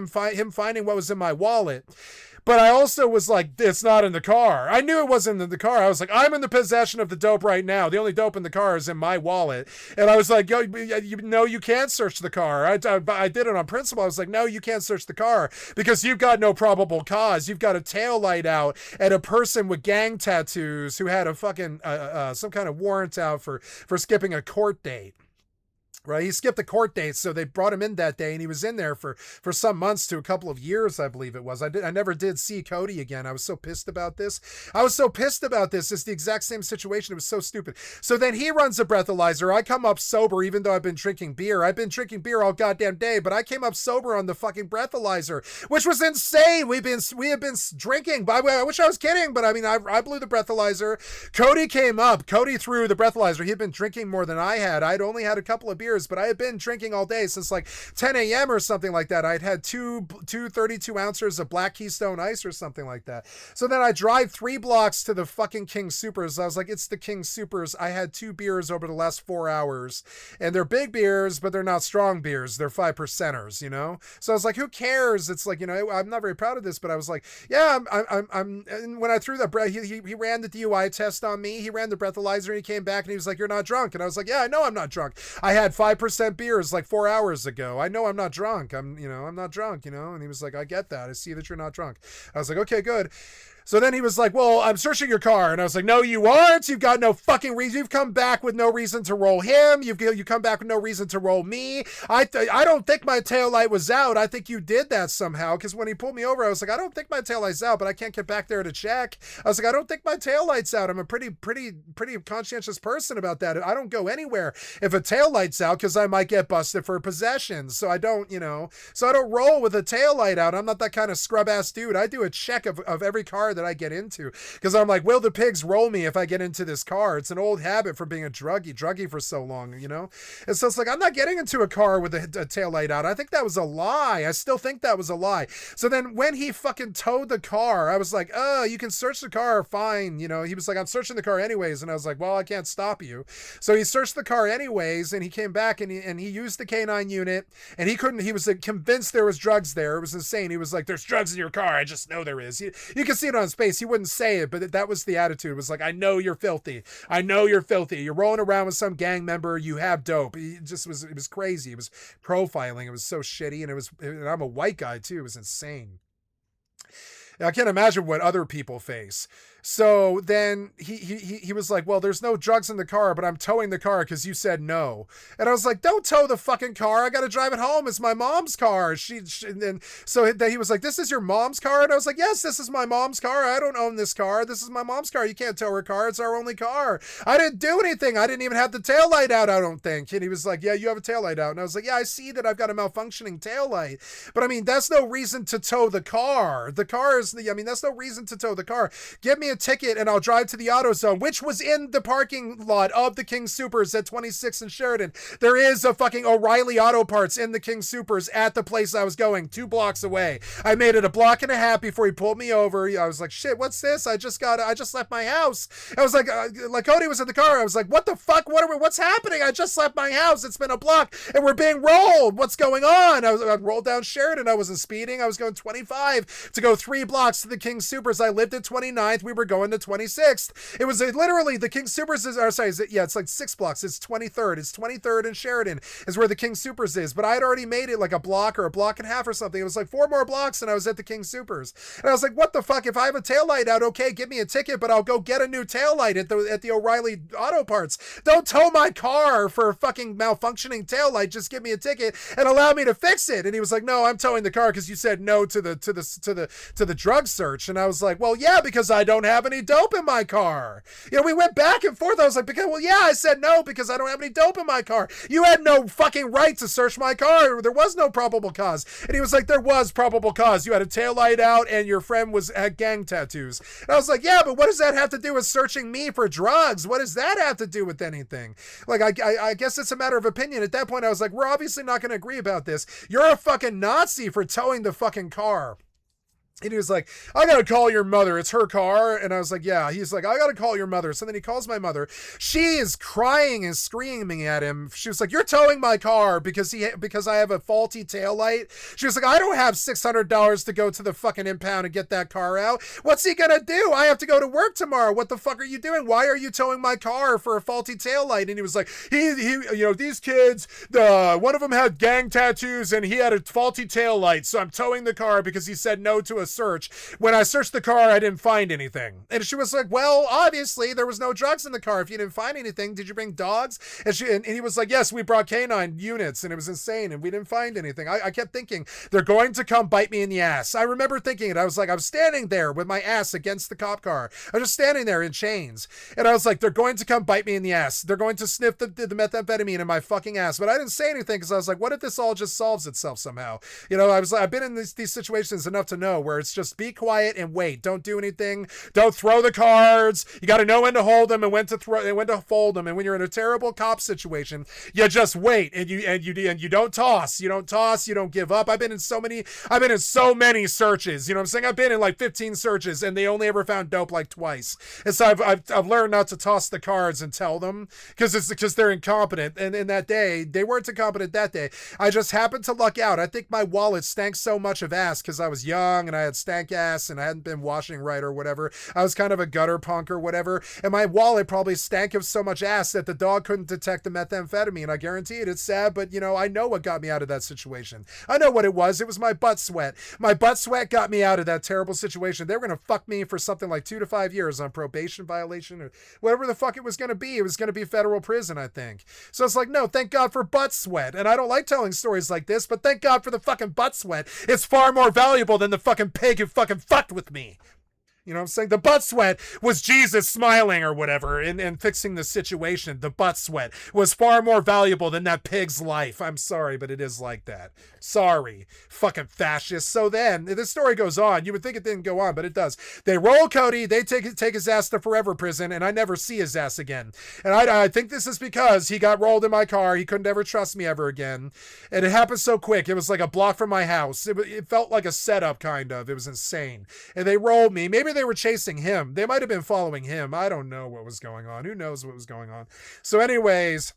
finding what was in my wallet. But I also was like, it's not in the car. I knew it wasn't in the car. I was like, I'm in the possession of the dope right now. The only dope in the car is in my wallet. And I was like, no, you can't search the car. I did it on principle. I was like, no, you can't search the car because you've got no probable cause. You've got a tail light out and a person with gang tattoos who had a fucking some kind of warrant out for skipping a court date. Right, he skipped a court date, so they brought him in that day, and he was in there for some months to a couple of years, I believe it was. I never did see Cody again. I was so pissed about this. It's the exact same situation. It was so stupid. So then he runs a breathalyzer. I come up sober, even though I've been drinking beer. I've been drinking beer all goddamn day, but I came up sober on the fucking breathalyzer, which was insane. We have been drinking. By the way, I wish I was kidding, but I mean, I blew the breathalyzer. Cody came up. Cody threw the breathalyzer. He had been drinking more than I had. I'd only had a couple of beers, but I had been drinking all day since like 10 a.m. or something like that. I'd had two 32 ounces of Black Keystone Ice or something like that. So then I drive 3 blocks to the fucking King Supers. I was like, it's the King Supers. I had 2 beers over the last 4 hours, and they're big beers, but they're not strong beers. They're 5%ers, you know? So I was like, who cares? It's like, you know, I'm not very proud of this, but I was like, yeah, I'm and when I threw that breath, he ran the DUI test on me. He ran the breathalyzer, and he came back and he was like, you're not drunk. And I was like, yeah, I know I'm not drunk. I had 5% beers like 4 hours ago. I know I'm not drunk. I'm not drunk, you know? And he was like, I get that. I see that you're not drunk. I was like, okay, good. So then he was like, well, I'm searching your car. And I was like, no, you aren't. You've got no fucking reason. You've come back with no reason to roll him. You come back with no reason to roll me. I don't think my taillight was out. I think you did that somehow. Because when he pulled me over, I was like, I don't think my taillight's out, but I can't get back there to check. I was like, I don't think my taillight's out. I'm a pretty conscientious person about that. I don't go anywhere if a taillight's out because I might get busted for possession. So I don't, so I don't roll with a taillight out. I'm not that kind of scrub ass dude. I do a check of every car that I get into, because I'm like, will the pigs roll me if I get into this car? It's an old habit from being a druggie for so long, and so it's like, I'm not getting into a car with a tail light out. I think that was a lie. I still think that was a lie. So then when he fucking towed the car, I was like, you can search the car, fine. He was like, I'm searching the car anyways. And I was like, well, I can't stop you. So he searched the car anyways, and he came back and he used the K9 unit, and he was convinced there was drugs there. It was insane. He was like, there's drugs in your car. I just know there is. You can see it on his face. He wouldn't say it, but that was the attitude. It was like, I know you're filthy. I know you're filthy. You're rolling around with some gang member. You have dope. It was crazy. It was profiling. It was so shitty. And I'm a white guy too. It was insane. I can't imagine what other people face. So then he was like, well, there's no drugs in the car, but I'm towing the car because you said no. And I was like, don't tow the fucking car. I got to drive it home. It's my mom's car. And so then he was like, this is your mom's car? And I was like, yes, this is my mom's car. I don't own this car. This is my mom's car. You can't tow her car. It's our only car. I didn't do anything. I didn't even have the taillight out, I don't think. And he was like, yeah, you have a taillight out. And I was like, yeah, I see that I've got a malfunctioning taillight. But I mean, that's no reason to tow the car. That's no reason to tow the car. Give me a ticket and I'll drive to the AutoZone, which was in the parking lot of the King Supers at 26 and Sheridan. There is a fucking O'Reilly Auto Parts in the King Supers at the place I was going, 2 blocks away. I made it a block and a half before he pulled me over. I was like, shit, what's this? I just left my house. I was like Cody was in the car. I was like, what the fuck? What's happening? I just left my house. It's been a block and we're being rolled. What's going on? I rolled down Sheridan. I wasn't speeding. I was going 25 to go 3 blocks to the King Supers. I lived at 29th. We were going to 26th. It was literally the King Supers it's like 6 blocks. It's 23rd. It's 23rd and Sheridan is where the King Supers is. But I had already made it like a block or a block and a half or something. It was like 4 more blocks and I was at the King Supers. And I was like, what the fuck? If I have a taillight out, okay, give me a ticket, but I'll go get a new taillight at the O'Reilly Auto Parts. Don't tow my car for a fucking malfunctioning taillight. Just give me a ticket and allow me to fix it. And he was like, no, I'm towing the car because you said no to the drug search. And I was like, well, yeah, because I don't have any dope in my car. We went back and forth. I was like, well, yeah, I said no because I don't have any dope in my car. You had no fucking right to search my car. There was no probable cause. And he was like, there was probable cause. You had a taillight out and your friend had gang tattoos. And I was like, yeah, but what does that have to do with searching me for drugs? What does that have to do with anything? Like, I guess it's a matter of opinion. At that point, I was like, we're obviously not going to agree about this. You're a fucking Nazi for towing the fucking car. And he was like, I gotta call your mother. It's her car. And I was like, yeah. He's like, I gotta call your mother. So then he calls my mother. She is crying and screaming at him. She was like, you're towing my car because I have a faulty taillight. She was like, I don't have $600 to go to the fucking impound and get that car out. What's he gonna do? I have to go to work tomorrow. What the fuck are you doing? Why are you towing my car for a faulty taillight? And he was like, these kids, one of them had gang tattoos and he had a faulty taillight. So I'm towing the car because he said no to a a search. When I searched the car, I didn't find anything. And she was like, well, obviously there was no drugs in the car. If you didn't find anything, did you bring dogs? And he was like, yes, we brought canine units, and it was insane, and we didn't find anything. I kept thinking, they're going to come bite me in the ass. I remember thinking it. I was like, I'm standing there with my ass against the cop car. I was just standing there in chains. And I was like, they're going to come bite me in the ass. They're going to sniff the methamphetamine in my fucking ass. But I didn't say anything because I was like, what if this all just solves itself somehow? You know, I was like, I've been in these situations enough to know where it's just be quiet and wait. Don't do anything. Don't throw the cards. You got to know when to hold them and when to throw and when to fold them. And when you're in a terrible cop situation, you just wait and you don't toss. You don't toss. You don't give up. I've been in so many searches. You know what I'm saying? I've been in like 15 searches and they only ever found dope like twice. And so I've learned not to toss the cards and tell them because they're incompetent. And in that day, they weren't incompetent that day. I just happened to luck out. I think my wallet stank so much of ass because I was young and I had stank ass and I hadn't been washing right or whatever. I was kind of a gutter punk or whatever. And my wallet probably stank of so much ass that the dog couldn't detect the methamphetamine. I guarantee it. It's sad, but you know, I know what got me out of that situation. I know what it was. It was my butt sweat. My butt sweat got me out of that terrible situation. They were going to fuck me for something like 2 to 5 years on probation violation or whatever the fuck it was going to be. It was going to be federal prison, I think. So it's like, no, thank God for butt sweat. And I don't like telling stories like this, but thank God for the fucking butt sweat. It's far more valuable than the fucking pig who fucking fucked with me. You know what I'm saying? The butt sweat was Jesus smiling or whatever and fixing the situation. The butt sweat was far more valuable than that pig's life. I'm sorry, but it is like that. Sorry. Fucking fascist. So then, the story goes on. You would think it didn't go on, but it does. They roll Cody, they take his ass to forever prison, and I never see his ass again. And I think this is because he got rolled in my car. He couldn't ever trust me ever again. And it happened so quick. It was like a block from my house. It felt like a setup, kind of. It was insane. And they rolled me. Maybe they were chasing him. They might have been following him. I don't know what was going on. Who knows what was going on? So anyways,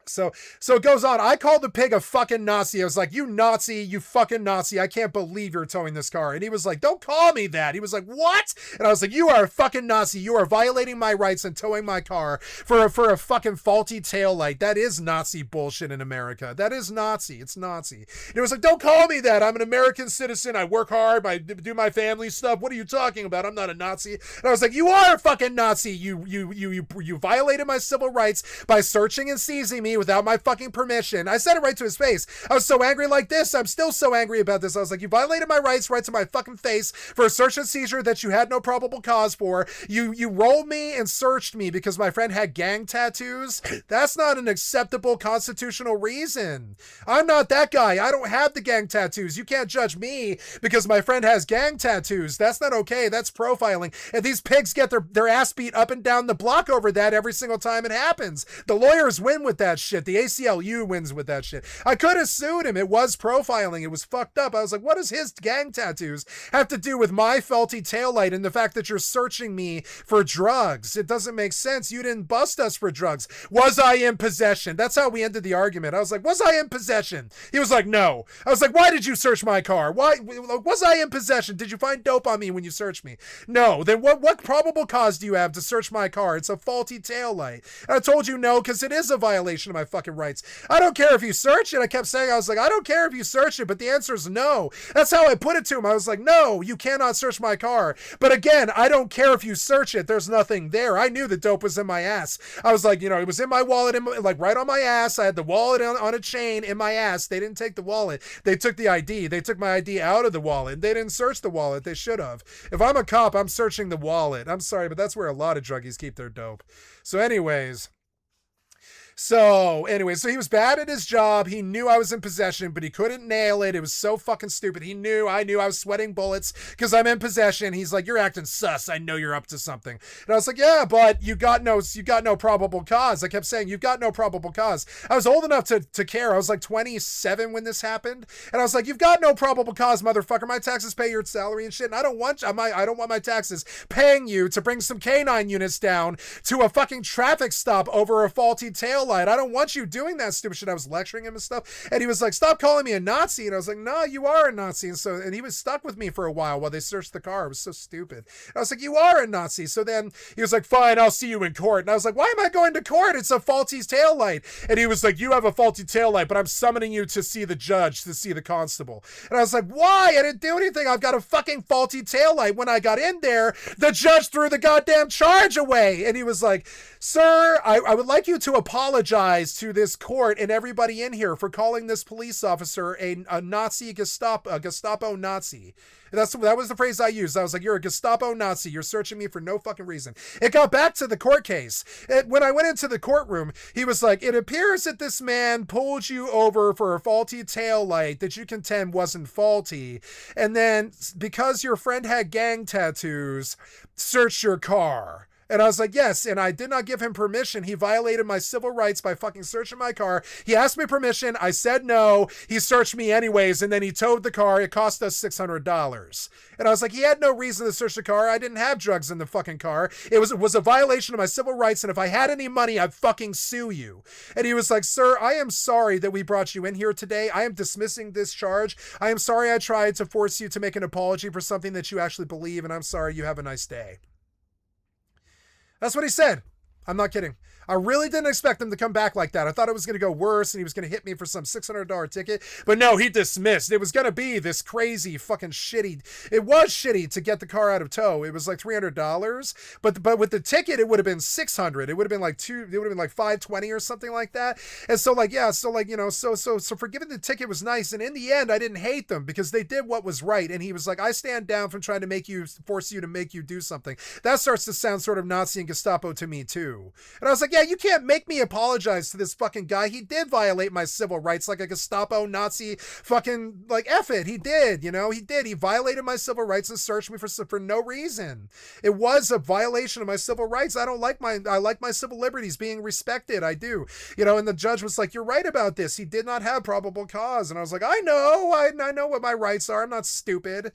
so it goes on. I called the pig a fucking Nazi. I was like, you Nazi, you fucking Nazi. I can't believe you're towing this car. And he was like, don't call me that. He was like, what? And I was like, you are a fucking Nazi. You are violating my rights and towing my car for a fucking faulty taillight. That is Nazi bullshit in America. That is Nazi. It's Nazi. And he was like, don't call me that. I'm an American citizen. I work hard. I do my family stuff. What are you talking about? I'm not a Nazi. And I was like, you are a fucking Nazi. You violated my civil rights by searching and seizing me without my fucking permission. I said it right to his face. I was so angry like this. I'm still so angry about this. I was like, you violated my rights right to my fucking face for a search and seizure that you had no probable cause for. You rolled me and searched me because my friend had gang tattoos. That's not an acceptable constitutional reason. I'm not that guy. I don't have the gang tattoos. You can't judge me because my friend has gang tattoos. That's not okay. That's profiling. And these pigs get their ass beat up and down the block over that every single time it happens. The lawyers win with that shit. The ACLU wins with that shit. I could have sued him. It was profiling. It was fucked up. I was like, what does his gang tattoos have to do with my faulty taillight and the fact that you're searching me for drugs? It doesn't make sense. You didn't bust us for drugs. Was I in possession? That's how we ended the argument. I was like, was I in possession? He was like, no. I was like, why did you search my car? Why was I in possession? Did you find dope on me when you searched me? No. Then what probable cause do you have to search my car? It's a faulty taillight. And I told you no because it is a violation of my fucking rights. I don't care if you search it. I kept saying, I was like, I don't care if you search it, but the answer is no. That's how I put it to him. I was like, no, you cannot search my car. But again, I don't care if you search it. There's nothing there. I knew the dope was in my ass. I was like, it was in my wallet, like right on my ass. I had the wallet on a chain in my ass. They didn't take the wallet. They took the ID. They took my ID out of the wallet. They didn't search the wallet. They should have. If I'm a cop, I'm searching the wallet. I'm sorry, but that's where a lot of druggies keep their dope. So anyways, So he was bad at his job. He knew I was in possession, but he couldn't nail it. It was so fucking stupid. I knew I was sweating bullets because I'm in possession. He's like, you're acting sus. I know you're up to something. And I was like, yeah, but you got no probable cause. I kept saying, you've got no probable cause. I was old enough to care. I was like 27 when this happened. And I was like, you've got no probable cause, motherfucker. My taxes pay your salary and shit. And I don't want my taxes paying you to bring some canine units down to a fucking traffic stop over a faulty tail taillight. I don't want you doing that stupid shit. I was lecturing him and stuff. And he was like, stop calling me a Nazi. And I was like, no, you are a Nazi. And he was stuck with me for a while they searched the car. It was so stupid. And I was like, you are a Nazi. So then he was like, fine, I'll see you in court. And I was like, why am I going to court? It's a faulty taillight. And he was like, you have a faulty taillight, but I'm summoning you to see the judge, to see the constable. And I was like, why? I didn't do anything. I've got a fucking faulty taillight. When I got in there, the judge threw the goddamn charge away. And he was like, sir, I would like you to apologize to this court and everybody in here for calling this police officer a Nazi Gestapo Nazi. That was the phrase I used. I was like, you're a Gestapo Nazi. You're searching me for no fucking reason. It got back to the court case. When I went into the courtroom, he was like, it appears that this man pulled you over for a faulty taillight that you contend wasn't faulty. And then because your friend had gang tattoos, searched your car. And I was like, yes, and I did not give him permission. He violated my civil rights by fucking searching my car. He asked me permission. I said no. He searched me anyways, and then he towed the car. It cost us $600. And I was like, he had no reason to search the car. I didn't have drugs in the fucking car. It was a violation of my civil rights, and if I had any money, I'd fucking sue you. And he was like, sir, I am sorry that we brought you in here today. I am dismissing this charge. I am sorry I tried to force you to make an apology for something that you actually believe, and I'm sorry. You have a nice day. That's what he said. I'm not kidding. I really didn't expect him to come back like that. I thought it was going to go worse and he was going to hit me for some $600 ticket. But no, he dismissed. It was going to be this crazy fucking shitty. It was shitty to get the car out of tow. It was like $300. But with the ticket, it would have been $600. It would have been like $520 or something like that. And so like, yeah, so like, you know, so forgiving the ticket was nice. And in the end, I didn't hate them because they did what was right. And he was like, I stand down from trying to force you to make you do something. That starts to sound sort of Nazi and Gestapo to me too. And I was like, yeah, you can't make me apologize to this fucking guy. He did violate my civil rights like a Gestapo Nazi fucking, like, F it. He did, you know, he did. He violated my civil rights and searched me for no reason. It was a violation of my civil rights. I like my civil liberties being respected. I do, you know, and the judge was like, you're right about this. He did not have probable cause. And I was like, I know what my rights are. I'm not stupid.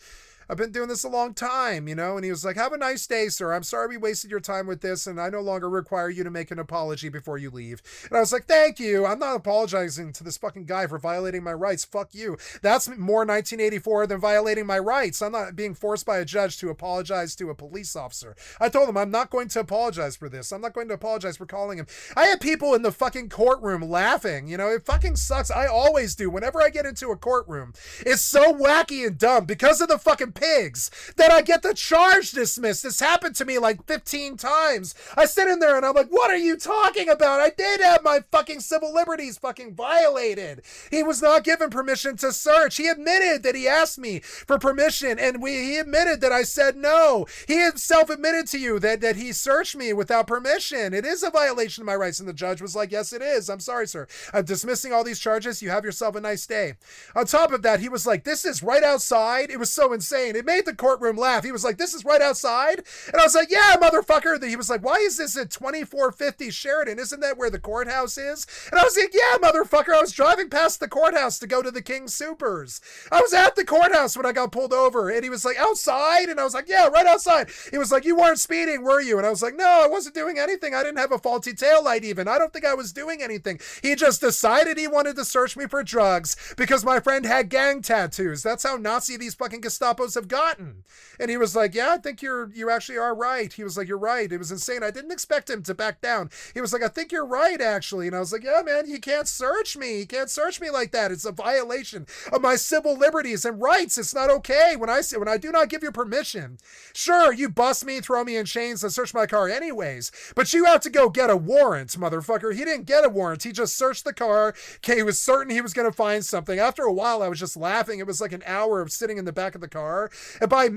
I've been doing this a long time, you know? And he was like, have a nice day, sir. I'm sorry we wasted your time with this, and I no longer require you to make an apology before you leave. And I was like, thank you. I'm not apologizing to this fucking guy for violating my rights. Fuck you. That's more 1984 than violating my rights. I'm not being forced by a judge to apologize to a police officer. I told him I'm not going to apologize for this. I'm not going to apologize for calling him. I had people in the fucking courtroom laughing. You know, it fucking sucks. I always do. Whenever I get into a courtroom, it's so wacky and dumb because of the fucking pigs that I get the charge dismissed. This happened to me like 15 times. I sit in there and I'm like, what are you talking about? I did have my fucking civil liberties fucking violated. He was not given permission to search. He admitted that he asked me for permission and he admitted that I said no. He himself admitted to you that he searched me without permission. It is a violation of my rights. And the judge was like, yes, it is. I'm sorry, sir. I'm dismissing all these charges. You have yourself a nice day. On top of that, he was like, this is right outside. It was so insane. It made the courtroom laugh. He was like, this is right outside? And I was like, yeah, motherfucker. He was like, why is this at 2450 Sheridan? Isn't that where the courthouse is? And I was like, yeah, motherfucker. I was driving past the courthouse to go to the King Supers. I was at the courthouse when I got pulled over. And he was like, outside? And I was like, yeah, right outside. He was like, you weren't speeding, were you? And I was like, no, I wasn't doing anything. I didn't have a faulty taillight even. I don't think I was doing anything. He just decided he wanted to search me for drugs because my friend had gang tattoos. That's how Nazi these fucking Gestapos have gotten. And he was like, yeah, I think you actually are right. He was like, you're right. It was insane. I didn't expect him to back down. He was like, I think you're right, actually. And I was like, yeah, man, you can't search me. You can't search me like that. It's a violation of my civil liberties and rights. It's not okay when I do not give you permission. Sure, you bust me, throw me in chains, and search my car anyways. But you have to go get a warrant, motherfucker. He didn't get a warrant. He just searched the car. Okay, he was certain he was going to find something. After a while, I was just laughing. It was like an hour of sitting in the back of the car. And by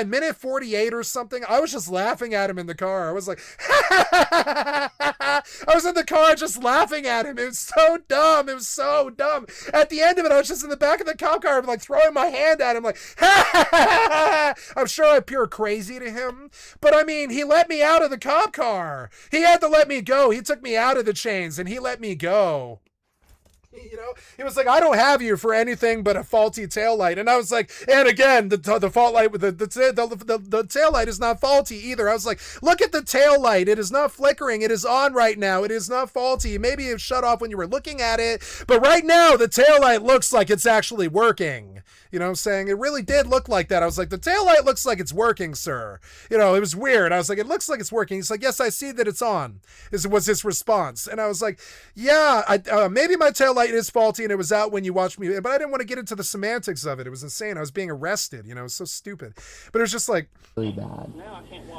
minute 48 or something, I was just laughing at him in the car. I was like, I was in the car just laughing at him. It was so dumb. It was so dumb. At the end of it, I was just in the back of the cop car, like throwing my hand at him, like, I'm sure I appear crazy to him, but I mean, he let me out of the cop car. He had to let me go. He took me out of the chains and he let me go. You know, he was like, I don't have you for anything but a faulty taillight. And I was like, and again, the fault light with the taillight is not faulty either. I was like, look at the taillight. It is not flickering. It is on right now. It is not faulty. Maybe it shut off when you were looking at it, but right now the taillight looks like it's actually working. You know what I'm saying? It really did look like that. I was like, the taillight looks like it's working, sir. You know, it was weird. I was like, it looks like it's working. He's like, yes, I see that it's on, was his response. And I was like, yeah, maybe my taillight is faulty and it was out when you watched me, but I didn't want to get into the semantics of it. It was insane. I was being arrested, you know, it was so stupid. But it was just like, really bad.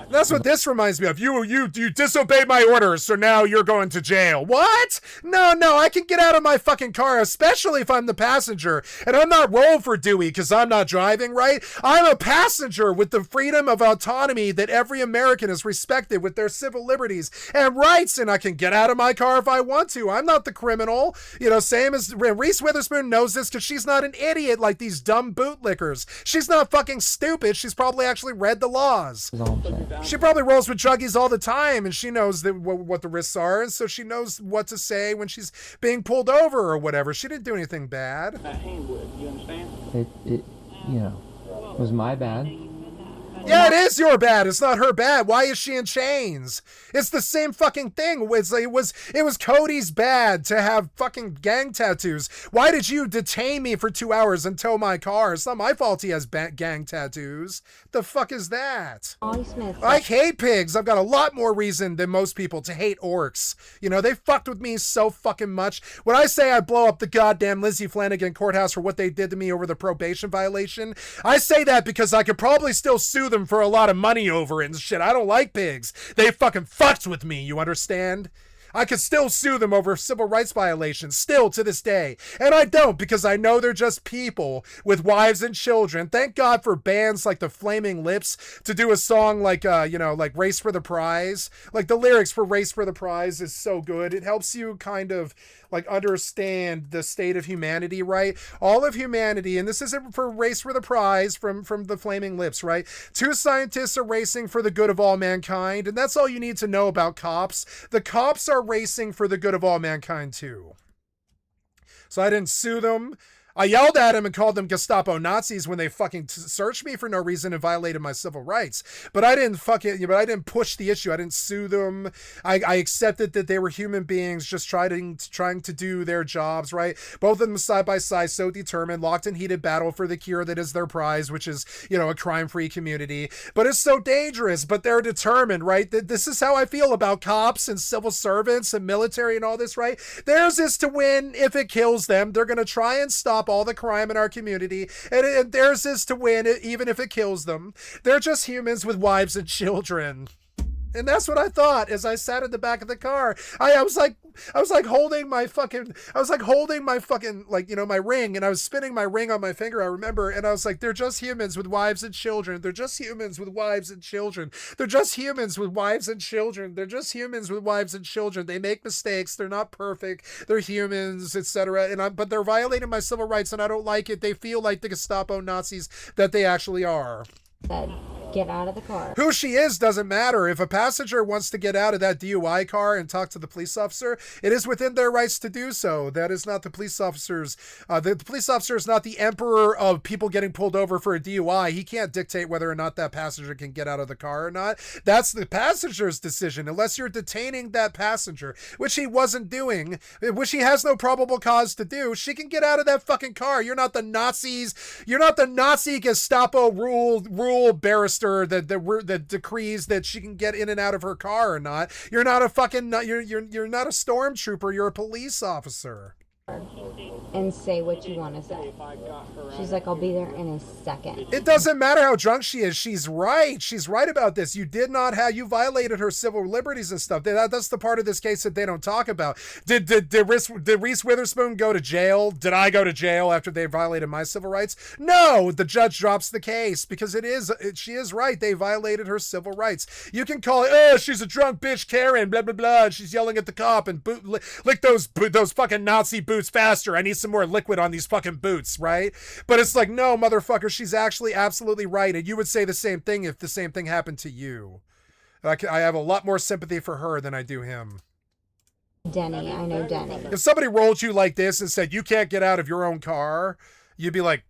that's what this reminds me of. You disobeyed my orders, so now you're going to jail. What? No, I can get out of my fucking car, especially if I'm the passenger, and I'm not rolled for Dewey because I'm not driving, right? I'm a passenger with the freedom of autonomy that every American is respected with their civil liberties and rights, and I can get out of my car if I want to. I'm not the criminal. You know, same as Reese Witherspoon knows this because she's not an idiot like these dumb bootlickers. She's not fucking stupid. She's probably actually read the laws. That's all I'm saying. She probably rolls with druggies all the time, and she knows what the risks are, and so she knows what to say when she's being pulled over or whatever. She didn't do anything bad. It you know, was my bad. Yeah, it is your bad. It's not her bad. Why is she in chains? It's the same fucking thing. It was Cody's bad to have fucking gang tattoos. Why did you detain me for 2 hours and tow my car? It's not my fault he has gang tattoos. The fuck is that? Ollie Smith. I hate pigs. I've got a lot more reason than most people to hate orcs. You know, they fucked with me so fucking much. When I say I blow up the goddamn Lizzie Flanagan courthouse for what they did to me over the probation violation, I say that because I could probably still sue them for a lot of money over it and shit. I don't like pigs. They fucking fucked with me, you understand? I could still sue them over civil rights violations, still to this day. And I don't, because I know they're just people with wives and children. Thank God for bands like the Flaming Lips to do a song like, like Race for the Prize. Like the lyrics for Race for the Prize is so good. It helps you kind of like understand the state of humanity, right? All of humanity, and this isn't for Race for the Prize from the Flaming Lips, right? Two scientists are racing for the good of all mankind, and that's all you need to know about cops. The cops are racing for the good of all mankind too. So I didn't sue them. I yelled at them and called them Gestapo Nazis when they fucking searched me for no reason and violated my civil rights. But I didn't push the issue. I didn't sue them. I accepted that they were human beings just trying to do their jobs, right? Both of them side by side, so determined, locked in heated battle for the cure that is their prize, which is, a crime-free community. But it's so dangerous, but they're determined, right? This is how I feel about cops and civil servants and military and all this, right? Theirs is to win if it kills them. They're going to try and stop all the crime in our community, and theirs is to win even if it kills them. They're just humans with wives and children. And that's what I thought as I sat in the back of the car. I was like holding my fucking my ring, and I was spinning my ring on my finger, I remember, and I was like, they're just humans with wives and children. They're just humans with wives and children. They're just humans with wives and children. They're just humans with wives and children. They make mistakes. They're not perfect. They're humans, etc. But they're violating my civil rights, and I don't like it. They feel like the Gestapo Nazis that they actually are. Said, get out of the car. Who she is doesn't matter. If a passenger wants to get out of that DUI car and talk to the police officer, it is within their rights to do so. That is not the police officer's. The police officer is not the emperor of people getting pulled over for a DUI. He can't dictate whether or not that passenger can get out of the car or not. That's the passenger's decision. Unless you're detaining that passenger, which he wasn't doing, which he has no probable cause to do, she can get out of that fucking car. You're not the Nazis. You're not the Nazi Gestapo rule barrister that decrees that she can get in and out of her car or not. You're not a fucking you're not a stormtrooper. You're a police officer. And say what you want to say. She's like, I'll be there in a second. It doesn't matter how drunk she is. She's right. She's right about this. You violated her civil liberties and stuff. That's the part of this case that they don't talk about. Did Reese Witherspoon go to jail? Did I go to jail after they violated my civil rights? No, the judge drops the case because she is right. They violated her civil rights. You can call it, she's a drunk bitch, Karen, blah, blah, blah. And she's yelling at the cop and lick those fucking Nazi boots faster. I need some more liquid on these fucking boots, right? But it's like, no, motherfucker, she's actually absolutely right. And you would say the same thing if the same thing happened to you. I have a lot more sympathy for her than I do him. Denny. I know Denny. If somebody rolled you like this and said, you can't get out of your own car, you'd be like,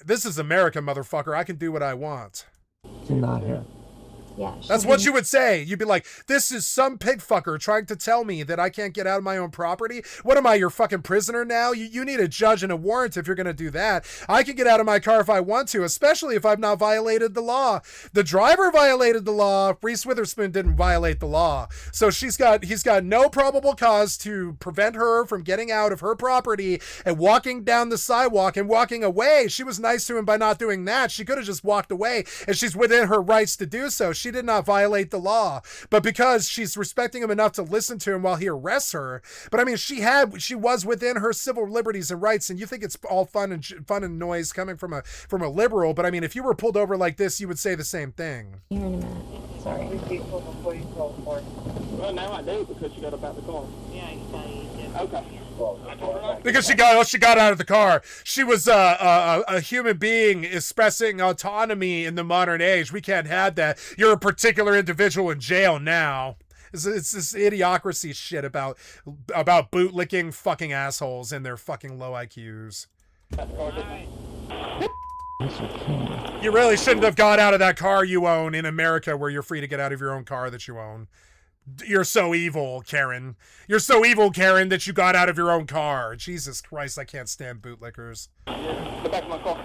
this is America, motherfucker. I can do what I want. It's not her. Yeah. That's what you would say. You'd be like, this is some pig fucker trying to tell me that I can't get out of my own property. What am I, your fucking prisoner now? You need a judge and a warrant if you're going to do that. I can get out of my car if I want to, especially if I've not violated the law. The driver violated the law. Reese Witherspoon didn't violate the law. So he's got no probable cause to prevent her from getting out of her property and walking down the sidewalk and walking away. She was nice to him by not doing that. She could have just walked away, and she's within her rights to do so. She did not violate the law, but because she's respecting him enough to listen to him while he arrests her. But I mean, she was within her civil liberties and rights, and you think it's all fun and noise coming from a liberal. But I mean, if you were pulled over like this, you would say the same thing. Here in a minute. Sorry. Well, now I do because you got about the car. Yeah, okay. Because she got out of the car. She was a human being expressing autonomy in the modern age. We can't have that. You're a particular individual in jail now. It's this idiocracy shit about bootlicking fucking assholes and their fucking low IQs. You really shouldn't have got out of that car you own in America, where you're free to get out of your own car that you own. You're so evil, Karen. You're so evil, Karen, that you got out of your own car. Jesus Christ, I can't stand bootlickers. Get back to my car.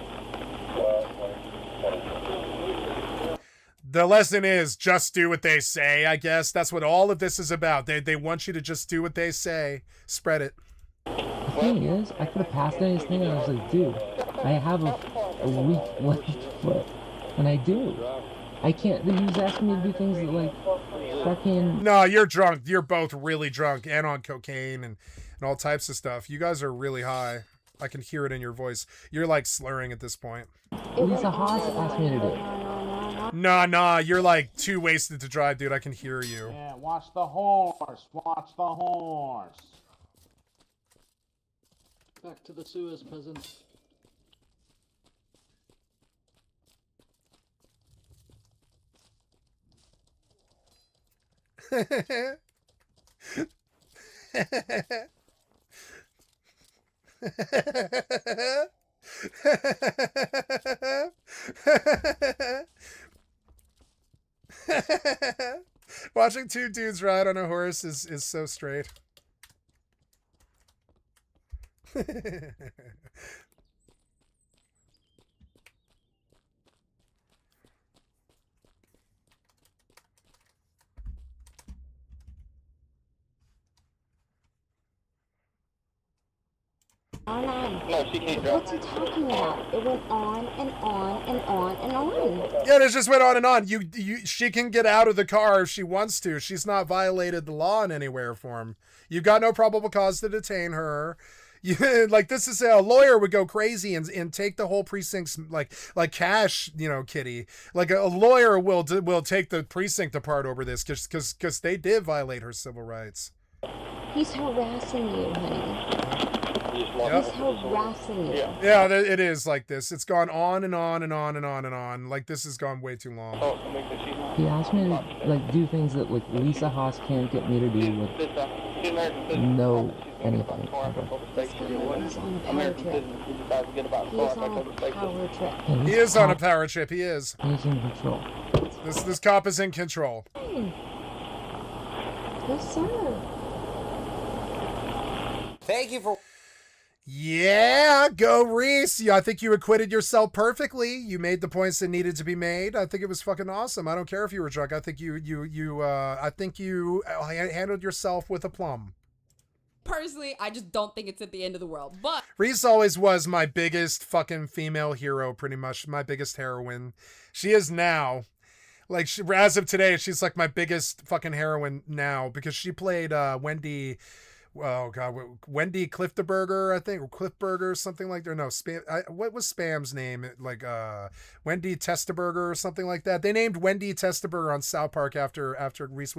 The lesson is just do what they say, I guess. That's what all of this is about. They want you to just do what they say. Spread it. The thing is, I could have passed this thing and I was like, dude, I have a weak left foot. And I do. I can't. He was asking me to do things that, like, fucking... No, you're drunk. You're both really drunk and on cocaine and all types of stuff. You guys are really high. I can hear it in your voice. You're, like, slurring at this point. Lisa Haas asked me to do. Nah, you're, like, too wasted to drive, dude. I can hear you. Yeah, watch the horse. Watch the horse. Back to the sewers, peasants. Watching two dudes ride on a horse is so straight. No, she can't drive. What's he talking about? It went on and on and on and on. Yeah, it just went on and on. She can get out of the car if she wants to. She's not violated the law in anywhere form. You've got no probable cause to detain her. Like, this is a lawyer would go crazy and take the whole precinct's like cash, kitty. Like a lawyer will take the precinct apart over this because they did violate her civil rights. He's harassing you, honey. Yep. He's harassing you. Yeah, it is like this. It's gone on and on and on and on and on. Like, this has gone way too long. He asked me to, like, do things that, like, Lisa Haas can't get me to do with no anything. This guy is on a power trip. He is on a power trip. He is on a power trip. He is. He's in control. This cop is in control. Yes, sir. Thank you for... Yeah, go Reese. Yeah, I think you acquitted yourself perfectly. You made the points that needed to be made. I think it was fucking awesome. I don't care if you were drunk. I think you handled yourself with aplomb. Personally, I just don't think it's at the end of the world. But Reese always was my biggest fucking female hero, pretty much. My biggest heroine. She is now. Like, as of today, she's like my biggest fucking heroine now because she played Wendy oh god, Wendy Clifteberger, I think, or Cliffburger, something like that. No, what was Spam's name? Like Wendy Testaberger or something like that. They named Wendy Testaberger on South Park after Reese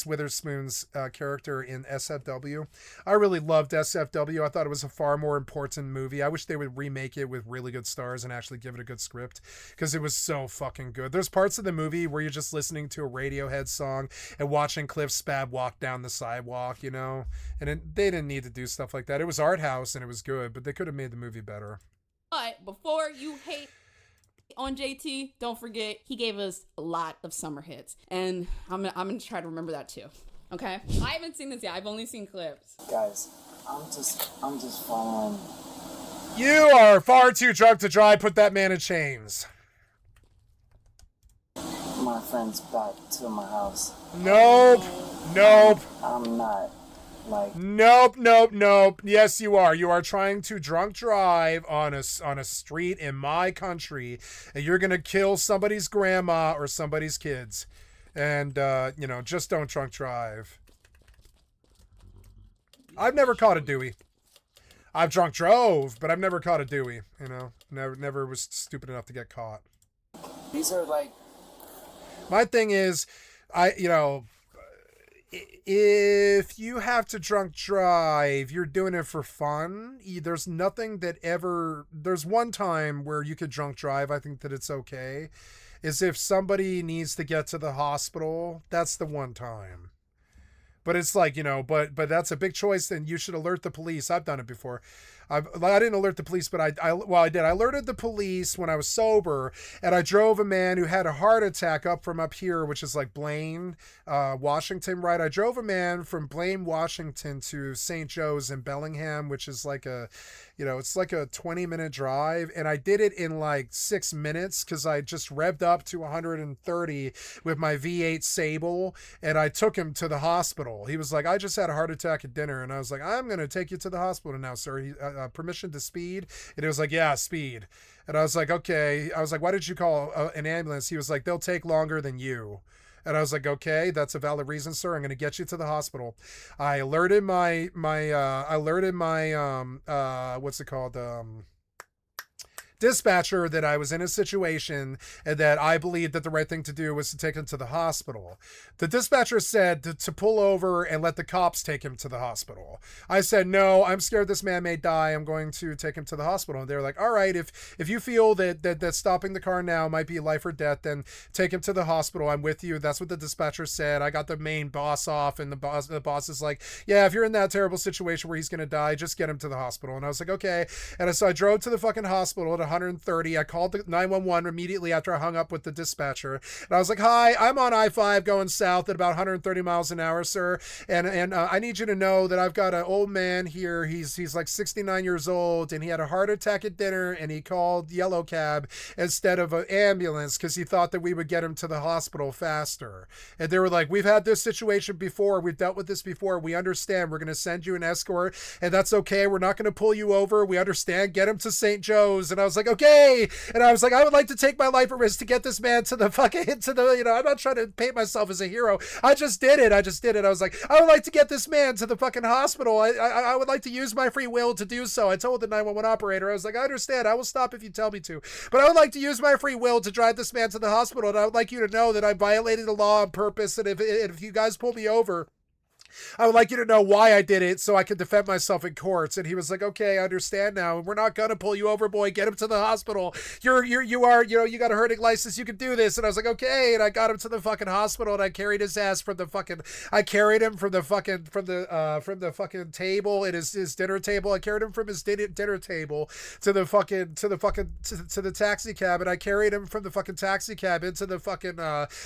Witherspoon's character in SFW. I really loved SFW. I thought it was a far more important movie. I wish they would remake it with really good stars and actually give it a good script, because it was so fucking good. There's parts of the movie where you're just listening to a Radiohead song and watching Cliff Spad walk down the sidewalk, you know. And they didn't need to do stuff like that. It was art house and it was good, but they could have made the movie better. But before you hate on JT, don't forget he gave us a lot of summer hits, and I'm gonna try to remember that too. Okay, I haven't seen this yet. I've only seen clips. Guys, I'm just following. You are far too drunk to drive. Put that man in chains. My friend's back to my house. Nope. I'm not. Like, Nope. Yes, you are. You are trying to drunk drive on a street in my country, and you're gonna kill somebody's grandma or somebody's kids. And just don't drunk drive. I've never caught a Dewey. I've drunk drove, but I've never caught a Dewey. You know, never was stupid enough to get caught. these are like. My thing is, if you have to drunk drive, you're doing it for fun. There's nothing that ever... There's one time where you could drunk drive. I think that it's okay. Is if somebody needs to get to the hospital. That's the one time. But it's like, but that's a big choice, and you should alert the police. I've done it before. I didn't alert the police, but I did. I alerted the police when I was sober, and I drove a man who had a heart attack up from up here, which is like Blaine, Washington, right? I drove a man from Blaine, Washington to St. Joe's in Bellingham, which is like it's like a 20-minute drive, and I did it in like 6 minutes because I just revved up to 130 with my V8 Sable, and I took him to the hospital. He was like, I just had a heart attack at dinner, and I was like, I'm going to take you to the hospital now, sir. Permission to speed? And it was like, yeah, speed. And I was like, okay. I was like, why did you call an ambulance? He was like, they'll take longer than you. And I was like, okay, that's a valid reason, sir. I'm going to get you to the hospital. I alerted my what's it called? Dispatcher that I was in a situation and that I believed that the right thing to do was to take him to the hospital. The dispatcher said to pull over and let the cops take him to the hospital. I said, no, I'm scared this man may die. I'm going to take him to the hospital. And they were like, all right, if you feel that stopping the car now might be life or death, then take him to the hospital. I'm with you. That's what the dispatcher said. I got the main boss off, and the boss is like, yeah, if you're in that terrible situation where he's going to die, just get him to the hospital. And I was like, okay. And so I drove to the fucking hospital at 130. I called the 911 immediately after I hung up with the dispatcher, and I was like, hi, I'm on I-5 going south at about 130 miles an hour, sir, and I need you to know that I've got an old man here. He's like 69 years old, and he had a heart attack at dinner, and he called Yellow Cab instead of an ambulance because he thought that we would get him to the hospital faster. And they were like, we've had this situation before, we've dealt with this before, we understand, we're going to send you an escort, and that's okay, we're not going to pull you over, we understand, get him to St. Joe's. And I was like, okay. And I was like, I would like to take my life at risk to get this man to the fucking, I'm not trying to paint myself as a hero. I just did it. I was like, I would like to get this man to the fucking hospital. I would like to use my free will to do so. I told the 911 operator, I was like, I understand. I will stop if you tell me to. But I would like to use my free will to drive this man to the hospital. And I would like you to know that I violated the law on purpose. And if you guys pull me over, I would like you to know why I did it so I could defend myself in courts. And he was like, okay, I understand now. We're not going to pull you over, boy. Get him to the hospital. You got a hurting license. You can do this. And I was like, okay. And I got him to the fucking hospital, and I carried his ass from the fucking table at his dinner table. I carried him from his dinner table to the taxi cab. And I carried him from the fucking taxi cab into the fucking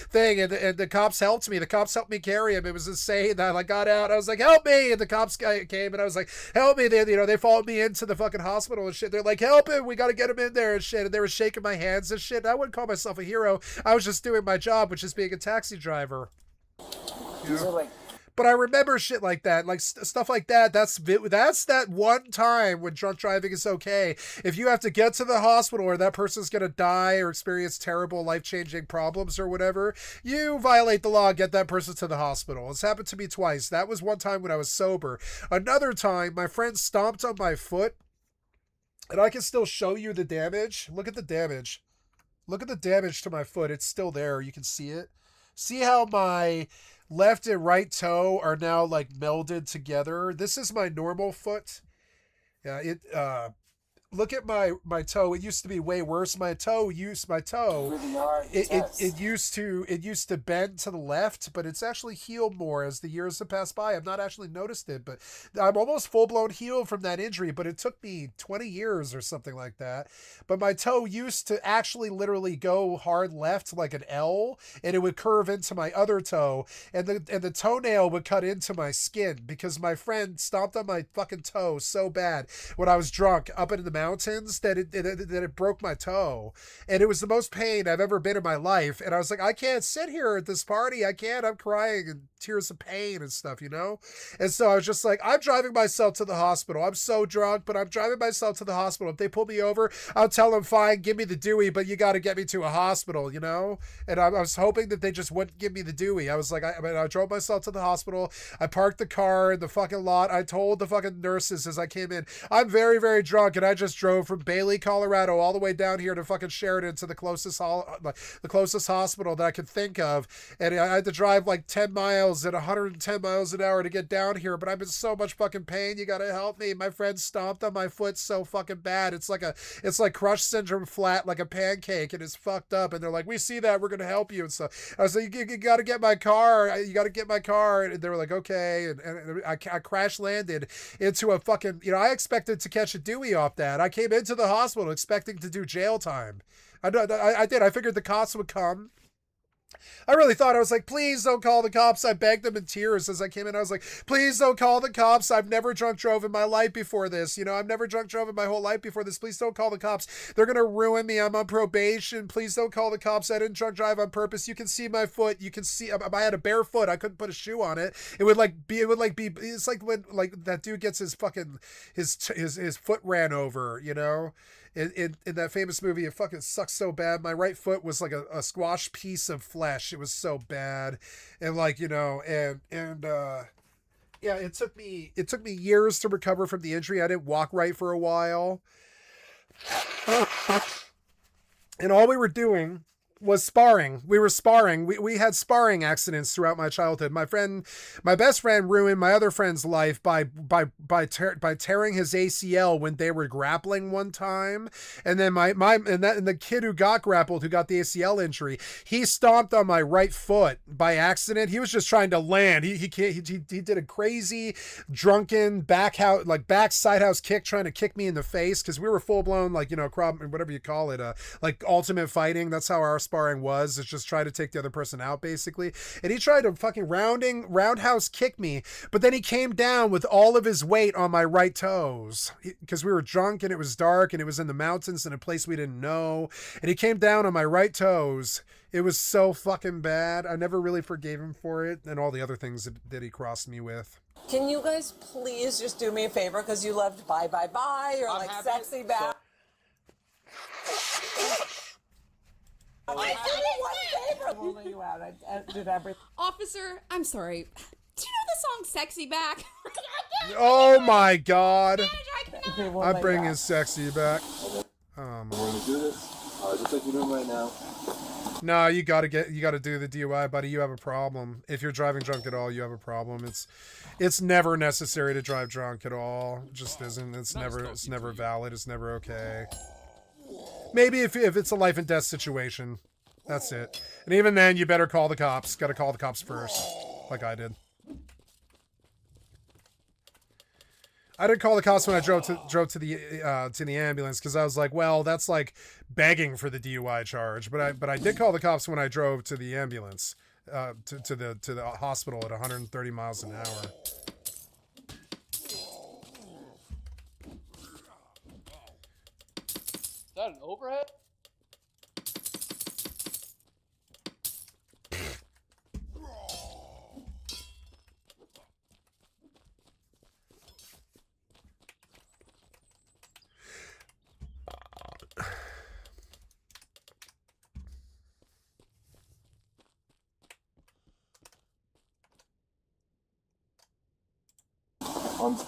thing. And the cops helped me. The cops helped me carry him. It was insane. I got out. I was like, help me. And the cops came, and I was like, help me. They followed me into the fucking hospital and shit. They're like, help him. We got to get him in there and shit. And they were shaking my hands and shit. I wouldn't call myself a hero. I was just doing my job, which is being a taxi driver. These are like. But I remember shit like that, like stuff like that. That's that one time when drunk driving is okay. If you have to get to the hospital or that person's gonna die or experience terrible life-changing problems or whatever, you violate the law, get that person to the hospital. It's happened to me twice. That was one time when I was sober. Another time, my friend stomped on my foot, and I can still show you the damage. Look at the damage. Look at the damage to my foot. It's still there. You can see it. See how my left and right toe are now like melded together. This is my normal foot. Yeah, look at my toe. It used to be way worse. My toe it used to bend to the left, but it's actually healed more as the years have passed by. I've not actually noticed it, but I'm almost full-blown healed from that injury, but it took me 20 years or something like that. But my toe used to actually literally go hard left like an L, and it would curve into my other toe, and the toenail would cut into my skin because my friend stomped on my fucking toe so bad when I was drunk up in the mountains that it broke my toe, and it was the most pain I've ever been in my life. And I was like, I can't sit here at this party. I can't. I'm crying and tears of pain and stuff, you know? And so I was just like, I'm driving myself to the hospital. I'm so drunk, but I'm driving myself to the hospital. If they pull me over, I'll tell them, fine, give me the Dewey, but you got to get me to a hospital, you know? And I was hoping that they just wouldn't give me the Dewey. I was like, I drove myself to the hospital. I parked the car in the fucking lot. I told the fucking nurses as I came in, I'm very, very drunk, and I just drove from Bailey, Colorado, all the way down here to fucking Sheridan to the closest hospital that I could think of, and I had to drive like 10 miles at 110 miles an hour to get down here. But I'm in so much fucking pain. You gotta help me. My friend stomped on my foot so fucking bad. It's like crush syndrome flat like a pancake, and it's fucked up. And they're like, we see that, we're gonna help you and stuff. I was like, you gotta get my car. You gotta get my car. And they were like, okay. And I crash landed into a fucking, I expected to catch a Dewey off that. I came into the hospital expecting to do jail time. I did. I figured the cops would come. I really thought, I was like, please don't call the cops. I begged them in tears as I came in. I was like, please don't call the cops. I've never drunk drove in my life before this. I've never drunk drove in my whole life before this. Please don't call the cops. They're going to ruin me. I'm on probation. Please don't call the cops. I didn't drunk drive on purpose. You can see my foot. You can see, I had a bare foot. I couldn't put a shoe on it. It's like when like that dude gets his fucking, his foot ran over, In that famous movie. It fucking sucks so bad. My right foot was like a squash piece of flesh. It was so bad. And yeah, it took me years to recover from the injury. I didn't walk right for a while. And all we were doing was sparring. We were sparring. We had sparring accidents throughout my childhood. My best friend ruined my other friend's life by tearing his ACL when they were grappling one time. And then the kid who got grappled, who got the ACL injury, he stomped on my right foot by accident. He was just trying to land. He did a crazy drunken backside house kick, trying to kick me in the face, because we were full blown whatever you call it, like ultimate fighting. That's how our sparring was. It's just try to take the other person out, basically. And he tried to fucking roundhouse kick me, but then he came down with all of his weight on my right toes, because we were drunk and it was dark and it was in the mountains in a place we didn't know, and he came down on my right toes. It was so fucking bad. I never really forgave him for it and all the other things that he crossed me with. Can you guys please just do me a favor, because you loved Bye Bye Bye or like Sexy Back? I did one favor. Pulling you out. I did everything. Officer, I'm sorry. Do you know the song Sexy Back? Oh my God. I'm bringing Sexy back. We're gonna do this just like we're doing right now. No, you gotta do the DUI, buddy. You have a problem. If you're driving drunk at all, you have a problem. It's never necessary to drive drunk at all. It just isn't. It's never valid. It's never okay. Maybe if it's a life and death situation. That's it. And even then, you better call the cops. Gotta call the cops first, like I did. I didn't call the cops when I drove to the ambulance, because I was like, well, that's like begging for the DUI charge. But I did call the cops when I drove to the ambulance, to the hospital at 130 miles an hour. Is that an overhead? Arms,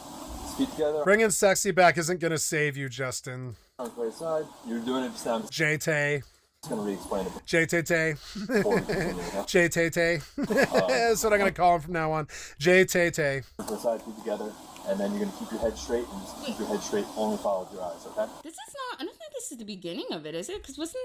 feet together. Bringing sexy back isn't gonna save you, Justin. On the right side. You're doing it just now. JT. Just gonna re-explain it. JTT. Okay? JTT. That's what I'm gonna call him from now on. JTT. On the side, feet together. And then you're gonna keep your head straight and just keep your head straight. Only follow your eyes, okay? This is not, I don't think this is the beginning of it, is it? Because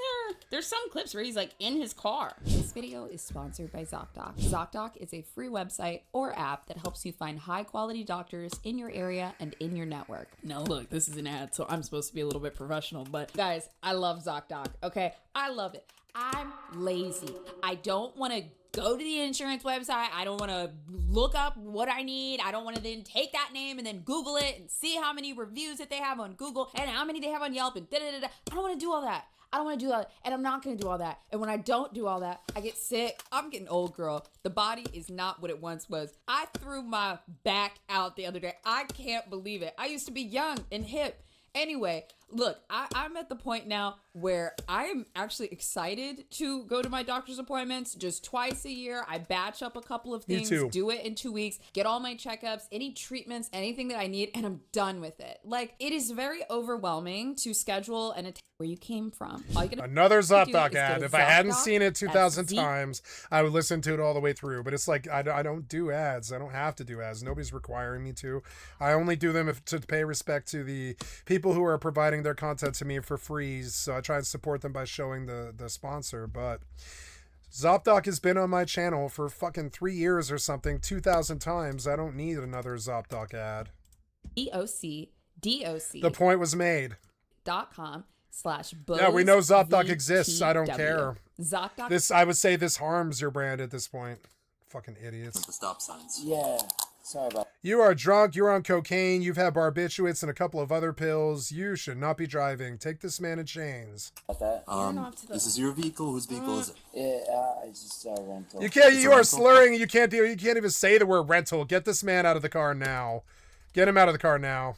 there's some clips where he's like in his car. This video is sponsored by ZocDoc. ZocDoc is a free website or app that helps you find high quality doctors in your area and in your network. Now look, this is an ad, so I'm supposed to be a little bit professional, but guys, I love ZocDoc, okay? I love it. I'm lazy. I don't want to go to the insurance website. I don't want to look up what I need. I don't want to then take that name and then Google it and see how many reviews that they have on Google and how many they have on Yelp and da-da-da-da. I don't want to do all that. I don't want to do all that. And I'm not going to do all that. And when I don't do all that, I get sick. I'm getting old, girl. The body is not what it once was. I threw my back out the other day. I can't believe it. I used to be young and hip. Anyway, look, I'm at the point now where I am actually excited to go to my doctor's appointments just twice a year. I batch up a couple of things, do it in 2 weeks, get all my checkups, any treatments, anything that I need, and I'm done with it. Like, it is very overwhelming to schedule and attend where you came from. Another ZocDoc ad. If I hadn't seen it 2,000 times, I would listen to it all the way through. But it's like, I don't do ads. I don't have to do ads. Nobody's requiring me to. I only do them to pay respect to the people who are providing their content to me for free. So I try and support them by showing the sponsor. But ZocDoc has been on my channel for fucking 3 years or something, 2,000 times. I don't need another ZocDoc ad. DOC. The point was made. .com/. Yeah, we know ZocDoc exists. I don't care. ZocDoc. This, I would say, this harms your brand at this point. Fucking idiots. The stop signs. Yeah. Sorry about that. You are drunk. You're on cocaine. You've had barbiturates and a couple of other pills. You should not be driving. Take this man in chains. This is your vehicle. Whose vehicle is it? Yeah, I just rental. You can't. You are slurring. You can't do. You can't even say the word rental. Get this man out of the car now. Get him out of the car now.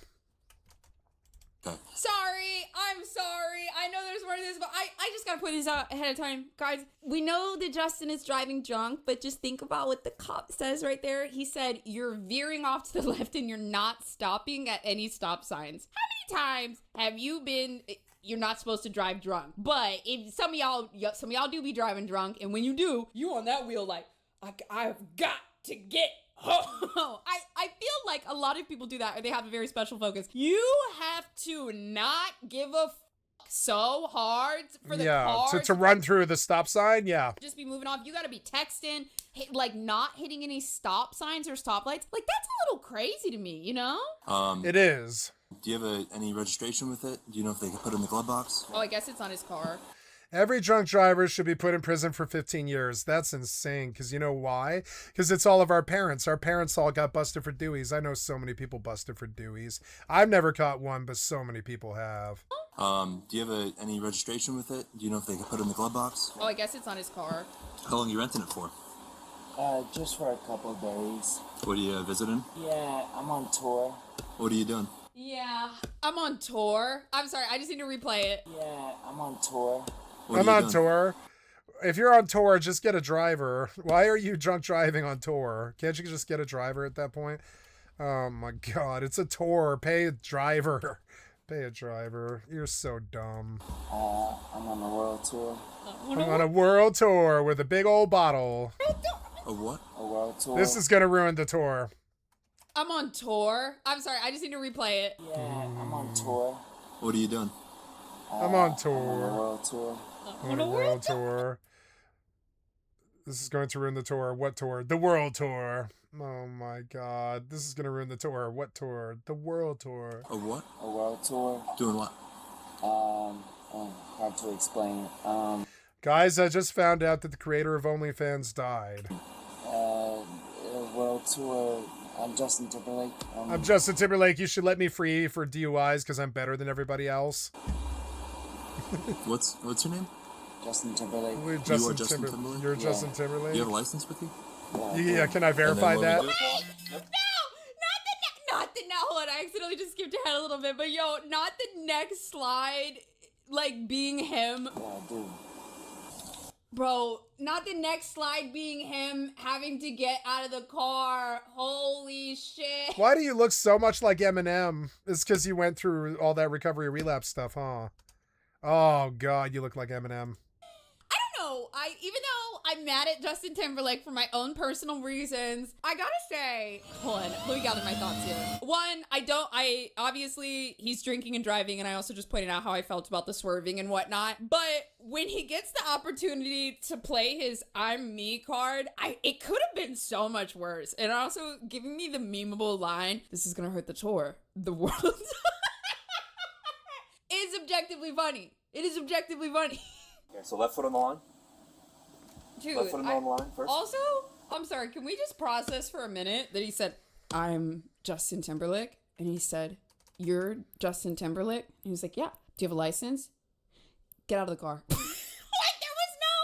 Sorry, I'm sorry. I know there's more to this, but I just gotta point this out ahead of time. Guys, we know that Justin is driving drunk, but just think about what the cop says right there. He said, you're veering off to the left and you're not stopping at any stop signs. How many times have you been... You're not supposed to drive drunk, but if some of y'all do be driving drunk, and when you do, you on that wheel like, I've got to get home. I feel like a lot of people do that, or they have a very special focus. You have to not give a so hard for the car to run through the stop sign. Yeah, just be moving off. You got to be texting, like not hitting any stop signs or stoplights. Like, that's a little crazy to me, you know? It is. Do you have any registration with it? Do you know if they can put it in the glove box? Oh, I guess it's on his car. Every drunk driver should be put in prison for 15 years. That's insane. Because you know why? Because it's all of our parents. Our parents all got busted for Deweys. I know so many people busted for Deweys. I've never caught one, but so many people have. Do you have any registration with it? Do you know if they can put it in the glove box? Oh, I guess it's on his car. How long are you renting it for? Just for a couple days. What are you visiting? Yeah, I'm on tour. What are you doing? Yeah, I'm on tour. I'm sorry, I just need to replay it. Yeah, I'm on tour. I'm on tour. If you're on tour, just get a driver. Why are you drunk driving on tour? Can't you just get a driver at that point? Oh my God, it's a tour. Pay a driver. Pay a driver. You're so dumb. I'm on a world tour. I'm on a world tour with a big old bottle. A what? A world tour. This is gonna ruin the tour. I'm on tour. I'm sorry, I just need to replay it. Yeah, I'm on tour. What are you doing? I'm on tour. I'm on a world tour. On a world tour. This is going to ruin the tour. What tour? The world tour. Oh my God. This is going to ruin the tour. What tour? The world tour. A what? A world tour. Doing what? Hard to explain. Guys, I just found out that the creator of OnlyFans died. A world tour. I'm Justin Timberlake. I'm Justin Timberlake. You should let me free for DUIs because I'm better than everybody else. What's your name? Justin Timberlake. You are Justin Timberlake? You're Justin Timberlake? Do you have a license with you? Yeah, can I verify that? No, not the hold on, I accidentally just skipped ahead a little bit, but yo, not the next slide, like being him. Yeah, dude. Bro, not the next slide being him having to get out of the car. Holy shit. Why do you look so much like Eminem? It's because you went through all that recovery relapse stuff, huh? Oh, God, you look like Eminem. I don't know. Even though I'm mad at Justin Timberlake for my own personal reasons, I gotta say, hold on, let me gather my thoughts here. One, obviously, he's drinking and driving, and I also just pointed out how I felt about the swerving and whatnot. But when he gets the opportunity to play his I'm Me card, it could have been so much worse. And also giving me the memeable line, this is gonna hurt the tour. The world is objectively funny. It is objectively funny. Okay, so left foot on the line. Dude, Left foot on the line first. Also, I'm sorry, can we just process for a minute that he said, I'm Justin Timberlake? And he said, you're Justin Timberlake? And he was like, yeah. Do you have a license? Get out of the car. Like, there was no,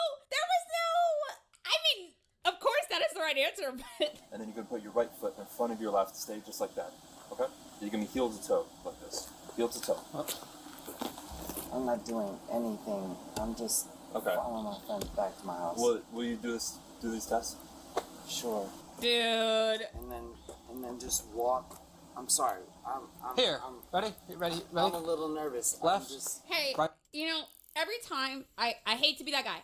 I mean, of course that is the right answer, but. And then you're going to put your right foot in front of your left, stay just like that. Okay? You're going to be heel to toe, like this. Heel to toe. Huh? I'm not doing anything. I'm just following my friend back to my house. Will you do these tests? Sure. Dude. And then just walk. I'm sorry. Ready? Ready? I'm a little nervous. Left. Hey, right. you know, every time, I hate to be that guy.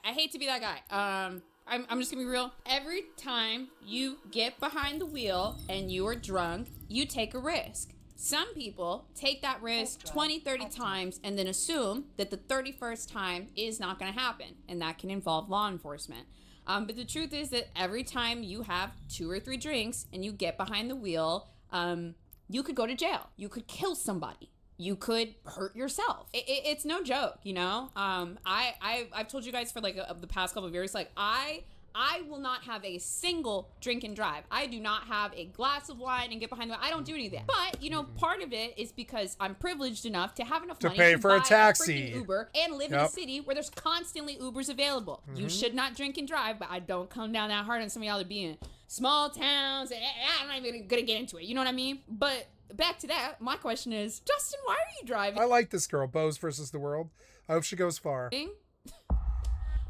I'm just gonna be real. Every time you get behind the wheel and you are drunk, you take a risk. Some people take that risk 20, 30 times and then assume that the 31st time is not going to happen. And that can involve law enforcement. But the truth is that every time you have 2 or 3 drinks and you get behind the wheel, you could go to jail. You could kill somebody. You could hurt yourself. It's no joke, you know? I've told you guys for like the past couple of years, like I will not have a single drink and drive. I do not have a glass of wine and get behind the wheel. I don't do any of that. But, you know, part of it is because I'm privileged enough to have enough money pay for buy a taxi. freaking Uber and live in a city where there's constantly Ubers available. You should not drink and drive, but I don't come down that hard on some of y'all to be in small towns. And I'm not even gonna get into it. You know what I mean? But back to that, my question is, Justin, why are you driving? I like this girl, Bose versus the world. I hope she goes far.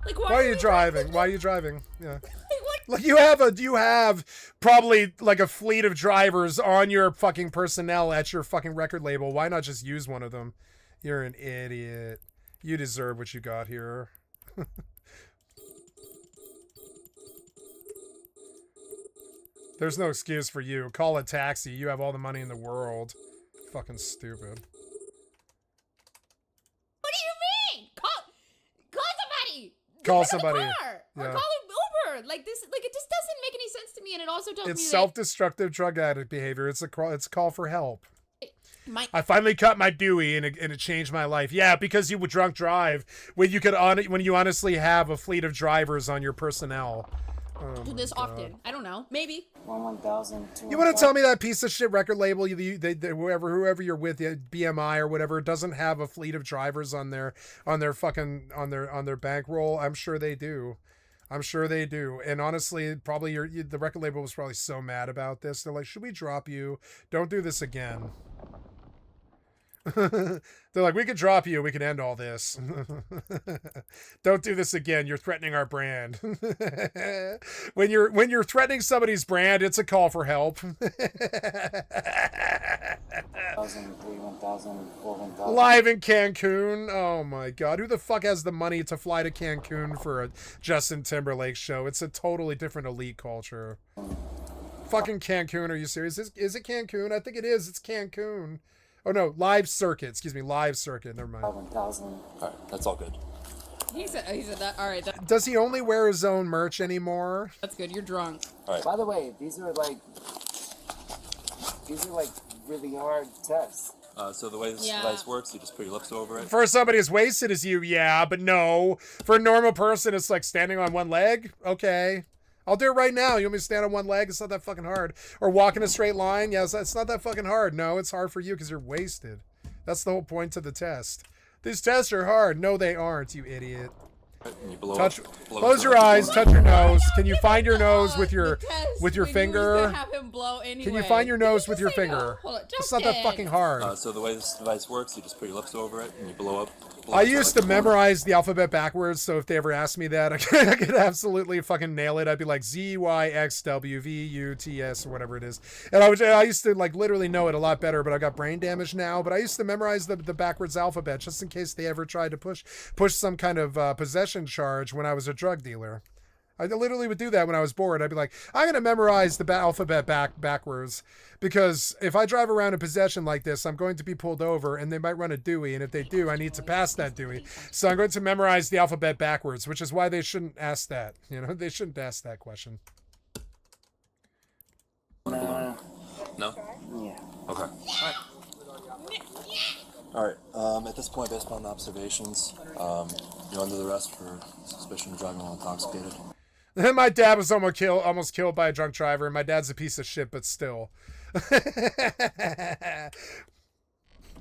Like, why are you driving? Why are you driving? Yeah. Like you have probably like a fleet of drivers on your fucking personnel at your fucking record label. Why not just use one of them? You're an idiot. You deserve what you got here. There's no excuse for you. Call a taxi. You have all the money in the world. Fucking stupid. What do you mean? Call somebody. Call somebody. Or call an Uber. Like this, like it just doesn't make any sense to me, and it also tells me it's self-destructive drug addict behavior. It's a call for help. My I finally cut my Dewey and it changed my life. Yeah, because you would drunk drive when you honestly have a fleet of drivers on your personnel. Do this often. I don't know. Maybe. 1,000. You want to tell me that piece of shit record label, whoever you're with, the BMI or whatever, doesn't have a fleet of drivers on their bankroll? I'm sure they do. I'm sure they do. And honestly, probably the record label was probably so mad about this. They're like, should we drop you? Don't do this again. They're like, we could drop you. We could end all this. Don't do this again. You're threatening our brand. When you're threatening somebody's brand, it's a call for help. 1,000. Live in Cancun. Oh my God. Who the fuck has the money to fly to Cancun for a Justin Timberlake show? It's a totally different elite culture. Fucking Cancun. Are you serious? Is it Cancun? I think it is. It's Cancun. Oh no, live circuit. Excuse me, live circuit. Never mind. 1,000. All right, that's all good. He said that. All right. Does he only wear his own merch anymore? That's good. You're drunk. All right. By the way, these are like really hard tests. So the way this device works, you just put your lips over it. For somebody as wasted as you, yeah, but no. For a normal person, it's like standing on one leg. Okay. I'll do it right now. You want me to stand on one leg? It's not that fucking hard. Or walk in a straight line? Yes, it's not that fucking hard. No, it's hard for you because you're wasted. That's the whole point of the test. These tests are hard. No, they aren't, you idiot. Close your eyes, touch your nose. Can you find your nose with your finger? Have him blow anyway. Can you find your nose with your finger? Hold on, It's not that fucking hard. So the way this device works, you just put your lips over it and you blow up. I used to memorize the alphabet backwards, so if they ever asked me that, I could absolutely fucking nail it. I'd be like ZYXWVUTS or whatever it is. And I used to like literally know it a lot better, but I got brain damage now. But I used to memorize the backwards alphabet just in case they ever tried to push some kind of possession charge when I was a drug dealer. I literally would do that when I was bored. I'd be like, I'm going to memorize the alphabet backwards because if I drive around in possession like this, I'm going to be pulled over and they might run a Dewey. And if they do, I need to pass that Dewey. So I'm going to memorize the alphabet backwards, which is why they shouldn't ask that. You know, they shouldn't ask that question. No? Yeah. Okay. All right. At this point, based upon the observations, you're under the arrest for suspicion of driving while intoxicated. My dad was almost killed by a drunk driver, and my dad's a piece of shit, but still.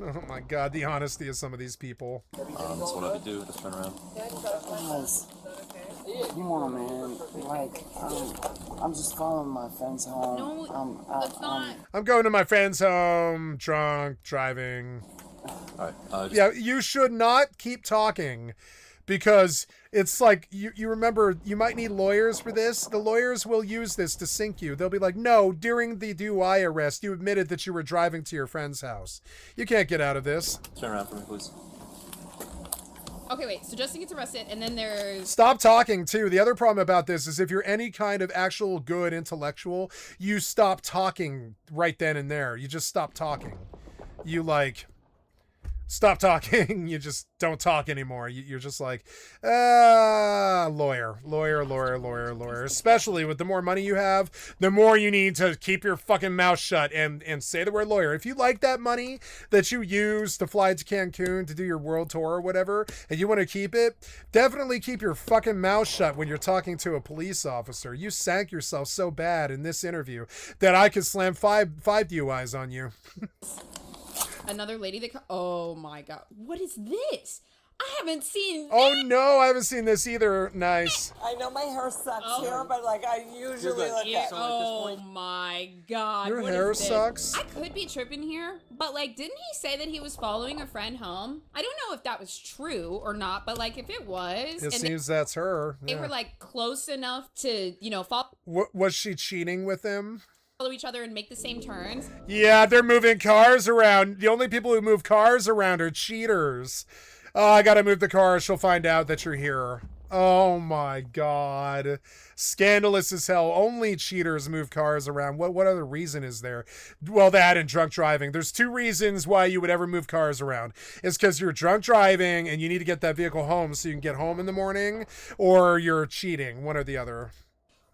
Oh my god, the honesty of some of these people. So what do you do? Just turn around. You know, man, like, I'm just following my friends home. No, that's not. I'm going to my friend's home, drunk, driving. All right. Yeah, you should not keep talking. Because it's like, you remember, you might need lawyers for this. The lawyers will use this to sink you. They'll be like, no, during the DUI arrest, you admitted that you were driving to your friend's house. You can't get out of this. Turn around for me, please. Okay, wait. So Justin gets arrested, and then there's... Stop talking, too. The other problem about this is if you're any kind of actual good intellectual, you stop talking right then and there. You just stop talking. You, like... Stop talking. You just don't talk anymore. You're just like, lawyer. Especially with the more money you have, the more you need to keep your fucking mouth shut and say the word lawyer. If you like that money that you use to fly to Cancun to do your world tour or whatever, and you want to keep it, definitely keep your fucking mouth shut when you're talking to a police officer. You sank yourself so bad in this interview that I could slam five DUIs on you. Another lady that... Oh my god. What is this? I haven't seen... Oh no, I haven't seen this either. Nice. I know my hair sucks here, but like I usually look at... Oh my god. Your what hair is this? sucks? I could be tripping here, but like, didn't he say that he was following a friend home? I don't know if that was true or not, but like if it was... It seems that's her. They were like close enough to, you know, follow Was she cheating with him? each other and make the same turns. Yeah, they're moving cars around. The only people who move cars around are cheaters. Oh, I gotta move the car. She'll find out that you're here. Oh my god. Scandalous as hell. Only cheaters move cars around. What other reason is there? Well, that and drunk driving. There's two reasons why you would ever move cars around. It's because you're drunk driving and you need to get that vehicle home so you can get home in the morning, or you're cheating. One or the other.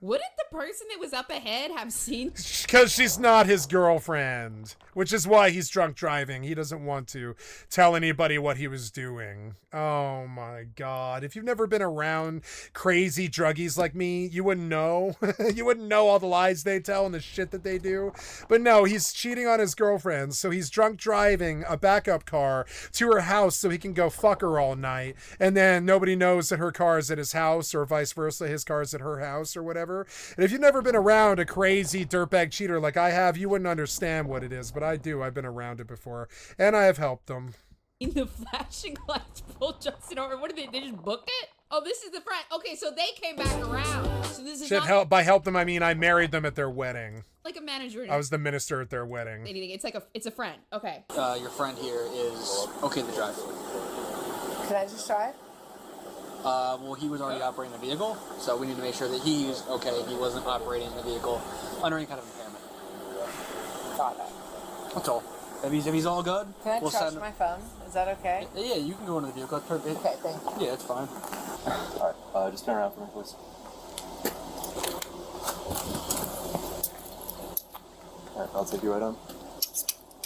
Wouldn't the person that was up ahead have seen? Because she's not his girlfriend, which is why he's drunk driving. He doesn't want to tell anybody what he was doing. Oh my god. If you've never been around crazy druggies like me, you wouldn't know. You wouldn't know all the lies they tell and the shit that they do. But no, he's cheating on his girlfriend, so he's drunk driving a backup car to her house so he can go fuck her all night. And then nobody knows that her car is at his house, or vice versa, his car is at her house or whatever. And if you've never been around a crazy dirtbag cheater like I have, you wouldn't understand what it is, but I do. I've been around it before, and I have helped them. In the flashing lights pulled Justin over. What did they just booked it? Oh, this is the front. Okay, so they came back around. So this is Shit, by help them, I mean I married them at their wedding. Like a manager. I was the minister at their wedding. Anything. It's a friend. Okay. Your friend here is okay to drive. Can I just try it? Well, he was already operating the vehicle, so we need to make sure that he's okay. He wasn't operating the vehicle under any kind of impairment. Got it. That's all. If he's all good, Can I charge my phone? Is that okay? Yeah, you can go into the vehicle. That's perfect. Okay, thank you. Yeah, it's fine. All right. Just turn around for me, please. All right. I'll take you right on.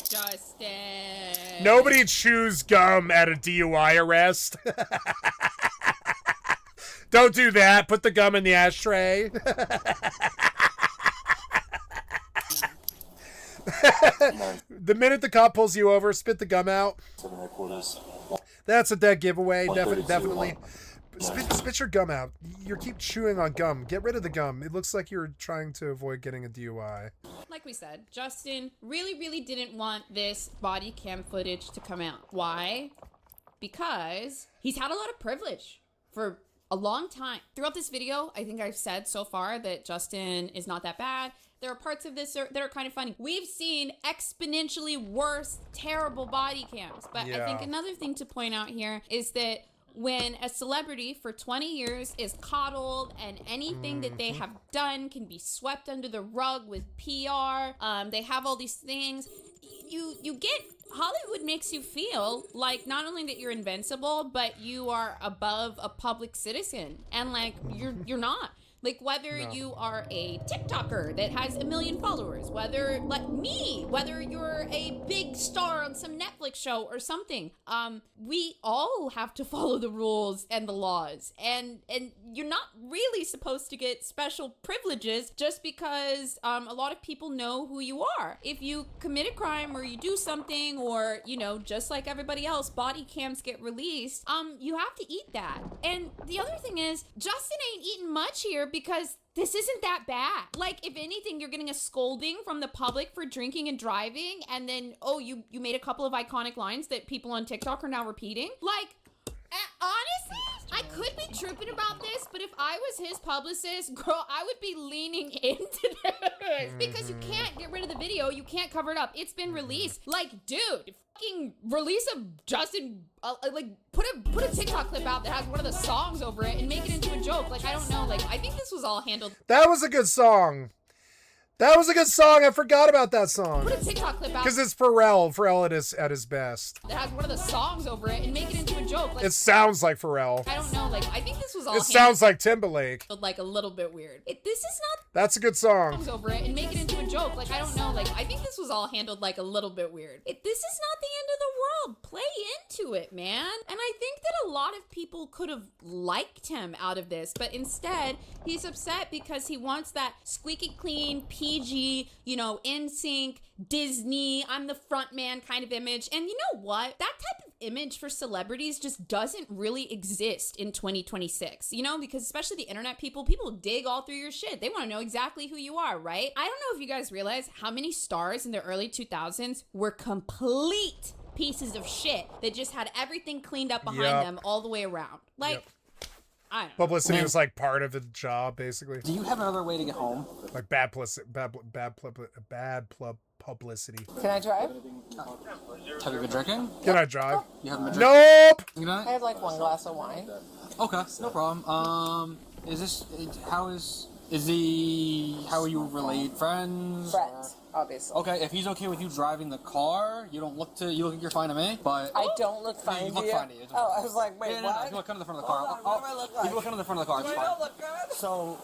Justin. Nobody chews gum at a DUI arrest. Don't do that. Put the gum in the ashtray. The minute the cop pulls you over, spit the gum out. 7 3/4. That's a dead giveaway. Definitely. Spit your gum out. You keep chewing on gum. Get rid of the gum. It looks like you're trying to avoid getting a DUI. Like we said, Justin really didn't want this body cam footage to come out. Why? Because he's had a lot of privilege for a long time. Throughout this video, I think I've said so far that Justin is not that bad. There are parts of this that are kind of funny. We've seen exponentially worse, terrible body cams. But I think another thing to point out here is that when a celebrity for 20 years is coddled and anything that they have done can be swept under the rug with PR, they have all these things, you get, Hollywood makes you feel like not only that you're invincible, but you are above a public citizen, and like you're not. Like, whether you are a TikToker that has 1 million followers, whether, like me, whether you're a big star on some Netflix show or something, we all have to follow the rules and the laws. And you're not really supposed to get special privileges just because a lot of people know who you are. If you commit a crime or you do something, or, you know, just like everybody else, body cams get released, you have to eat that. And the other thing is, Justin ain't eating much here, because this isn't that bad. Like, if anything, you're getting a scolding from the public for drinking and driving, and then, oh, you made a couple of iconic lines that people on TikTok are now repeating. Like, honestly, I could be tripping about this, but if I was his publicist, girl, I would be leaning into this. Because you can't get rid of the video. You can't cover it up. It's been released. Like, dude, fucking release a Justin, like, put a TikTok clip out that has one of the songs over it and make it into a joke. Like, I don't know. Like, I think this was all handled. That was a good song. That was a good song. I forgot about that song. Put a TikTok clip out. Because it's Pharrell. Pharrell at his best. That has one of the songs over it and make it into a joke. Like, it sounds like Pharrell. I don't know. Like, I think this was all. It sounds like Timberlake. Like a little bit weird. This is not. That's a good song. Over it and make it into a joke. Like, I don't know. Like, I think this was all handled like a little bit weird. This is not the end of the world. Play into it, man. And I think that a lot of people could have liked him out of this, but instead he's upset because he wants that squeaky clean PG, you know, NSYNC, Disney, I'm the front man kind of image. And you know what? That type of image for celebrities just doesn't really exist in 2026, you know, because especially the internet people dig all through your shit. They want to know exactly who you are, right? I don't know if you guys realize how many stars in the early 2000s were complete pieces of shit that just had everything cleaned up behind them all the way around. Like, I don't know. Publicity was like part of the job, basically. Do you have another way to get home? Like bad publicity. Can I drive? Have you been drinking? Can I drive? You haven't been drinking? Nope. You know? I had like 1 glass of wine. Okay, no problem. How are you related? Friends? Friends, obviously. Okay, if he's okay with you driving the car, you look like you're fine to me, but... I don't look fine to you? You look fine to you. Oh, I was like, wait, no, what? If you look under the front of the car. Hold on, what do I look like? If you look under the front of the car, it's Do fine. I not look good? So,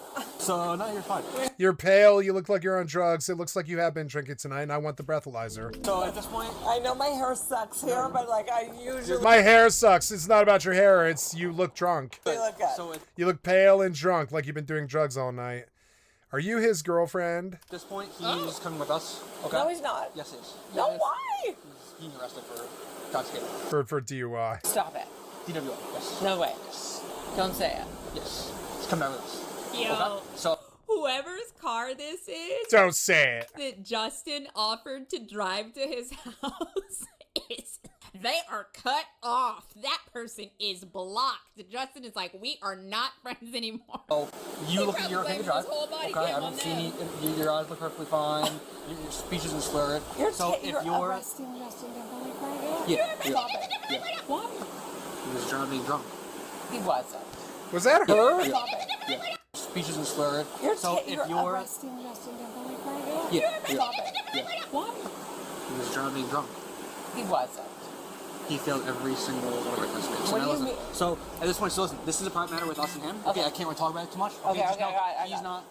no, you're fine. You're pale, you look like you're on drugs, it looks like you have been drinking tonight, and I want the breathalyzer. So at this point... I know my hair sucks here, but like I usually... My hair sucks. It's not about your hair, it's you look drunk. You look good. So you look pale and drunk, like you've been doing drugs all night. Are you his girlfriend? At this point, he's coming with us. Okay. No, he's not. Yes, he is. No, why? He's being arrested for intoxicated. For DUI. Stop it. DWI, yes. No way. Yes. Don't say it. Yes. He's coming out with us. Yo. Okay? So... Whoever's car this is, don't say it, that Justin offered to drive to his house they are cut off. That person is blocked. Justin is like, we are not friends anymore. Oh, you look at your okay to drive. Okay, I haven't seen your eyes look perfectly fine. Your speech isn't slurred. You're arresting Justin Timberlake right now? Yeah. Stop it. Yeah. What? He was driving drunk. He wasn't. Was that her? Stop it. Yeah. Speech isn't slurred. You're you're arresting Justin Timberlake right now? Yeah. Stop it. Yeah. What? He was driving drunk. He wasn't. He failed every single one of our tests. What do you mean? So at this point, so listen, this is a private matter with us and him. Okay, I can't really talk about it too much. Okay, I got it.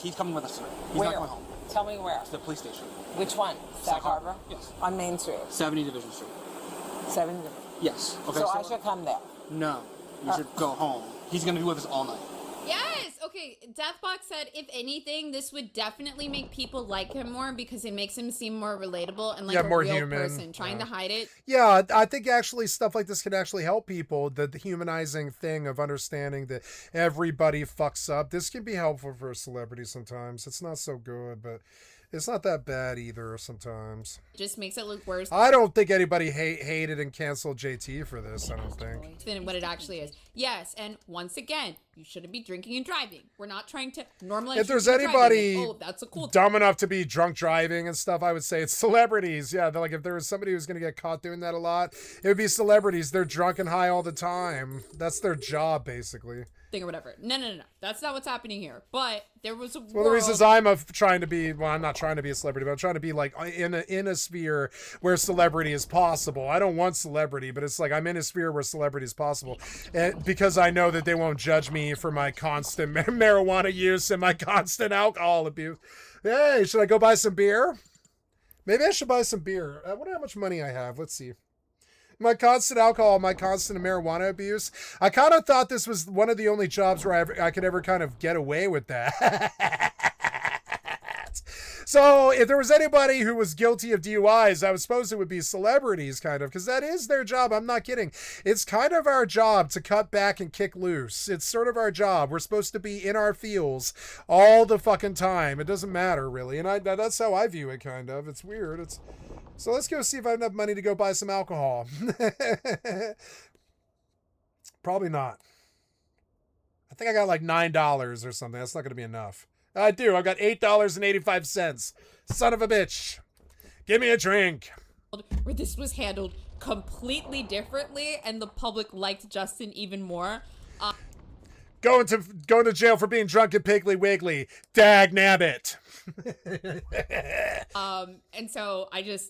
He's coming with us tonight. He's Where? not going home. Tell me where. To the police station. Which one? Sag Harbor? Yes. On Main Street? 70 Division Street. 70 Division? Yes. Okay, so I should come there? No. You should go home. He's going to be with us all night. Yes. Okay, Deathbox said, if anything, this would definitely make people like him more because it makes him seem more relatable and like a more real human. person trying to hide it. Yeah, I think actually stuff like this can actually help people. The humanizing thing of understanding that everybody fucks up. This can be helpful for a celebrity sometimes. It's not so good, but it's not that bad either sometimes. It just makes it look worse. I don't think anybody hated and canceled JT for this, I don't think. Than what it actually is. Yes, and once again, you shouldn't be drinking and driving. We're not trying to normalize. If there's drinking and anybody driving. Oh, that's a cool dumb enough to be drunk driving and stuff, I would say it's celebrities. Yeah, like if there was somebody who's going to get caught doing that a lot, it would be celebrities. They're drunk and high all the time. That's their job, basically. Thing or whatever. No. That's not what's happening here. But there was a One of the reasons I'm trying to be, well, I'm not trying to be a celebrity, but I'm trying to be like in a sphere where celebrity is possible. I don't want celebrity, but it's like I'm in a sphere where celebrity is possible. And because I know that they won't judge me for my constant marijuana use and my constant alcohol abuse. Hey, should I go buy some beer? Maybe I should buy some beer. I wonder how much money I have. Let's see. My constant alcohol, my constant marijuana abuse. I kind of thought this was one of the only jobs where I could ever kind of get away with that. So if there was anybody who was guilty of DUIs, I was supposed it would be celebrities, kind of, because that is their job. I'm not kidding. It's kind of our job to cut back and kick loose. It's sort of our job. We're supposed to be in our feels all the fucking time. It doesn't matter, really. And that's how I view it, kind of. It's weird. So let's go see if I have enough money to go buy some alcohol. Probably not. I think I got like $9 or something. That's not going to be enough. I do. I got $8.85. Son of a bitch. Give me a drink. Where this was handled completely differently and the public liked Justin even more. Going to jail for being drunk at Piggly Wiggly. Dag nabbit. And so I guess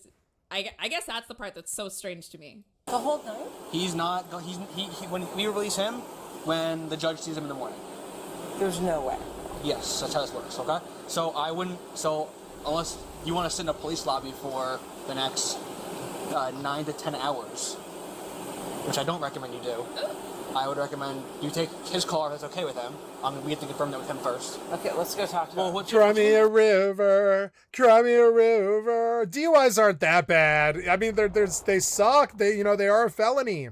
that's the part that's so strange to me. The whole night? He's not. He when we release him, when the judge sees him in the morning. There's no way. Yes, that's how this works. Okay. So I wouldn't. So unless you want to sit in a police lobby for the next 9 to 10 hours, which I don't recommend you do. I would recommend you take his car if that's okay with him. We have to confirm that with him first. Okay, let's go talk to him. Cry me a river. Cry me a river. DUIs aren't that bad. I mean, they suck. They are a felony.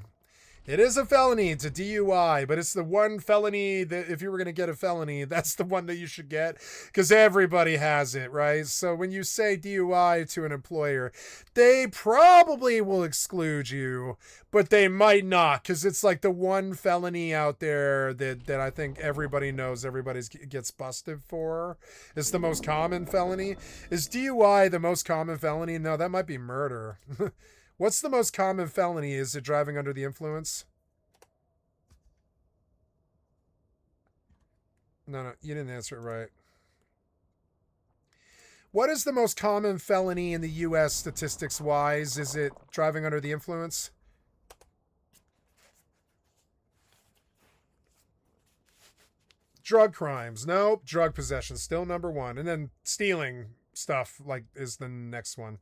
It is a felony. It's a DUI, but it's the one felony that if you were going to get a felony, that's the one that you should get because everybody has it, right? So when you say DUI to an employer, they probably will exclude you, but they might not because it's like the one felony out there that I think everybody knows everybody gets busted for. It's the most common felony. Is DUI the most common felony? No, that might be murder. What's the most common felony? Is it driving under the influence? No, you didn't answer it right. What is the most common felony in the U.S. statistics-wise? Is it driving under the influence? Drug crimes. Nope. Drug possession. Still number one. And then stealing stuff is the next one.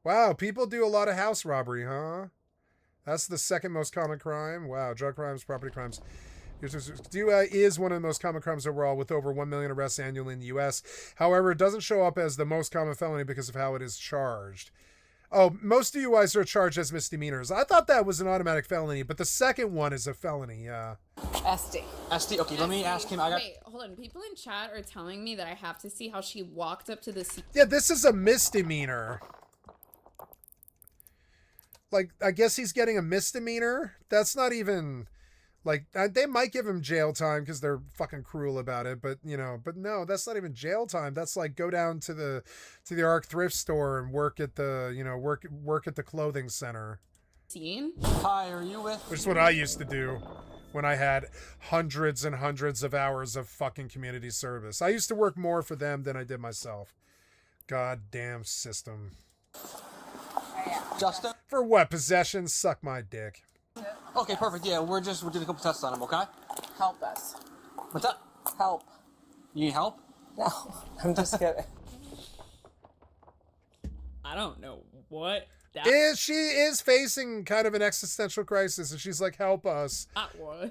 Wow, people do a lot of house robbery, huh? That's the second most common crime. Wow, drug crimes, property crimes. DUI is one of the most common crimes overall with over 1 million arrests annually in the U.S. However, it doesn't show up as the most common felony because of how it is charged. Oh, most DUIs are charged as misdemeanors. I thought that was an automatic felony, but the second one is a felony, yeah. SD. Okay, let me ask him. Wait, hold on. People in chat are telling me that I have to see how she walked up to the seat. Yeah, this is a misdemeanor. I guess he's getting a misdemeanor. That's not even, they might give him jail time because they're fucking cruel about it. But no, that's not even jail time. That's go down to the Arc thrift store and work at the, work at the clothing center. Scene? Hi, are you with? Which is what I used to do when I had hundreds and hundreds of hours of fucking community service. I used to work more for them than I did myself. Goddamn system. Justin? For what? Possession? Suck my dick. Okay, perfect. Yeah, we're doing a couple tests on him, okay? Help us. What's that? Help. You need help? No, I'm just kidding. I don't know what She is facing kind of an existential crisis, and she's like, help us. That was.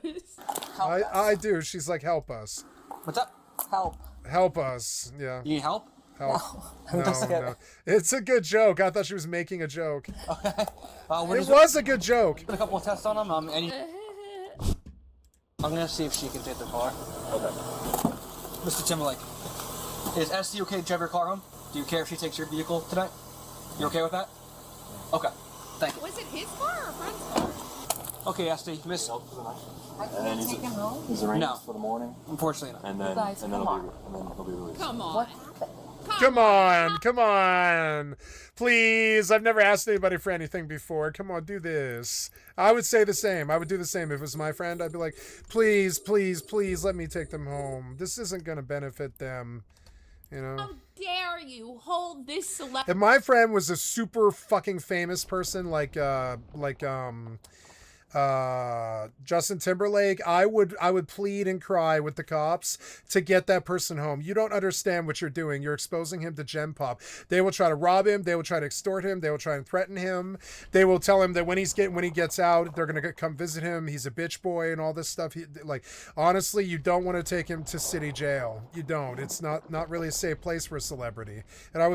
I do. She's like, help us. What's up? Help. Help us. Yeah. You need help? Help. No. No, no. It's a good joke. I thought she was making a joke. Okay. It was a good joke. Put a couple of tests on him. I'm gonna see if she can take the car. Okay. Mr. Timberlake, is SC okay to drive your car home? Do you care if she takes your vehicle tonight? You okay with that? Okay. Thank you. Was it his car or a friend's car? Okay, SC, Miss. And then he's arranged No. for the morning. Unfortunately not. And then he'll be released. Come on. Come on, come on. Please, I've never asked anybody for anything before. Come on, do this. I would say the same. I would do the same. If it was my friend, I'd be like, please, please, please let me take them home. This isn't going to benefit them, you know? How dare you hold this celebrity? If my friend was a super fucking famous person like Justin Timberlake, I would plead and cry with the cops to get that person home. You don't understand what you're doing. You're exposing him to Gen Pop. They will try to rob him. They will try to extort him. They will try and threaten him. They will tell him that when he gets out, they're gonna come visit him. He's a bitch boy and all this stuff. Honestly, you don't want to take him to city jail. You don't. It's not really a safe place for a celebrity. And I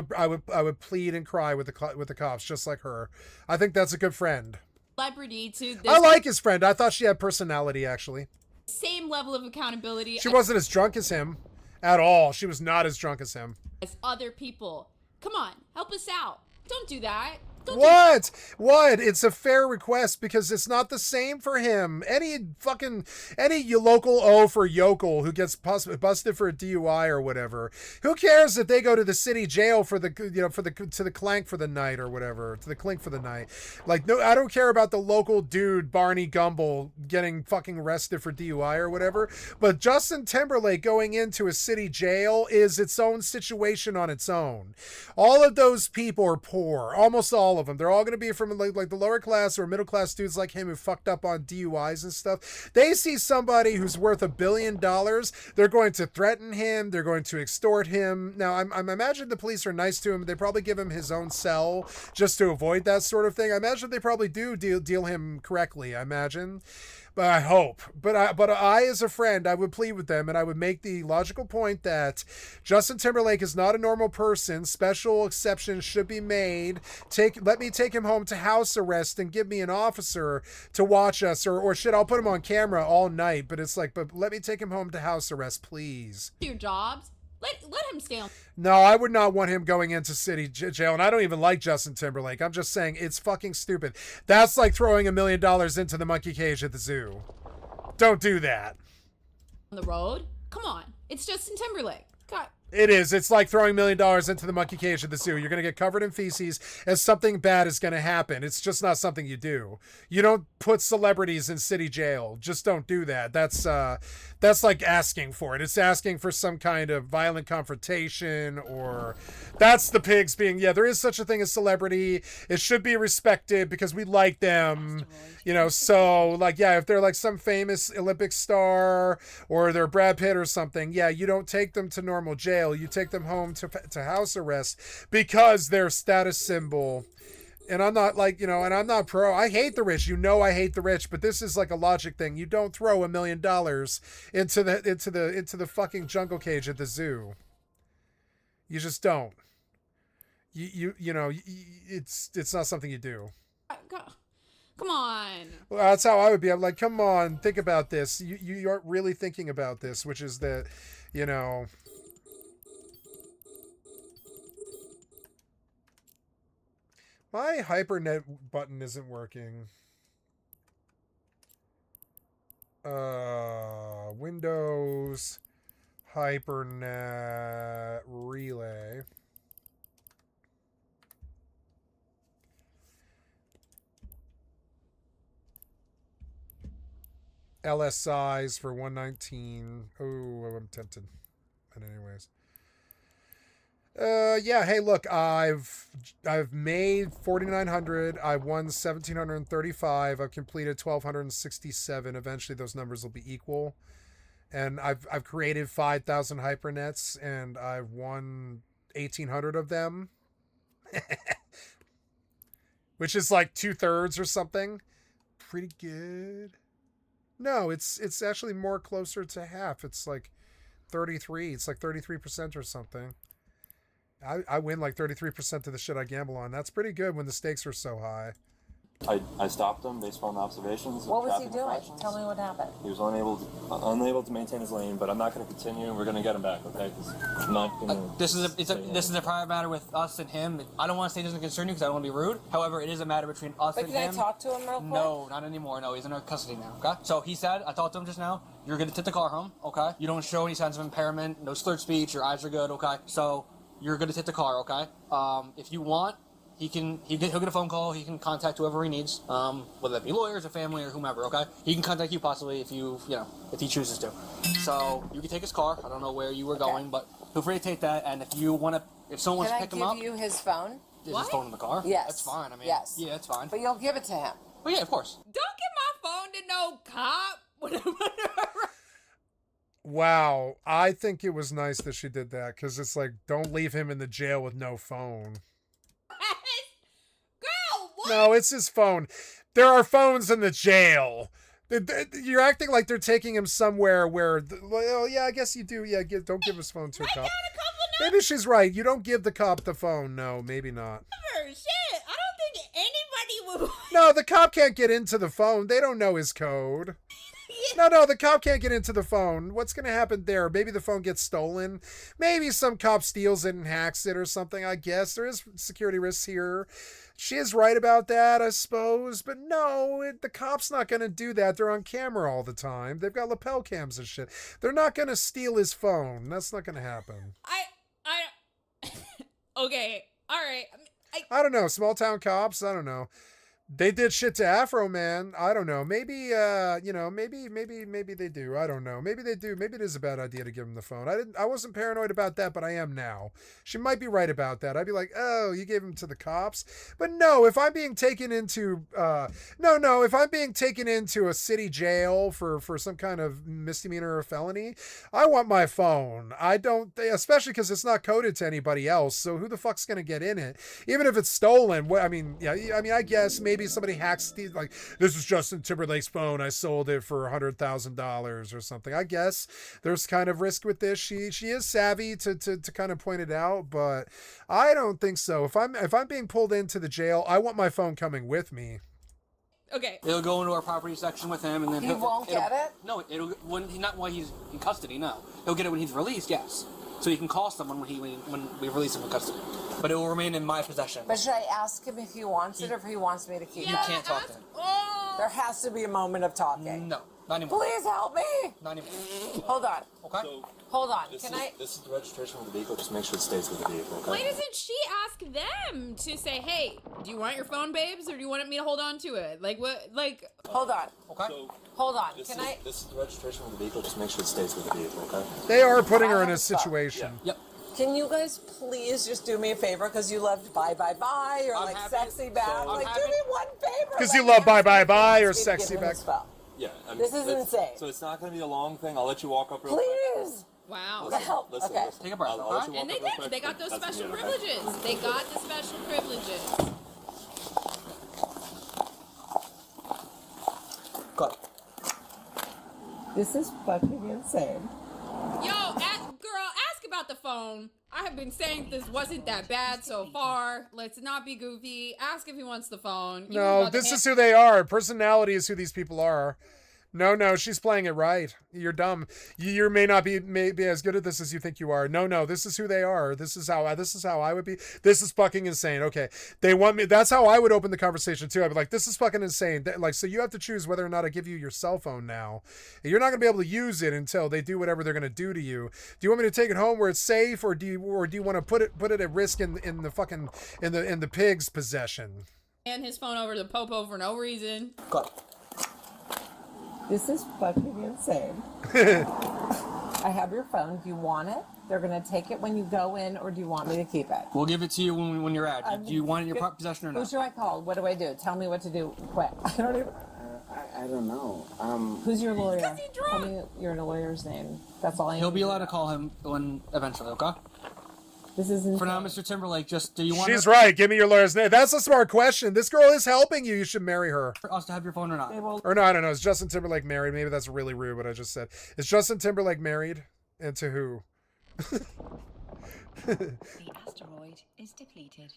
would plead and cry with the cops, just like her. I think that's a good friend. Celebrity to this I like his friend. I thought she had personality, actually. same level of accountability She wasn't as drunk as him at all. She was not as drunk as him. as other people. Come on, help us out. Don't do that. What? It's a fair request because it's not the same for him. Any local O for yokel who gets busted for a DUI or whatever. Who cares if they go to the city jail to the clank for the night or whatever, to the clink for the night. Like, no, I don't care about the local dude Barney Gumble getting fucking arrested for DUI or whatever. But Justin Timberlake going into a city jail is its own situation on its own. All of those people are poor. Almost all of them. They're all going to be from like the lower class or middle class dudes like him who fucked up on DUIs and stuff. They see somebody who's worth $1 billion. They're going to threaten him. They're going to extort him. Now, I'm imagining the police are nice to him. They probably give him his own cell just to avoid that sort of thing. I imagine they probably do deal him correctly. I imagine. But I hope. But I, as a friend, I would plead with them, and I would make the logical point that Justin Timberlake is not a normal person. Special exceptions should be made. Let me take him home to house arrest and give me an officer to watch us, or shit, I'll put him on camera all night. But it's like, but let me take him home to house arrest, please. Your jobs. Let him stay on. No, I would not want him going into city jail, and I don't even like Justin Timberlake. I'm just saying it's fucking stupid. That's like throwing $1 million into the monkey cage at the zoo. Don't do that. On the road? Come on. It's Justin Timberlake. God. It is. It's like throwing $1 million into the monkey cage at the zoo. You're going to get covered in feces and something bad is going to happen. It's just not something you do. You don't put celebrities in city jail. Just don't do that. That's like asking for it. It's asking for some kind of violent confrontation, or that's the pigs being, yeah, there is such a thing as celebrity. It should be respected because we like them, you know, so like, yeah, if they're like some famous Olympic star or they're Brad Pitt or something, yeah, you don't take them to normal jail. You take them home to house arrest because they're status symbol. And I'm not like, you know, and I'm not pro. I hate the rich. You know, I hate the rich, but this is like a logic thing. You don't throw $1 million into the fucking jungle cage at the zoo. You just don't. You know, it's not something you do. Come on. Well, that's how I would be. I'm like, come on, think about this. You aren't really thinking about this, which is that, you know. My HyperNet button isn't working. Windows HyperNet Relay. LSIs for 119. Oh, I'm tempted. But anyways. Yeah, hey, look, I've made 4,900. I won 1,735. I've completed 1,267. Eventually those numbers will be equal. And I've created 5,000 hypernets and I've won 1,800 of them. Which is like 2/3 or something. Pretty good. No, it's actually more closer to half. It's like 33. It's like 33% or something. I win like 33% of the shit I gamble on. That's pretty good when the stakes are so high. I stopped him based on observations. What was he doing? Tell me what happened. He was unable to maintain his lane, but I'm not going to continue. We're going to get him back, okay? 'Cause I'm not going to. This is a private matter with us and him. I don't want to say it doesn't concern you because I don't want to be rude. However, it is a matter between us and him. But can I talk to him real quick? No, not anymore. No, he's in our custody now. Okay. So he said, I talked to him just now. You're going to take the car home. Okay. You don't show any signs of impairment. No slurred speech. Your eyes are good. Okay. So you're going to take the car. Okay. If you want. He'll get a phone call. He can contact whoever he needs, whether that be lawyers or family or whomever. Okay, he can contact you possibly if if he chooses to. So you can take his car. I don't know where you were going, but feel free to take that. And if someone wants to pick him up, can I give you his phone? Is his phone in the car? Yes, that's fine. I mean, yes, yeah, that's fine. But you'll give it to him. Well, yeah, of course. Don't give my phone to no cop. Wow, I think it was nice that she did that because it's like, don't leave him in the jail with no phone. No, it's his phone. There are phones in the jail. You're acting like they're taking him somewhere where, well, yeah, I guess you do. Yeah, don't give his phone to a cop. Maybe she's right. You don't give the cop the phone. No, maybe not. Shit, I don't think anybody would. No, the cop can't get into the phone. They don't know his code. No, the cop can't get into the phone. What's going to happen there? Maybe the phone gets stolen. Maybe some cop steals it and hacks it or something, I guess. There is security risks here. She is right about that, I suppose. But no, the cop's not going to do that. They're on camera all the time. They've got lapel cams and shit. They're not going to steal his phone. That's not going to happen. Okay, all right. I don't know. Small town cops? I don't know. They did shit to Afro Man. I don't know. Maybe, maybe they do. I don't know. Maybe they do. Maybe it is a bad idea to give him the phone. I wasn't paranoid about that, but I am now. She might be right about that. I'd be like, oh, you gave him to the cops? But no, if I'm being taken into, if I'm being taken into a city jail for some kind of misdemeanor or felony, I want my phone. I don't, especially because it's not coded to anybody else. So who the fuck's going to get in it? Even if it's stolen. I guess maybe somebody hacks like, this is Justin Timberlake's phone, I sold it for $100,000 or something. I guess there's kind of risk with this. She is savvy to kind of point it out, but I don't think so. If I'm being pulled into the jail, I want my phone coming with me. Okay. It'll go into our property section with him, and then he won't get it. No, not while he's in custody. No, he'll get it when he's released. Yes, so he can call someone when we release him from custody. But it will remain in my possession. But should I ask him if he wants it or if he wants me to keep it? You can't talk to him. There has to be a moment of talking. No, not anymore. Please help me. Not anymore. Hold on. Okay. So, hold on. This is the registration of the vehicle. Just make sure it stays with the vehicle. Okay? Why doesn't she ask them to say, hey, do you want your phone, babes, or do you want me to hold on to it? Like, what? Like. Hold on. Okay. So, hold on. This is the registration of the vehicle. Just make sure it stays with the vehicle. Okay. They are putting her in a situation. Yeah. Yep. Can you guys please just do me a favor because you loved Bye Bye Bye or like Sexy Back? So like, do me one favor. Because you love Bye Bye Bye or Sexy Back. Yeah. This is insane. So it's not going to be a long thing. I'll let you walk up real Please. Wow. Listen, Okay. Take a breath. Okay? And they did. They got those special privileges. They got the special privileges. Good. This is fucking insane. Yo, ask about the phone. I have been saying this wasn't that bad so far. Let's not be goofy. Ask if he wants the phone. No, this is who they are. Personality is who these people are. No, she's playing it right. You're dumb. You may not be as good at this as you think you are. No, this is who they are. This is how I would be. This is fucking insane. Okay, they want me. That's how I would open the conversation too. I'd be like, this is fucking insane. Like, so you have to choose whether or not I give you your cell phone now. You're not gonna be able to use it until they do whatever they're gonna do to you. Do you want me to take it home where it's safe, or do you want to put it at risk in the pig's possession? And his phone over to Popo for no reason. Good. This is fucking insane. I have your phone. Do you want it? They're going to take it when you go in, or do you want me to keep it? We'll give it to you when you're out. Do you want it in your possession or not? Who should I call? What do I do? Tell me what to do quick. I don't even... I don't know. Who's your lawyer? Because he drunk. Tell me your lawyer's name. That's all I need. He'll be allowed to call him when eventually, okay? This is insane. For now, Mr. Timberlake, just do you want She's right. Give me your lawyer's name. That's a smart question. This girl is helping you. You should marry her. us to have your phone or not? Or no, I don't know. Is Justin Timberlake married? Maybe that's really rude what I just said. Is Justin Timberlake married? And to who? The asteroid is depleted.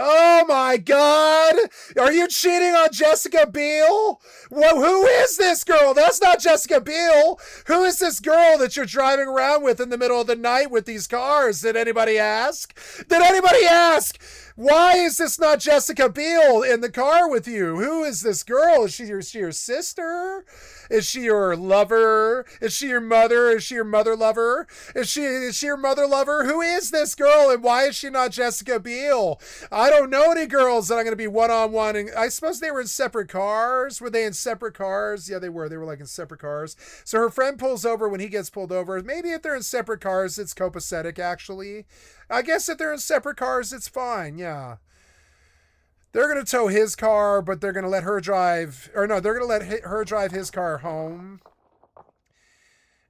Oh my God! Are you cheating on Jessica Biel? Who is this girl? That's not Jessica Biel. Who is this girl that you're driving around with in the middle of the night with these cars? Did anybody ask? Did anybody ask? Why is this not Jessica Biel in the car with you? Who is this girl? Is she your sister? Is she your lover? Is she your mother? Is she your mother lover? Is she your mother lover? Who is this girl and why is she not Jessica Biel? I don't know any girls that I'm going to be one-on-one. And I suppose they were in separate cars. Were they in separate cars? Yeah, they were. They were like in separate cars. So her friend pulls over when he gets pulled over. Maybe if they're in separate cars, it's copacetic, actually. I guess if they're in separate cars, it's fine. Yeah. They're going to tow his car, but they're going to let her drive. Or no, they're going to let her drive his car home.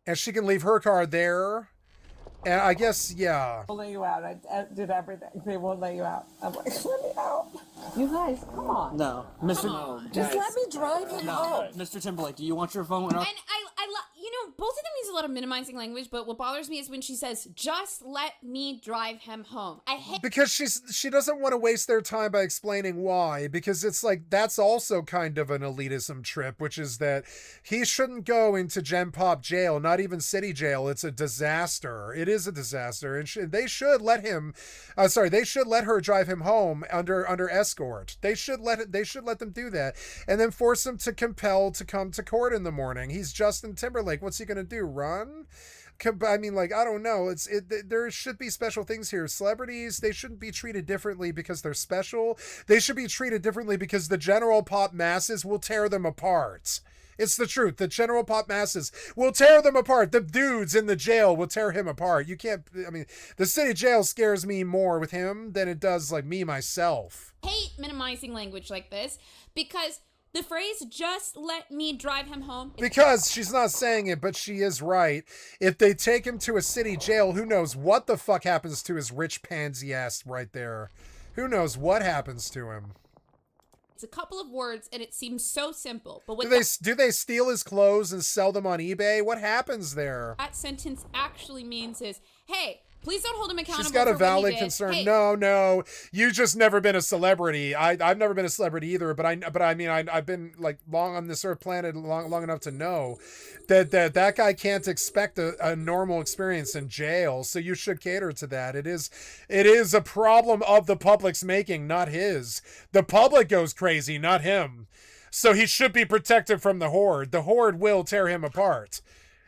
And she can leave her car there. And I guess, yeah. They'll let you out. I did everything. They won't let you out. I'm like, let me out. You guys, come on. No. Just let me drive him home. Mr. Timberlake, do you want your phone? And both of them use a lot of minimizing language, but what bothers me is when she says, just let me drive him home. I hate because she doesn't want to waste their time by explaining why, because it's like that's also kind of an elitism trip, which is that he shouldn't go into Gen Pop jail, not even city jail. It's a disaster. It is a disaster, and they should let him. They should let her drive him home under escort. They should let them do that, and then force him to compel to come to court in the morning. He's Justin Timberlake. What's he gonna do? Run? I mean, like, I don't know. There should be special things here. Celebrities, they shouldn't be treated differently because they're special. They should be treated differently because the general pop masses will tear them apart. It's the truth. The general pop masses will tear them apart. The dudes in the jail will tear him apart. You can't, I mean, the city jail scares me more with him than it does, like, me, myself. hate minimizing language like this because the phrase, just let me drive him home. Because she's not saying it, but she is right. If they take him to a city jail, who knows what the fuck happens to his rich pansy ass right there. Who knows what happens to him. It's a couple of words, and it seems so simple. But what do they steal his clothes and sell them on eBay? What happens there? That sentence actually means is, hey, please don't hold him accountable. She's got a valid concern. Hey. No, you just never been a celebrity. I've never been a celebrity either, but I mean I've been like long on this earth planet long enough to know that guy can't expect a normal experience in jail. So you should cater to that. It is a problem of the public's making, not his. The public goes crazy, not him. So he should be protected from the horde. The horde will tear him apart.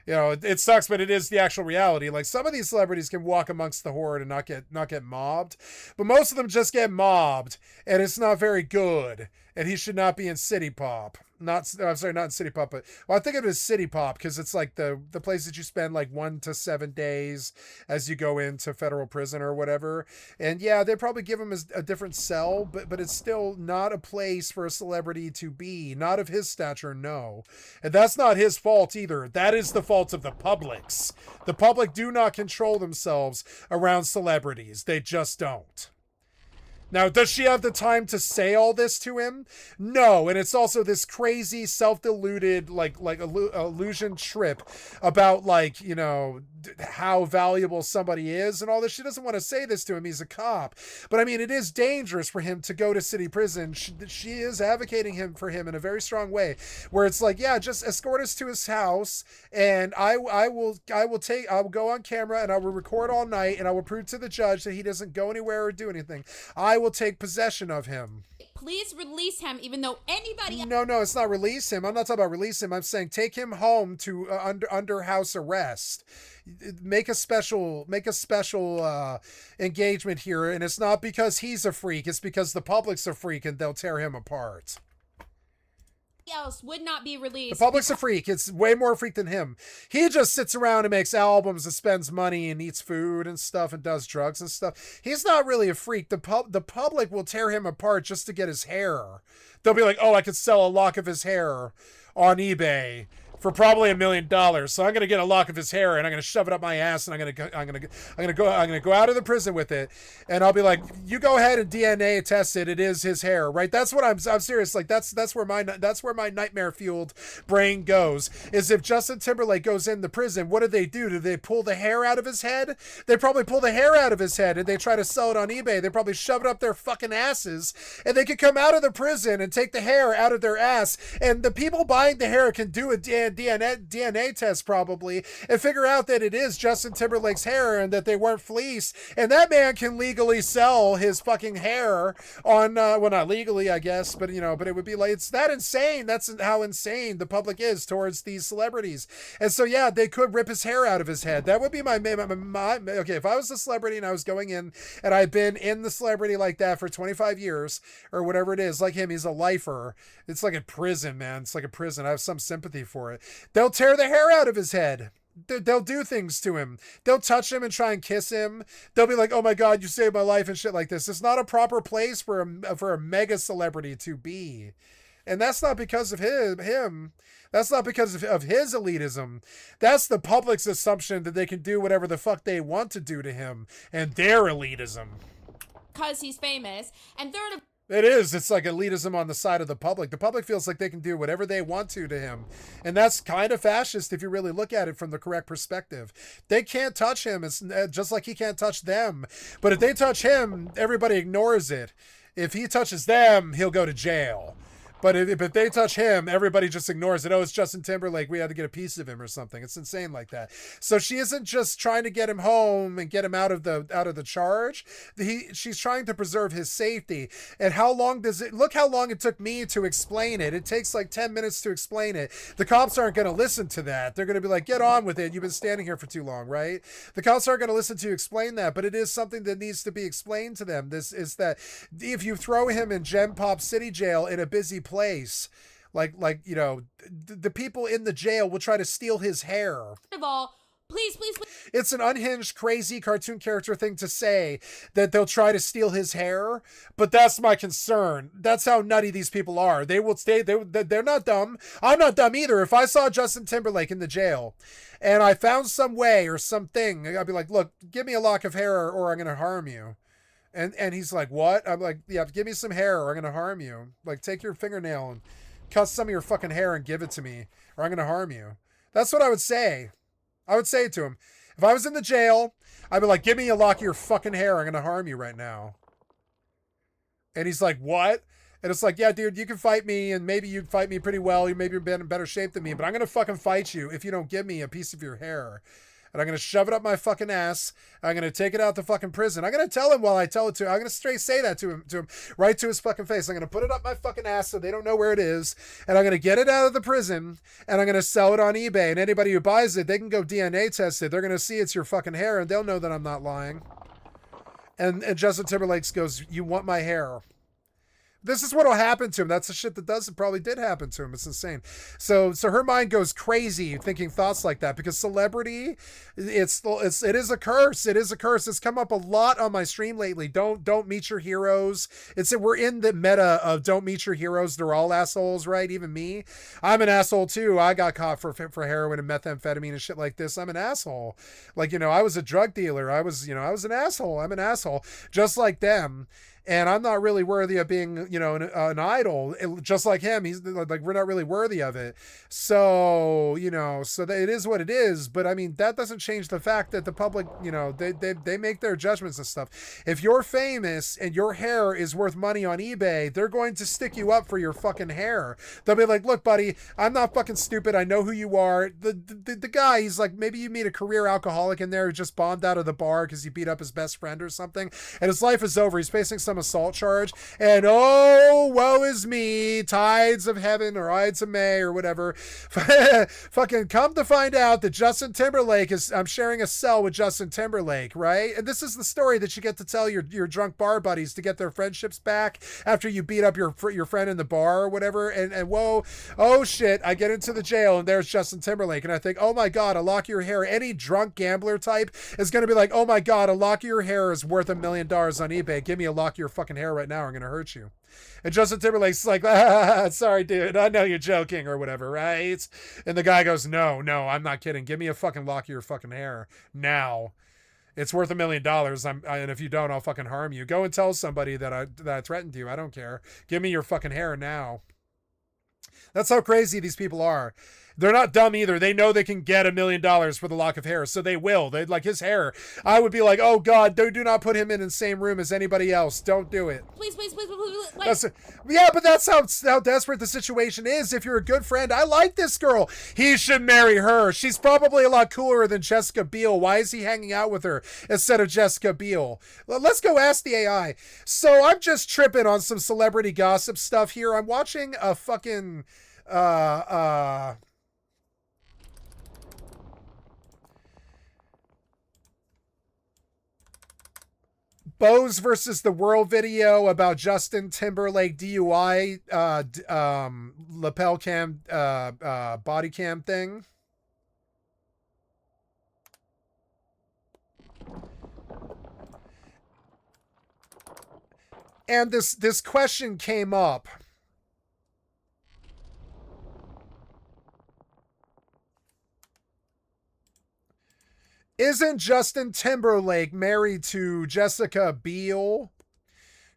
You know, it sucks, but it is the actual reality. Like, some of these celebrities can walk amongst the horde and not get mobbed, but most of them just get mobbed, and it's not very good. And he should not be in City Pop. Not in City Pop, but I think of it as City Pop because it's like the place that you spend like 1 to 7 days as you go into federal prison or whatever. And yeah, they probably give him a different cell, but it's still not a place for a celebrity to be. Not of his stature, no. And that's not his fault either. That is the fault of the public's. The public do not control themselves around celebrities. They just don't. Now, does she have the time to say all this to him? No, and it's also this crazy, self-deluded, like illusion trip about, like, you know, how valuable somebody is and all this. She doesn't want to say this to him. He's a cop. But, I mean, it is dangerous for him to go to city prison. She is advocating for him in a very strong way, where it's like, yeah, just escort us to his house, and I will go on camera, and I will record all night, and I will prove to the judge that he doesn't go anywhere or do anything. I will take possession of him. Please release him, even though anybody... No, it's not release him. I'm not talking about release him. I'm saying take him home to under house arrest. Make a special engagement here, and it's not because he's a freak. It's because the public's a freak, and they'll tear him apart. Else would not be released. The public's a freak. It's way more a freak than him. He just sits around and makes albums and spends money and eats food and stuff and does drugs and stuff. He's not really a freak. The public will tear him apart just to get his hair. They'll be like, oh, I could sell a lock of his hair on eBay for probably $1 million. So I'm gonna get a lock of his hair and I'm gonna shove it up my ass and I'm gonna go out of the prison with it, and I'll be like, you go ahead and DNA test it. It is his hair, right? That's what I'm serious. Like that's where my nightmare fueled brain goes. Is if Justin Timberlake goes in the prison, what do? Do they pull the hair out of his head? They probably pull the hair out of his head and they try to sell it on eBay. They probably shove it up their fucking asses, and they could come out of the prison and take the hair out of their ass, and the people buying the hair can do a DNA test probably and figure out that it is Justin Timberlake's hair and that they weren't fleeced, and that man can legally sell his fucking hair on well, not legally I guess, but but it would be like, it's that insane. That's how insane the public is towards these celebrities. And so yeah, they could rip his hair out of his head. That would be my okay, if I was a celebrity and I was going in and I've been in the celebrity like that for 25 years or whatever it is, like him, he's a lifer. It's like a prison, man. It's like a prison. I have some sympathy for it. They'll tear the hair out of his head. They'll do things to him. They'll touch him and try and kiss him. They'll be like, oh my God, you saved my life and shit like this. It's not a proper place for a mega celebrity to be. And that's not because of him. That's not because of his elitism. That's the public's assumption that they can do whatever the fuck they want to do to him and their elitism. Because he's famous. And third, it is. It's like elitism on the side of the public. The public feels like they can do whatever they want to him. And that's kind of fascist if you really look at it from the correct perspective. They can't touch him. It's just like he can't touch them. But if they touch him, everybody ignores it. If he touches them, he'll go to jail. But if they touch him, everybody just ignores it. Oh, it's Justin Timberlake. We had to get a piece of him or something. It's insane like that. So she isn't just trying to get him home and get him out of the charge. She's trying to preserve his safety. And how long look how long it took me to explain it. It takes like 10 minutes to explain it. The cops aren't going to listen to that. They're going to be like, get on with it. You've been standing here for too long, right? The cops aren't going to listen to you explain that, but it is something that needs to be explained to them. This is that if you throw him in Gem Pop City Jail in a busy place, like the people in the jail will try to steal his hair. First of all, please. It's an unhinged, crazy cartoon character thing to say that they'll try to steal his hair, but that's my concern. That's how nutty these people are. They will stay. They're not dumb. I'm not dumb either. If I saw Justin Timberlake in the jail and I found some way or something, I'd be like, look, give me a lock of hair or I'm going to harm you. And he's like, what? I'm like, yeah, give me some hair or I'm going to harm you. Like, take your fingernail and cut some of your fucking hair and give it to me or I'm going to harm you. That's what I would say. I would say it to him. If I was in the jail, I'd be like, give me a lock of your fucking hair. I'm going to harm you right now. And he's like, what? And it's like, yeah, dude, you can fight me and maybe you'd fight me pretty well. You maybe you're in better shape than me, but I'm going to fucking fight you if you don't give me a piece of your hair. And I'm going to shove it up my fucking ass. I'm going to take it out to fucking prison. I'm going to tell him while I tell it to him. I'm going to straight say that to him, right to his fucking face. I'm going to put it up my fucking ass so they don't know where it is. And I'm going to get it out of the prison and I'm going to sell it on eBay. And anybody who buys it, they can go DNA test it. They're going to see it's your fucking hair and they'll know that I'm not lying. And Justin Timberlake goes, you want my hair? This is what'll happen to him. That's the shit that probably did happen to him. It's insane. So her mind goes crazy thinking thoughts like that because celebrity, it is a curse. It is a curse. It's come up a lot on my stream lately. Don't meet your heroes. We're in the meta of don't meet your heroes. They're all assholes, right? Even me. I'm an asshole too. I got caught for heroin and methamphetamine and shit like this. I'm an asshole. Like, I was a drug dealer. I was an asshole. I'm an asshole just like them. And I'm not really worthy of being, an idol, just like him. He's like, we're not really worthy of it. So, so it is what it is. But I mean, that doesn't change the fact that the public, they make their judgments and stuff. If you're famous and your hair is worth money on eBay, they're going to stick you up for your fucking hair. They'll be like, look, buddy, I'm not fucking stupid. I know who you are. The guy, he's like, maybe you meet a career alcoholic in there who just bombed out of the bar because he beat up his best friend or something. And his life is over. He's facing some assault charge, and oh, woe is me, tides of heaven or ides of May or whatever. Fucking come to find out that Justin Timberlake I'm sharing a cell with Justin Timberlake, right? And this is the story that you get to tell your drunk bar buddies to get their friendships back after you beat up your friend in the bar or whatever. And whoa, oh shit, I get into the jail and there's Justin Timberlake, and I think, oh my God, a lock of your hair. Any drunk gambler type is going to be like, oh my God, a lock of your hair is worth $1 million on eBay. Give me a lock of your fucking hair right now or I'm going to hurt you. And Justin Timberlake's like, ah, sorry, dude. I know you're joking or whatever, right? And the guy goes, no, I'm not kidding. Give me a fucking lock of your fucking hair now. It's worth $1 million. And if you don't, I'll fucking harm you. Go and tell somebody that I threatened you. I don't care. Give me your fucking hair now. That's how crazy these people are. They're not dumb either. They know they can get $1 million for the lock of hair, so they will. They like his hair. I would be like, oh God, do not put him in the same room as anybody else. Don't do it. Please. Yeah, but that's how desperate the situation is. If you're a good friend, I like this girl. He should marry her. She's probably a lot cooler than Jessica Biel. Why is he hanging out with her instead of Jessica Biel? Let's go ask the AI. So I'm just tripping on some celebrity gossip stuff here. I'm watching a fucking Bose versus the World video about Justin Timberlake DUI lapel cam body cam thing. And this question came up. Isn't Justin Timberlake married to Jessica Biel?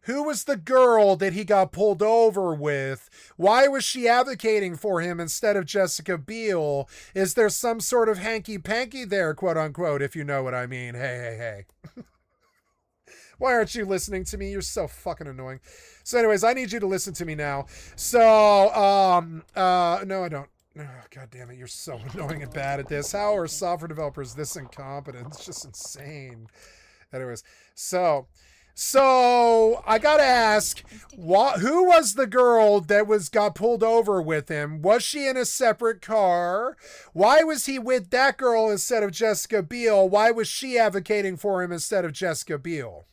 Who was the girl that he got pulled over with? Why was she advocating for him instead of Jessica Biel? Is there some sort of hanky-panky there, quote unquote, if you know what I mean? Hey. Why aren't you listening to me? You're so fucking annoying. So anyways, I need you to listen to me now. So, no, I don't. Oh, God damn it, you're so annoying and bad at this. How are software developers this incompetent? It's just insane. Anyways, so I gotta ask, who was the girl that got pulled over with him? Was she in a separate car? Why was he with that girl instead of Jessica Biel? Why was she advocating for him instead of Jessica Biel?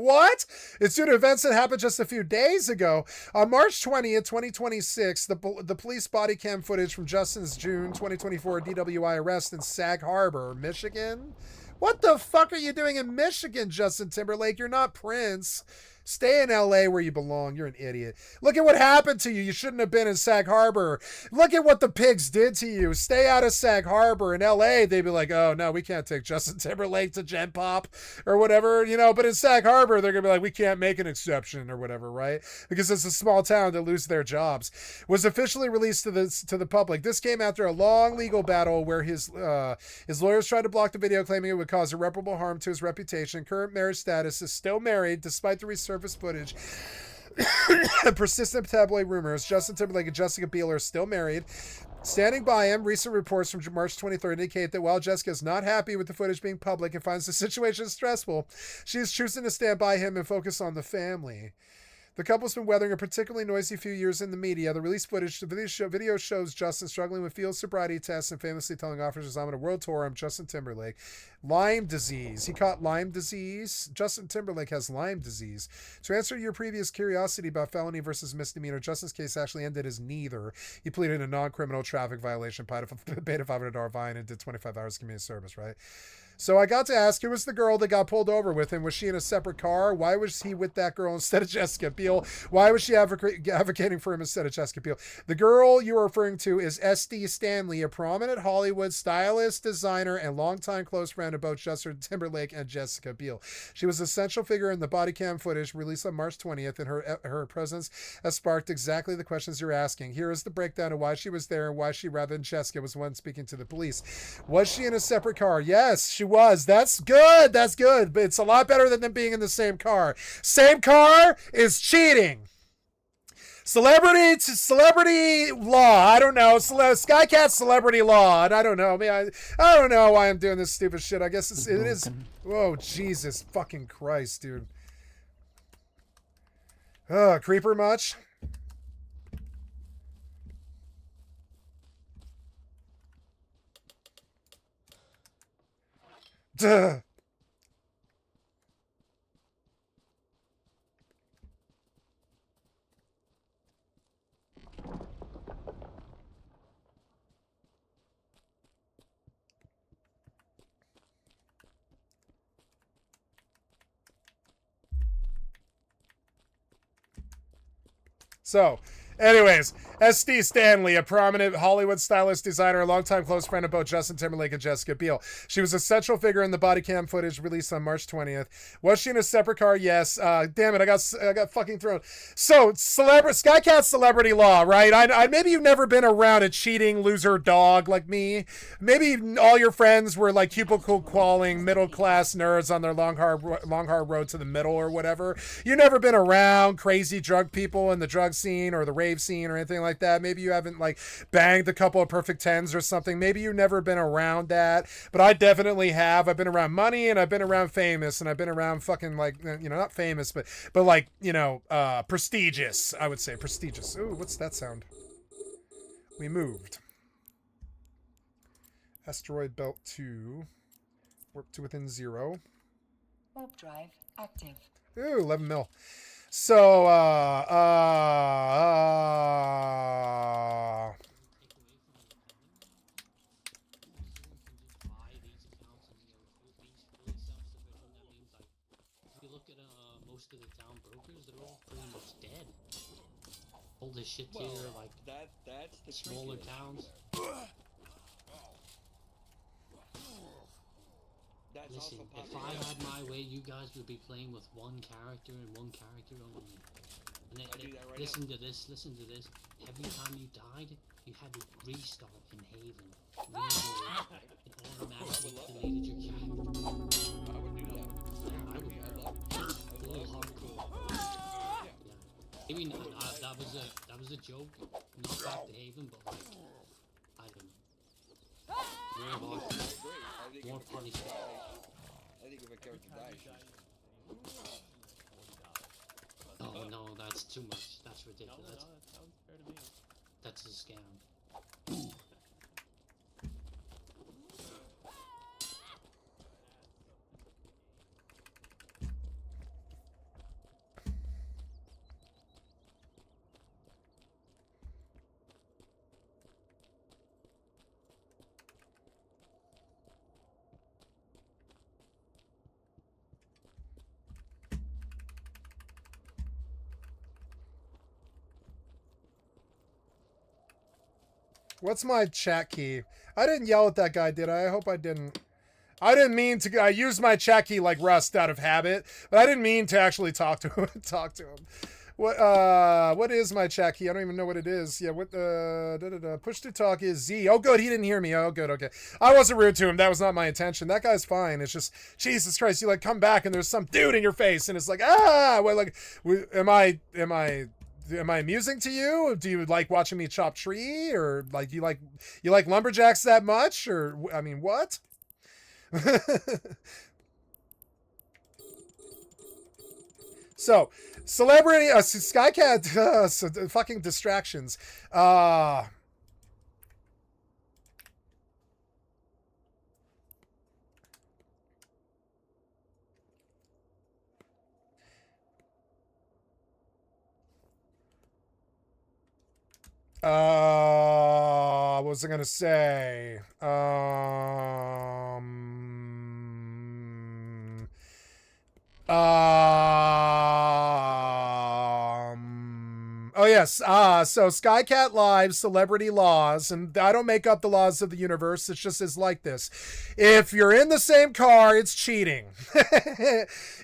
What? It's due to events that happened just a few days ago. On March 20th, 2026, the police body cam footage from Justin's June 2024 DWI arrest in Sag Harbor, Michigan. What the fuck are you doing in Michigan, Justin Timberlake? You're not Prince. Stay in LA where you belong. You're an idiot. Look at what happened to you. You shouldn't have been in Sag Harbor. Look at what the pigs did to you. Stay out of Sag Harbor. In LA, they'd be like, oh, no, we can't take Justin Timberlake to Gen Pop or whatever, but in Sag Harbor, they're going to be like, we can't make an exception or whatever, right? Because it's a small town that lose their jobs. Was officially released to the public. This came after a long legal battle where his lawyers tried to block the video, claiming it would cause irreparable harm to his reputation. Current marriage status is still married, despite the resurfaced footage. Persistent tabloid rumors. Justin Timberlake and Jessica Biel are still married. Standing by him, recent reports from March 23rd indicate that while Jessica is not happy with the footage being public and finds the situation stressful, she is choosing to stand by him and focus on the family. The couple's been weathering a particularly noisy few years in the media. The released footage, video shows Justin struggling with field sobriety tests and famously telling officers, I'm on a world tour, I'm Justin Timberlake. Lyme disease. He caught Lyme disease. Justin Timberlake has Lyme disease. To answer your previous curiosity about felony versus misdemeanor, Justin's case actually ended as neither. He pleaded a non-criminal traffic violation, paid a $500 fine, and did 25 hours community service, right? So I got to ask, who was the girl that got pulled over with him? Was she in a separate car? Why was he with that girl instead of Jessica Biel? Why was she advocating for him instead of Jessica Biel? The girl you are referring to is S.D. Stanley, a prominent Hollywood stylist, designer, and longtime close friend of both Justin Timberlake and Jessica Biel. She was a central figure in the body cam footage released on March 20th, and her presence has sparked exactly the questions you're asking. Here is the breakdown of why she was there and why she, rather than Jessica, was the one speaking to the police. Was she in a separate car? Yes, she was. That's good. But it's a lot better than them being in the same car. Same car is cheating. Celebrity law. I don't know. Skycat celebrity law. I don't know. I don't know why I'm doing this stupid shit. I guess it is. Oh, Jesus fucking Christ, dude. Creeper much? Duh. So, anyways, S.D. Stanley, a prominent Hollywood stylist designer, a longtime close friend of both Justin Timberlake and Jessica Biel. She was a central figure in the body cam footage released on March 20th. Was she in a separate car? Yes. Damn it, I got fucking thrown. So, Skycat celebrity law, right? I maybe you've never been around a cheating loser dog like me. Maybe all your friends were like cubicle crawling middle class nerds on their long hard road to the middle or whatever. You've never been around crazy drug people in the drug scene or the rave scene or anything like that. Maybe you haven't like banged a couple of perfect tens or something. Maybe you've never been around that, but I definitely have. I've been around money, and I've been around famous, and I've been around fucking like, you know, not famous, but like, you know, prestigious. I would say prestigious. Ooh, what's that sound? We moved. Asteroid belt 2. Warp to within 0. Warp drive active. Ooh, 11 mil. So, most of the town brokers, they're all pretty much dead. All this shit here, like that's the smaller towns. Listen, if I had my way, you guys would be playing with one character and one character only. And listen to this. Every time you died, you had to restart in Haven. It automatically deleted your character. I would do that. Yeah, I would. A little hardcore. Yeah. I mean, that was a joke. Not back to Haven, but like, I don't know. More hardcore. More punishment. I think if a character dies, oh no, that's too much. That's ridiculous. No, that sounds fair to me. That's a scam. what's my chat key? I didn't yell at that guy, did I? I hope I didn't. I didn't mean to. I used my chat key like Rust out of habit, but I didn't mean to actually talk to him. What is my chat key? I don't even know what it is. Yeah, what push to talk is Z. Oh, good. He didn't hear me. Oh, good. Okay. I wasn't rude to him. That was not my intention. That guy's fine. It's just, Jesus Christ, you like come back and there's some dude in your face and it's like, well, like, am I amusing to you? Do you like watching me chop tree, or like you like lumberjacks that much, or I mean, what? So, celebrity, Skycat, fucking distractions. What was I gonna say? Oh yes. So Skycatlive celebrity laws, and I don't make up the laws of the universe. It's just is like this. If you're in the same car, it's cheating.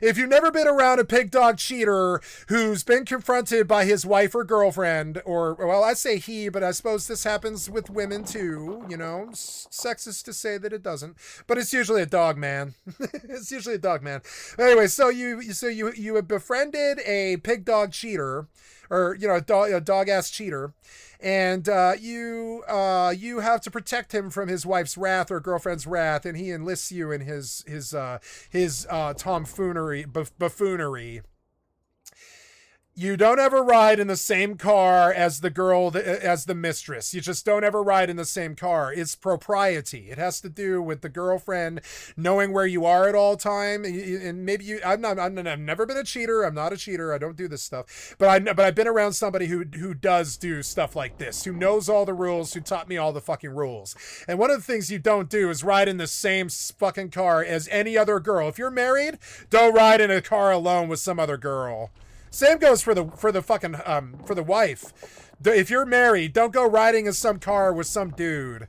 If you've never been around a pig dog cheater who's been confronted by his wife or girlfriend, or, well, I say he, but I suppose this happens with women too, you know, sexist to say that it doesn't, but it's usually a dog man. It's usually a dog man. Anyway, so you have befriended a pig dog cheater, or, you know, a dog ass cheater, and you have to protect him from his wife's wrath or girlfriend's wrath, and he enlists you in his tomfoolery, buffoonery. You don't ever ride in the same car as the girl, as the mistress. You just don't ever ride in the same car. It's propriety. It has to do with the girlfriend knowing where you are at all time. And maybe I've never been a cheater. I'm not a cheater. I don't do this stuff. But I've been around somebody who does do stuff like this, who knows all the rules, who taught me all the fucking rules. And one of the things you don't do is ride in the same fucking car as any other girl. If you're married, don't ride in a car alone with some other girl. Same goes for the fucking for the wife. If you're married, don't go riding in some car with some dude.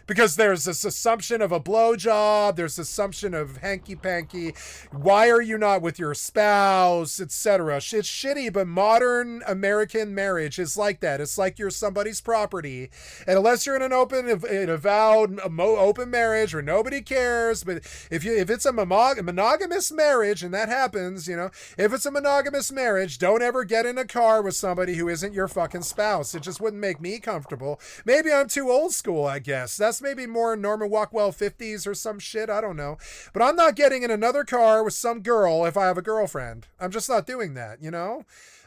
Because there's this assumption of a blowjob, there's assumption of hanky-panky, why are you not with your spouse, etc. It's shitty, but modern American marriage is like that. It's like you're somebody's property. And unless you're in an avowed open marriage where nobody cares, but if it's a monogamous marriage, and that happens, you know, if it's a monogamous marriage, don't ever get in a car with somebody who isn't your fucking spouse. It just wouldn't make me comfortable. Maybe I'm too old school, I guess. That's maybe more Norman Rockwell 50s or some shit. I don't know. But I'm not getting in another car with some girl if I have a girlfriend. I'm just not doing that, you know?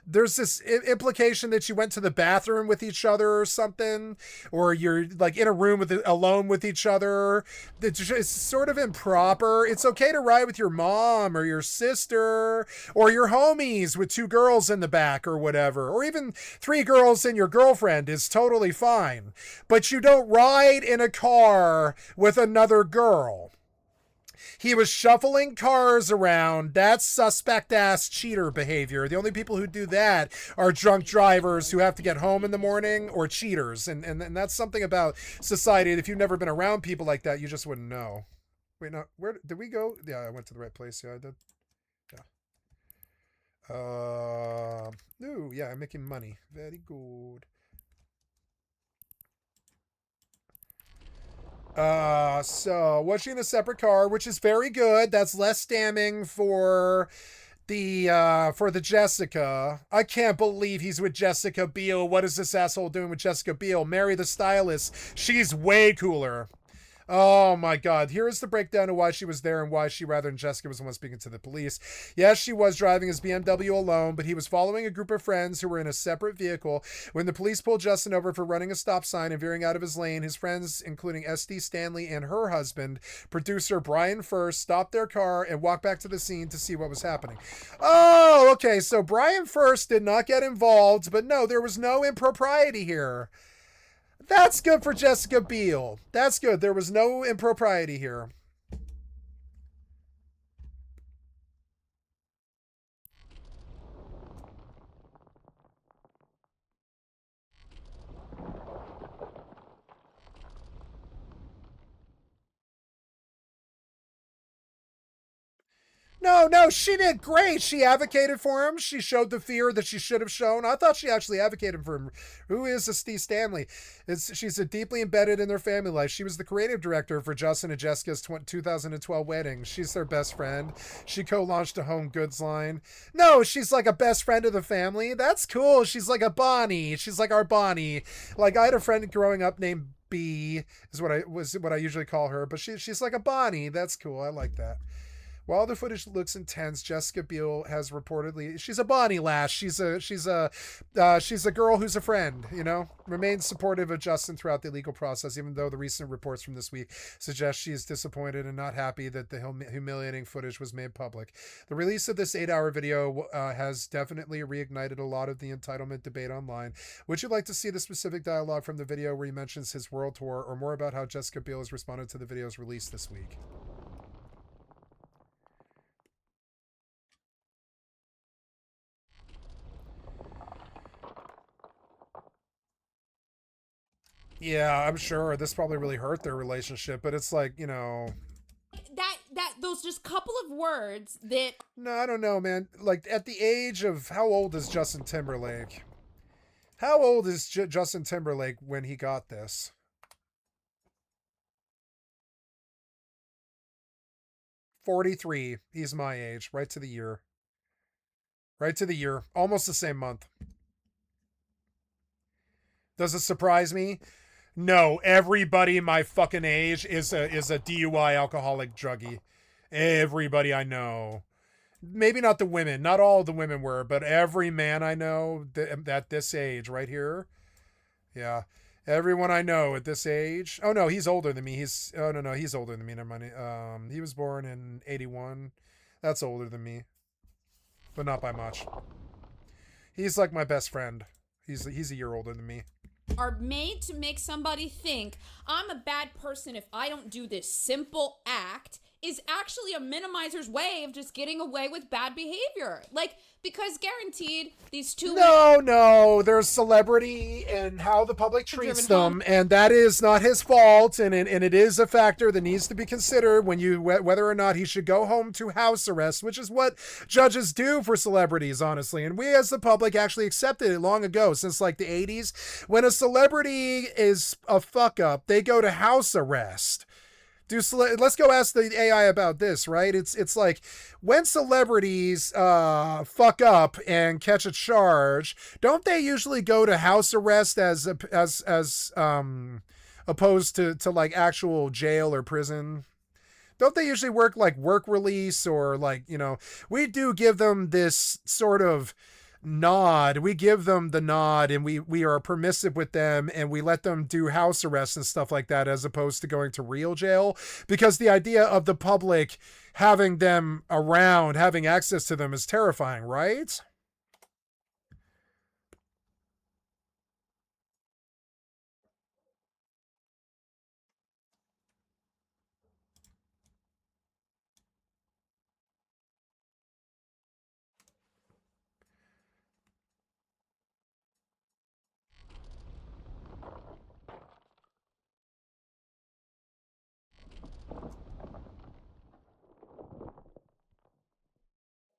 There's this implication that you went to the bathroom with each other or something, or you're like in a room alone with each other. It's sort of improper. It's okay to ride with your mom or your sister or your homies with 2 girls in the back or whatever, or even 3 girls and your girlfriend is totally fine. But you don't ride in a car with another girl. He was shuffling cars around. That's suspect-ass cheater behavior. The only people who do that are drunk drivers who have to get home in the morning, or cheaters. And that's something about society. If you've never been around people like that, you just wouldn't know. Wait, no, where did we go? Yeah, I went to the right place. Yeah, I did. Yeah. Ooh, yeah, I'm making money. Very good. So was she in a separate car, which is very good. That's less damning for the Jessica. I can't believe he's with Jessica Biel. What is this asshole doing with Jessica Biel? Mary the stylist. She's way cooler. Oh my God. Here is the breakdown of why she was there and why she, rather than Jessica, was the one speaking to the police. Yes, she was driving his BMW alone, but he was following a group of friends who were in a separate vehicle. When the police pulled Justin over for running a stop sign and veering out of his lane, his friends, including SD Stanley and her husband, producer Brian First, stopped their car and walked back to the scene to see what was happening. Oh, okay. So Brian First did not get involved, but no, there was no impropriety here. That's good for Jessica Biel. That's good. There was no impropriety here. No, she did great. She advocated for him. She showed the fear that she should have shown. I thought she actually advocated for him. Who is Steve Stanley? She's deeply embedded in their family life. She was the creative director for Justin and Jessica's 2012 wedding. She's their best friend. She co-launched a home goods line. No, she's like a best friend of the family. That's cool. She's like a Bonnie. She's like our Bonnie. Like, I had a friend growing up named B, is what I usually call her, but she's like a Bonnie. That's cool. I like that. While the footage looks intense, Jessica Biel has reportedly, she's a Bonnie lass. She's a girl who's a friend, you know, remains supportive of Justin throughout the legal process, even though the recent reports from this week suggest she is disappointed and not happy that the humiliating footage was made public. The release of this 8-hour video has definitely reignited a lot of the entitlement debate online. Would you like to see the specific dialogue from the video where he mentions his world tour, or more about how Jessica Biel has responded to the video's release this week? Yeah, I'm sure this probably really hurt their relationship, but it's like, you know, those just couple of words that... No, I don't know, man. Like, at the age of, how old is Justin Timberlake? How old is Justin Timberlake when he got this? $43. He's my age. Right to the year. Right to the year. Almost the same month. Does it surprise me? No, everybody my fucking age is a DUI alcoholic druggie. Everybody I know. Maybe not the women. Not all the women were, but every man I know at this age right here. Yeah. Everyone I know at this age. Oh no, he's older than me. He's older than me. Never mind. He was born in 81. That's older than me. But not by much. He's like my best friend. He's a year older than me. Are made to make somebody think I'm a bad person if I don't do this simple act, is actually a minimizer's way of just getting away with bad behavior. Like, because guaranteed these two... No, there's celebrity and how the public treats them, and that is not his fault, and it is a factor that needs to be considered when you, whether or not he should go home to house arrest, which is what judges do for celebrities, honestly. And we as the public actually accepted it long ago, since like the 80s. When a celebrity is a fuck up, they go to house arrest. Let's go ask the AI about this, right? It's like when celebrities fuck up and catch a charge, don't they usually go to house arrest as opposed to like actual jail or prison? Don't they usually work like work release, or like, you know, we do give them this sort of nod. We give them the nod, and we are permissive with them, and we let them do house arrest and stuff like that, as opposed to going to real jail, because the idea of the public having them around, having access to them, is terrifying, right?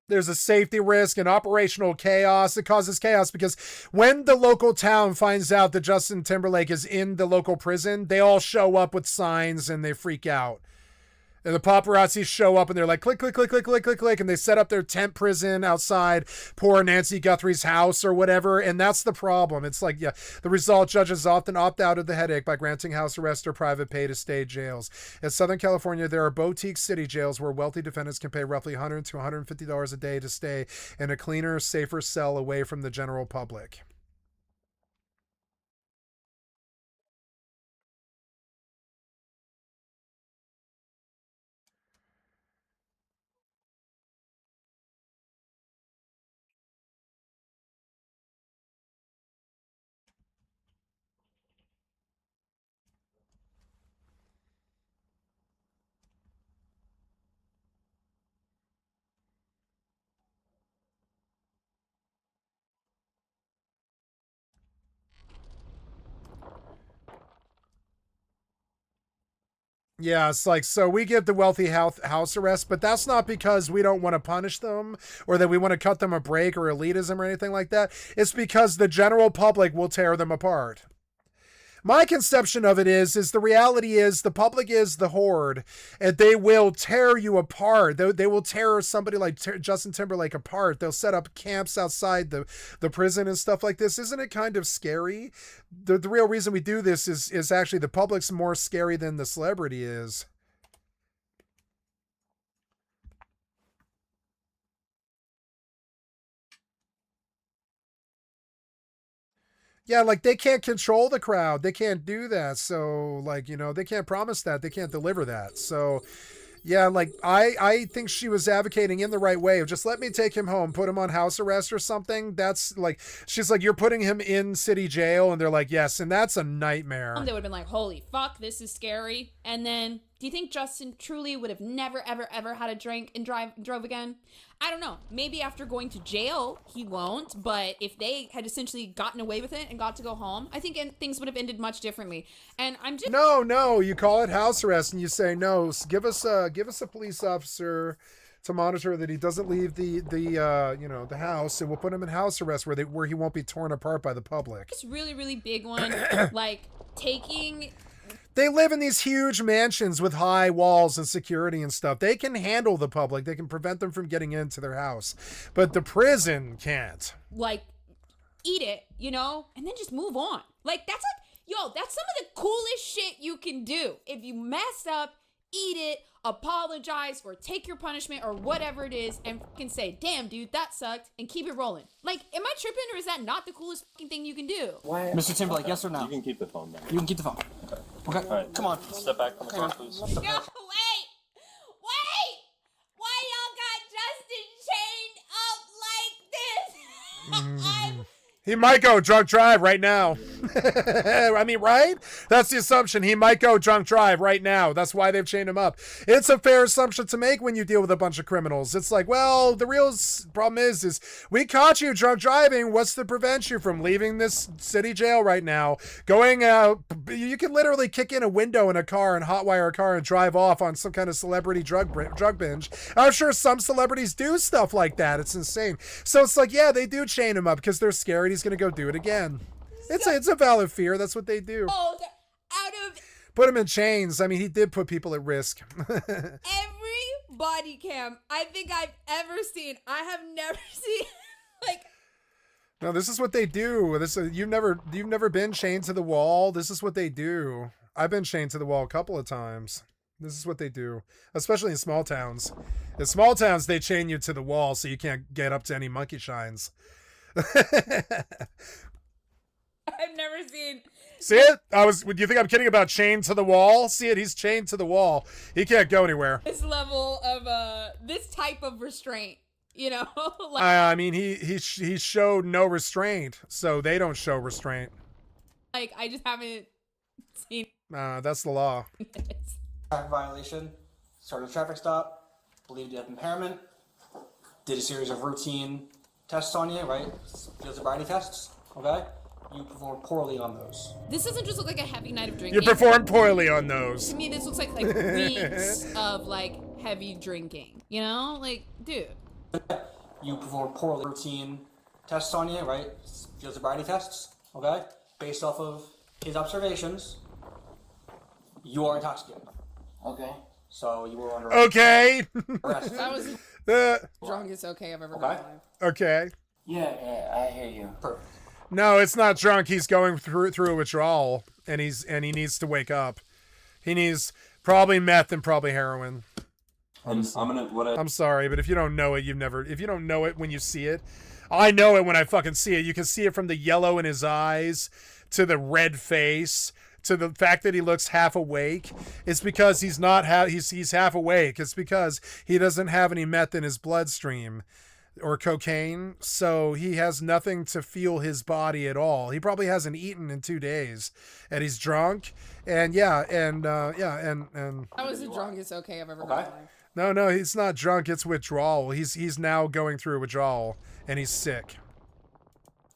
There's a safety risk and operational chaos. It causes chaos because when the local town finds out that Justin Timberlake is in the local prison, they all show up with signs and they freak out. And the paparazzi show up and they're like, click, click, click, click, click, click, click. And they set up their tent prison outside poor Nancy Guthrie's house or whatever. And that's the problem. It's like, yeah, the result, judges often opt out of the headache by granting house arrest or private pay to stay jails. In Southern California, there are boutique city jails where wealthy defendants can pay roughly $100 to $150 a day to stay in a cleaner, safer cell away from the general public. Yeah, it's like, so we give the wealthy house arrest, but that's not because we don't want to punish them or that we want to cut them a break or elitism or anything like that. It's because the general public will tear them apart. My conception of it is the reality is the public is the horde, and they will tear you apart. They will tear somebody like Justin Timberlake apart. They'll set up camps outside the prison and stuff like this. Isn't it kind of scary? The real reason we do this is actually the public's more scary than the celebrity is. Yeah, like they can't control the crowd. They can't do that. So like, you know, they can't promise that. They can't deliver that. So yeah, like I think she was advocating in the right way of just let me take him home, put him on house arrest or something. That's like, she's like, you're putting him in city jail. And they're like, yes. And that's a nightmare. They would have been like, holy fuck, this is scary. And then do you think Justin truly would have never, ever, ever had a drink and drove again? I don't know. Maybe after going to jail, he won't. But if they had essentially gotten away with it and got to go home, I think things would have ended much differently. And I'm just... No. You call it house arrest and you say, no, give us a police officer to monitor that he doesn't leave the house, and we'll put him in house arrest where he won't be torn apart by the public. It's really, really big one. Like taking... They live in these huge mansions with high walls and security and stuff. They can handle the public. They can prevent them from getting into their house. But the prison can't. Like, eat it, you know? And then just move on. Like, that's some of the coolest shit you can do. If you mess up, eat it, apologize, or take your punishment, or whatever it is, and fucking say, damn, dude, that sucked, and keep it rolling. Like, am I tripping, or is that not the coolest fucking thing you can do? Why? Mr. Timberlake, yes or no? You can keep the phone back. You can keep the phone. Okay. All right. Come on. Step back from the car, please. No, wait! Why y'all got Justin chained up like this? He might go drunk drive right now. I mean, right? That's the assumption. He might go drunk drive right now. That's why they've chained him up. It's a fair assumption to make when you deal with a bunch of criminals. It's like, well, the real problem is we caught you drunk driving. What's to prevent you from leaving this city jail right now? Going out, you can literally kick in a window in a car and hotwire a car and drive off on some kind of celebrity drug binge. I'm sure some celebrities do stuff like that. It's insane. So it's like, yeah, they do chain him up because they're scared he's going to go do it again. It's a valid fear. That's what they do. Oh, out of put him in chains. I mean, he did put people at risk. every body cam I think I've ever seen, I have never seen like. No, this is what they do. You've never been chained to the wall. This is what they do. I've been chained to the wall a couple of times. This is what they do, especially in small towns. In small towns, they chain you to the wall so you can't get up to any monkey shines. I've never seen. See it? Do you think I'm kidding about chained to the wall? See it? He's chained to the wall. He can't go anywhere. This level of this type of restraint, you know. Like, I mean, he showed no restraint, so they don't show restraint. Like I just haven't seen. That's the law. Traffic violation, started a traffic stop, believed you have impairment, did a series of routine tests on you, right? Field sobriety tests, okay? You performed poorly on those. This doesn't just look like a heavy night of drinking. You performed poorly on those. To me, this looks like weeks of like heavy drinking. You know, like dude. You performed poorly routine tests on you, right? Field sobriety tests, okay? Based off of his observations, you are intoxicated. Okay. So you were under okay. arrest. That was drunkest okay I've ever been alive. Okay. Yeah, I hear you. Perfect. No, it's not drunk. He's going through a withdrawal, and he needs to wake up. He needs probably meth and probably heroin. I'm sorry, but if you don't know it, if you don't know it when you see it, I know it when I fucking see it. You can see it from the yellow in his eyes to the red face to the fact that he looks half awake. It's because he's half awake. It's because he doesn't have any meth in his bloodstream or cocaine, so he has nothing to fuel his body at all. He probably hasn't eaten in 2 days, and he's drunk. And that was the drunkest okay I've ever been alive. No, he's not drunk. It's withdrawal. He's now going through a withdrawal, and he's sick.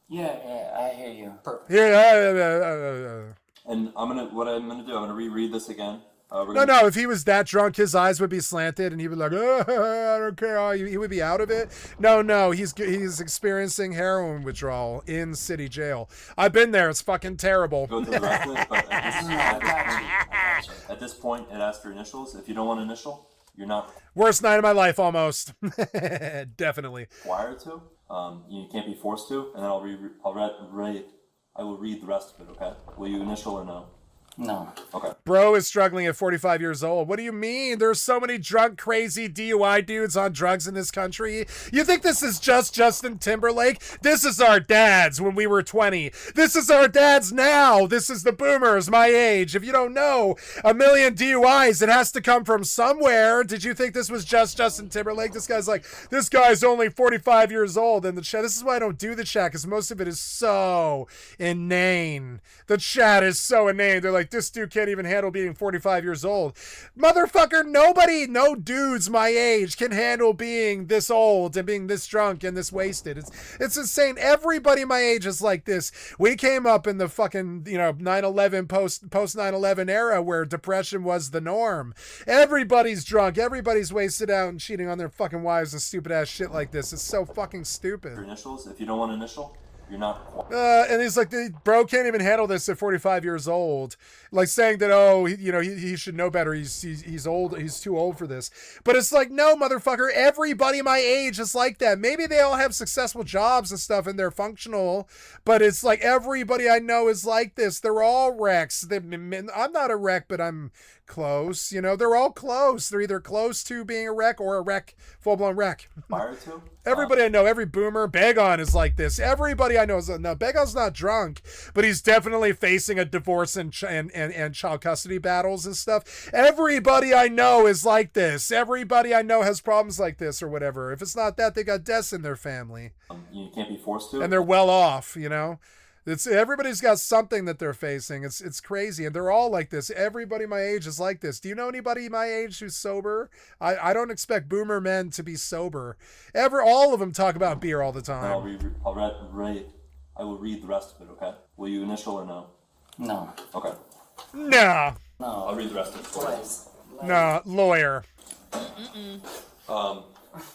Yeah, I hear you. Perfect. Yeah. And what I'm gonna do, I'm gonna reread this again. No, if he was that drunk, his eyes would be slanted and he would be like, I don't care. He would be out of it. No, he's experiencing heroin withdrawal in city jail. I've been there. It's fucking terrible. Go through the rest of it, but at this point, it asks for initials. If you don't want an initial, you're not. Worst night of my life, almost. Definitely. Required to. You can't be forced to, and then I will read the rest of it, okay? Will you initial or no? No. Okay. Bro is struggling at 45 years old. What do you mean? There's so many drunk, crazy DUI dudes on drugs in this country. You think this is just Justin Timberlake? This is our dads when we were 20. This is our dads now. This is the boomers, my age. If you don't know, 1 million DUIs, it has to come from somewhere. Did you think this was just Justin Timberlake? This guy's only 45 years old in the chat. This is why I don't do the chat, because most of it is so inane. The chat is so inane. They're like, this dude can't even handle being 45 years old. Motherfucker, no dudes my age can handle being this old and being this drunk and this wasted. It's insane. Everybody my age is like this. We came up in the fucking, 9/11 post 9/11 era where depression was the norm. Everybody's drunk. Everybody's wasted out and cheating on their fucking wives and stupid ass shit like this. It's so fucking stupid. Your initials, if you don't want an initial, you're not. And he's like, bro can't even handle this at 45 years old. Like saying that, he should know better. He's old. He's too old for this. But it's like, no, motherfucker. Everybody my age is like that. Maybe they all have successful jobs and stuff and they're functional. But it's like everybody I know is like this. They're all wrecks. I'm not a wreck, but I'm close. They're all close. They're either close to being a wreck or a wreck, full-blown wreck. Fire to? Everybody I know, every boomer, Bagon is like this. Everybody I know is no. Bagon's not drunk, but he's definitely facing a divorce and child custody battles and stuff. Everybody I know is like this. Everybody I know has problems like this or whatever. If it's not that, they got deaths in their family. You can't be forced to. And they're well off, It's everybody's got something that they're facing. It's crazy, and they're all like this. Everybody my age is like this. Do you know anybody my age who's sober? I don't expect boomer men to be sober. All of them talk about beer all the time. I will read the rest of it. Okay? Will you initial or no? No. Okay. No. I'll read the rest of it. Twice. No, lawyer.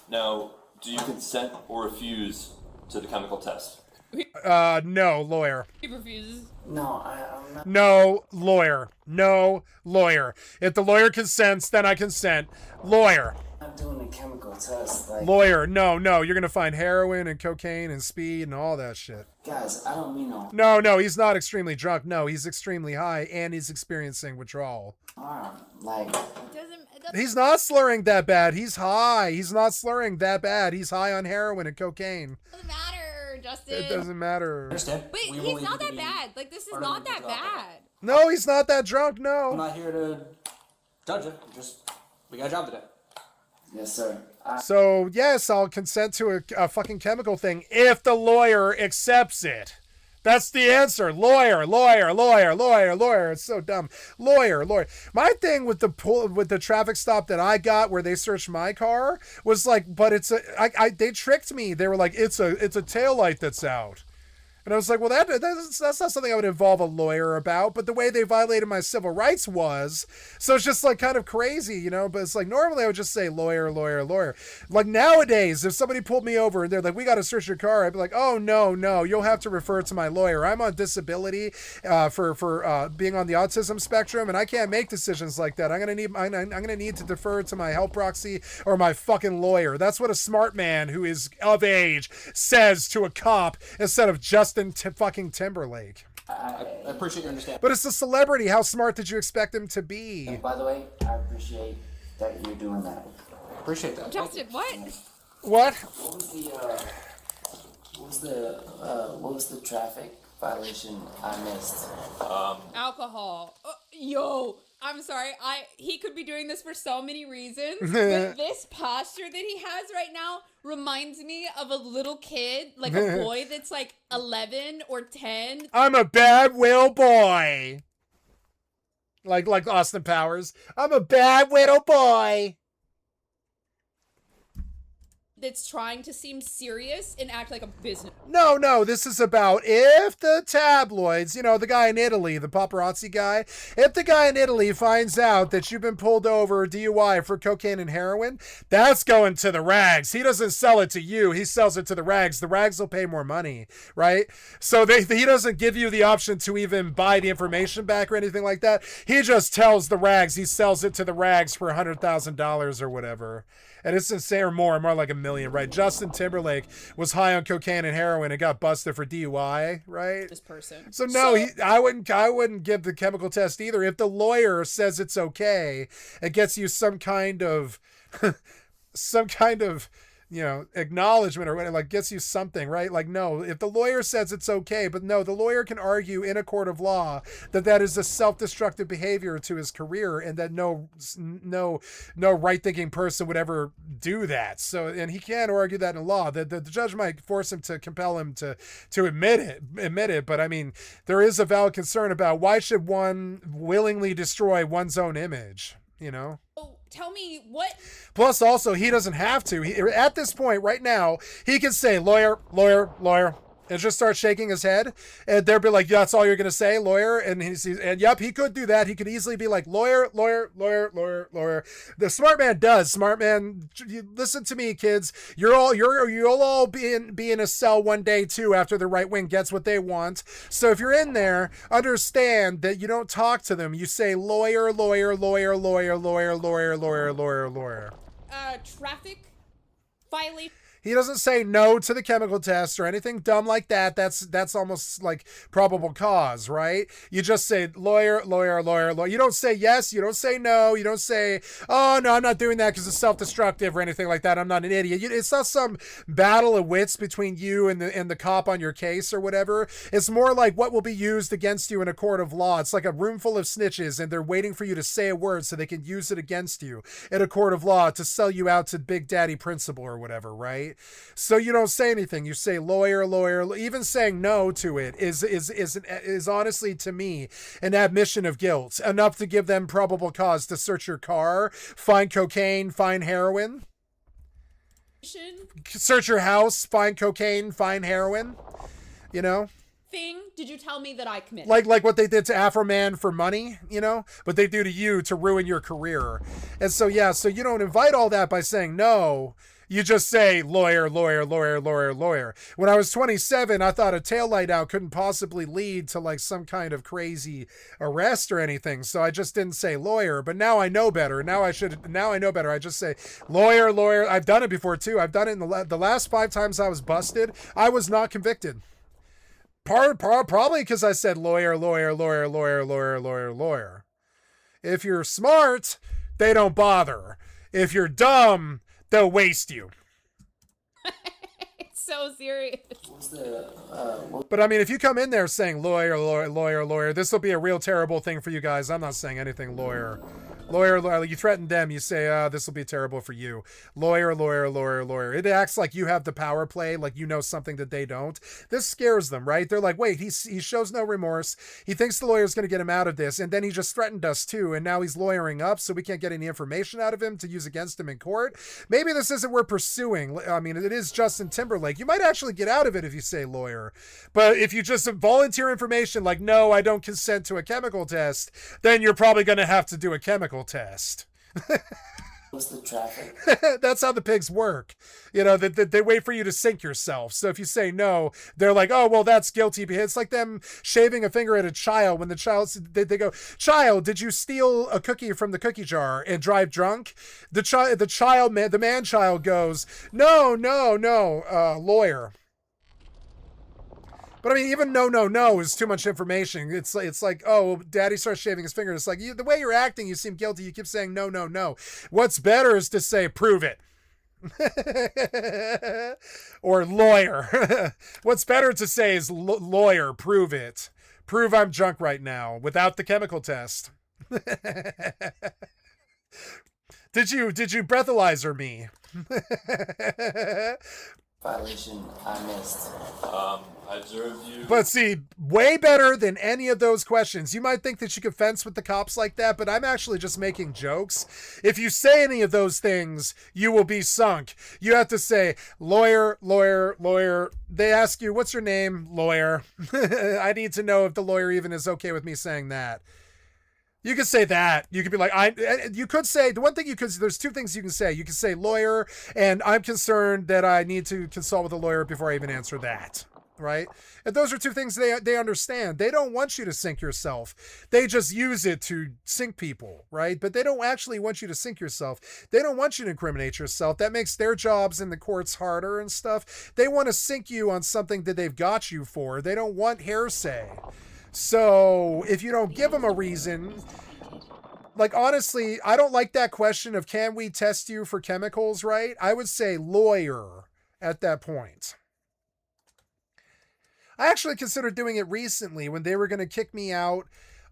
Now, do you consent or refuse to the chemical test? No, lawyer. He refuses. No, I'm not. No, lawyer. No, lawyer. If the lawyer consents, then I consent. Lawyer. I'm doing a chemical test. Like, Lawyer. No. You're going to find heroin and cocaine and speed and all that shit. guys, I don't mean no. No, he's not extremely drunk. No, he's extremely high and he's experiencing withdrawal. Like, He's not slurring that bad. He's high. He's not slurring that bad. He's high on heroin and cocaine. Doesn't matter, Justin. It doesn't matter. Understand? Wait, he's not that bad. Like, this is not that bad. No, he's not that drunk. No. I'm not here to judge it. We got a job to do. yes, sir. So, yes, I'll consent to a fucking chemical thing if the lawyer accepts it. That's the answer. Lawyer. It's so dumb. Lawyer. My thing with the traffic stop that I got where they searched my car was like, but they tricked me. They were like, it's a taillight that's out. And I was like, well, that's not something I would involve a lawyer about. But the way they violated my civil rights was, so it's just like kind of crazy, you know. But it's like normally I would just say lawyer. Like nowadays, if somebody pulled me over and they're like, we got to search your car, I'd be like, oh no, you'll have to refer to my lawyer. I'm on disability for being on the autism spectrum, and I can't make decisions like that. I'm gonna need to defer to my health proxy or my fucking lawyer. That's what a smart man who is of age says to a cop instead of Justin fucking Timberlake. I appreciate your understanding. But it's a celebrity. How smart did you expect him to be? And by the way, I appreciate that you're doing that. Appreciate that. Justin, what? What? What was the traffic violation I missed? Alcohol. Yo, I'm sorry. He could be doing this for so many reasons, but this posture that he has right now reminds me of a little kid, like a boy that's like 11 or 10. I'm a bad will boy. Like Austin Powers. I'm a bad little boy. That's trying to seem serious and act like a business. No, this is about if the tabloids, you know, the guy in Italy, the paparazzi guy, if the guy in Italy finds out that you've been pulled over DUI for cocaine and heroin, that's going to the rags. He doesn't sell it to you. He sells it to the rags. The rags will pay more money, right? So he doesn't give you the option to even buy the information back or anything like that. He just tells the rags. He sells it to the rags for $100,000 or whatever. And it's insane, or more like $1 million, right? Justin Timberlake was high on cocaine and heroin and got busted for DUI, right? This person. So no, I wouldn't give the chemical test either. If the lawyer says it's okay, it gets you some kind of you know, acknowledgement or whatever, like gets you something, right? Like, no, if the lawyer says it's okay, but no, the lawyer can argue in a court of law that is a self-destructive behavior to his career and that no right-thinking person would ever do that. So, and he can't argue that in law. The judge might force him to compel him to admit it. But I mean, there is a valid concern about why should one willingly destroy one's own image, you know? Oh, tell me what. Plus, also, he doesn't have to. At this point, right now, he can say, lawyer, and just start shaking his head. And they'll be like, that's all you're going to say, lawyer? And yep, he could do that. He could easily be like, lawyer. The smart man does. Smart man, listen to me, kids. You'll all be in a cell one day, too, after the right wing gets what they want. So if you're in there, understand that you don't talk to them. You say, lawyer. Traffic violation. He doesn't say no to the chemical test or anything dumb like that. That's almost like probable cause, right? You just say lawyer. You don't say yes. You don't say no. You don't say, oh, no, I'm not doing that because it's self-destructive or anything like that. I'm not an idiot. It's not some battle of wits between you and the cop on your case or whatever. It's more like what will be used against you in a court of law. It's like a room full of snitches and they're waiting for you to say a word so they can use it against you in a court of law to sell you out to Big Daddy Principal or whatever, right? right? So you don't say anything. You say lawyer, lawyer. Even saying no to it is honestly, to me, an admission of guilt, enough to give them probable cause to search your car, find cocaine, find heroin. Search your house, find cocaine, find heroin. You know? Thing did you tell me that I committed? Like what they did to Afro Man for money, you know? What they do to you to ruin your career. And so, yeah, so you don't invite all that by saying no. You just say lawyer, lawyer, lawyer, lawyer, lawyer. When I was 27, I thought a taillight out couldn't possibly lead to like some kind of crazy arrest or anything. So I just didn't say lawyer, but now I know better. Now I know better. I just say lawyer, lawyer. I've done it before too. I've done it in the last 5 times I was busted. I was not convicted. Probably because I said lawyer, lawyer, lawyer, lawyer, lawyer, lawyer, lawyer. If you're smart, they don't bother. If you're dumb, they'll waste you. It's so serious. But I mean, if you come in there saying lawyer, lawyer, lawyer, lawyer, this will be a real terrible thing for you guys. I'm not saying anything lawyer. Lawyer, lawyer, you threaten them. You say, this will be terrible for you. Lawyer, lawyer, lawyer, lawyer. It acts like you have the power play, like you know something that they don't. This scares them, right? They're like, wait, he shows no remorse. He thinks the lawyer's going to get him out of this. And then he just threatened us too. And now he's lawyering up, so we can't get any information out of him to use against him in court. Maybe this isn't worth pursuing. I mean, it is Justin Timberlake. You might actually get out of it if you say lawyer. But if you just volunteer information like, no, I don't consent to a chemical test, then you're probably going to have to do a chemical test. What's the traffic? That's how the pigs work. You know, they wait for you to sink yourself. So if you say no, they're like, oh, well, that's guilty. It's like them shaving a finger at a child when the child, they go, child, did you steal a cookie from the cookie jar and drive drunk? The man-child goes, no, lawyer. But I mean, even no is too much information. It's like, oh, daddy starts shaving his finger. It's like, the way you're acting, you seem guilty. You keep saying no. What's better is to say, prove it. Or lawyer. What's better to say is lawyer, prove it. Prove I'm drunk right now without the chemical test. Did you breathalyzer me? Violation I missed. I observed you. But see, way better than any of those questions. You might think that you could fence with the cops like that, but I'm actually just making jokes. If you say any of those things, you will be sunk. You have to say, lawyer, lawyer, lawyer. They ask you, what's your name? Lawyer. I need to know if the lawyer even is okay with me saying that. You could say that. You could be like, you could say, the one thing there's 2 things you can say. You can say lawyer, and I'm concerned that I need to consult with a lawyer before I even answer that. Right? And those are 2 things they understand. They don't want you to sink yourself. They just use it to sink people, right? But they don't actually want you to sink yourself. They don't want you to incriminate yourself. That makes their jobs in the courts harder and stuff. They want to sink you on something that they've got you for. They don't want hearsay. So if you don't give them a reason, like, honestly, I don't like that question of, can we test you for chemicals, right? I would say lawyer at that point. I actually considered doing it recently when they were going to kick me out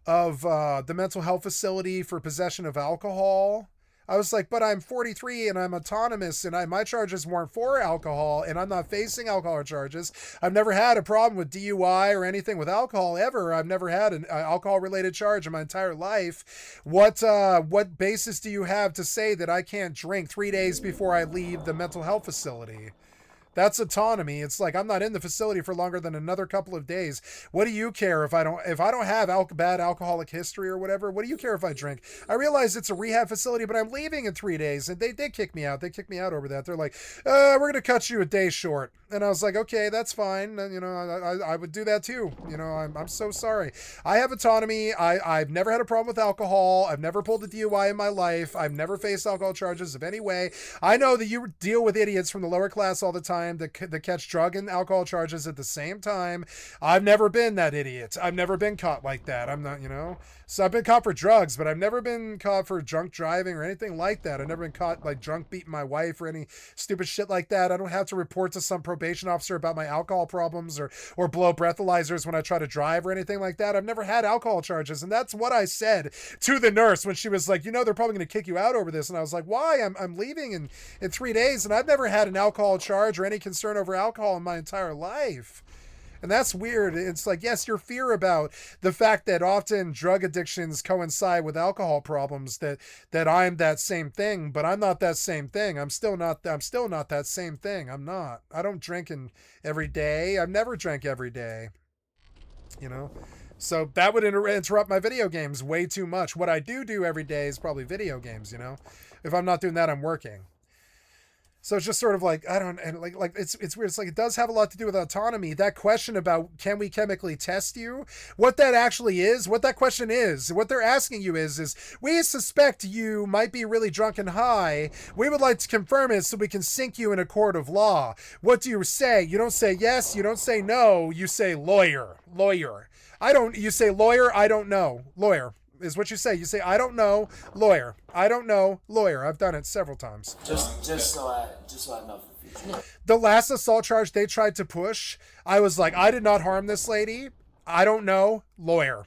of the mental health facility for possession of alcohol. I was like, but I'm 43 and I'm autonomous and my charges weren't for alcohol and I'm not facing alcohol charges. I've never had a problem with DUI or anything with alcohol ever. I've never had an alcohol related charge in my entire life. What basis do you have to say that I can't drink 3 days before I leave the mental health facility? That's autonomy. It's like, I'm not in the facility for longer than another couple of days. What do you care if I don't have bad alcoholic history or whatever? What do you care if I drink? I realize it's a rehab facility, but I'm leaving in 3 days. And they kick me out. They kicked me out over that. They're like, we're going to cut you a day short. And I was like, okay, that's fine. And, you know, I would do that too. You know, I'm so sorry. I have autonomy. I've never had a problem with alcohol. I've never pulled a DUI in my life. I've never faced alcohol charges of any way. I know that you deal with idiots from the lower class all the time that catch drug and alcohol charges at the same time. I've never been that idiot. I've never been caught like that. I'm not, you know. So I've been caught for drugs, but I've never been caught for drunk driving or anything like that. I've never been caught like drunk beating my wife or any stupid shit like that. I don't have to report to some probation officer about my alcohol problems or blow breathalyzers when I try to drive or anything like that. I've never had alcohol charges. And that's what I said to the nurse when she was like, you know, they're probably going to kick you out over this. And I was like, why? I'm leaving in 3 days, and I've never had an alcohol charge or any concern over alcohol in my entire life. And that's weird. It's like, yes, your fear about the fact that often drug addictions coincide with alcohol problems, that I'm that same thing, but I'm not that same thing. I'm still not that same thing. I'm not. I don't drink every day. I've never drank every day. You know? So that would interrupt my video games way too much. What I do every day is probably video games, you know? If I'm not doing that, I'm working. So it's just sort of like, I don't, and like it's weird. It's like, it does have a lot to do with autonomy. That question about, can we chemically test you? What that actually is, what that question is, what they're asking you is we suspect you might be really drunk and high. We would like to confirm it so we can sink you in a court of law. What do you say? You don't say yes. You don't say no. You say lawyer. You say lawyer. I don't know. Lawyer is what you say. You say, I don't know, lawyer. I don't know, lawyer. I've done it several times. Just so I know for the future. The last assault charge they tried to push, I was like, I did not harm this lady. I don't know, lawyer.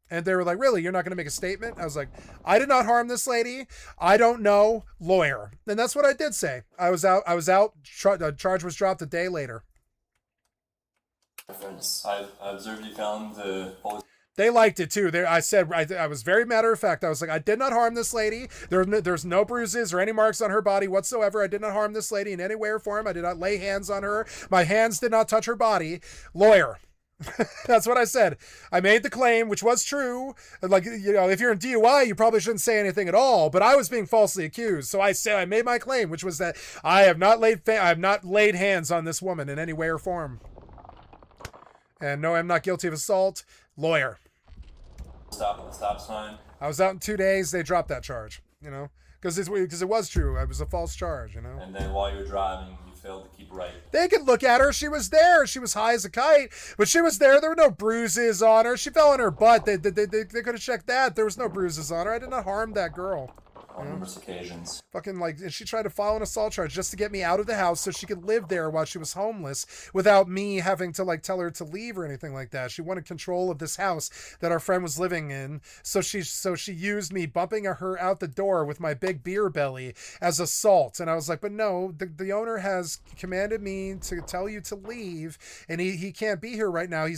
And they were like, really? You're not going to make a statement? I was like, I did not harm this lady. I don't know, lawyer. And that's what I did say. I was out. The charge was dropped a day later. I observed you found the police. They liked it too. I said, I was very matter of fact. I was like, I did not harm this lady. There's no bruises or any marks on her body whatsoever. I did not harm this lady in any way or form. I did not lay hands on her. My hands did not touch her body. Lawyer. That's what I said. I made the claim, which was true. Like, you know, if you're in DUI, you probably shouldn't say anything at all. But I was being falsely accused. So I said, I made my claim, which was that I have not laid hands on this woman in any way or form. And no, I'm not guilty of assault. Lawyer. Stop at the stop sign. I was out in 2 days. They dropped that charge, you know, because it was true. It was a false charge, you know. And then while you were driving, you failed to keep right. They could look at her. She was there. She was high as a kite, but she was there. There were no bruises on her. She fell on her butt. They could have checked that. There was no bruises on her. I did not harm that girl. On numerous occasions. Fucking like, and she tried to file an assault charge just to get me out of the house so she could live there while she was homeless without me having to like tell her to leave or anything like that. She wanted control of this house that our friend was living in. So she used me bumping her out the door with my big beer belly as assault. And I was like, but no, the owner has commanded me to tell you to leave, and he can't be here right now. He's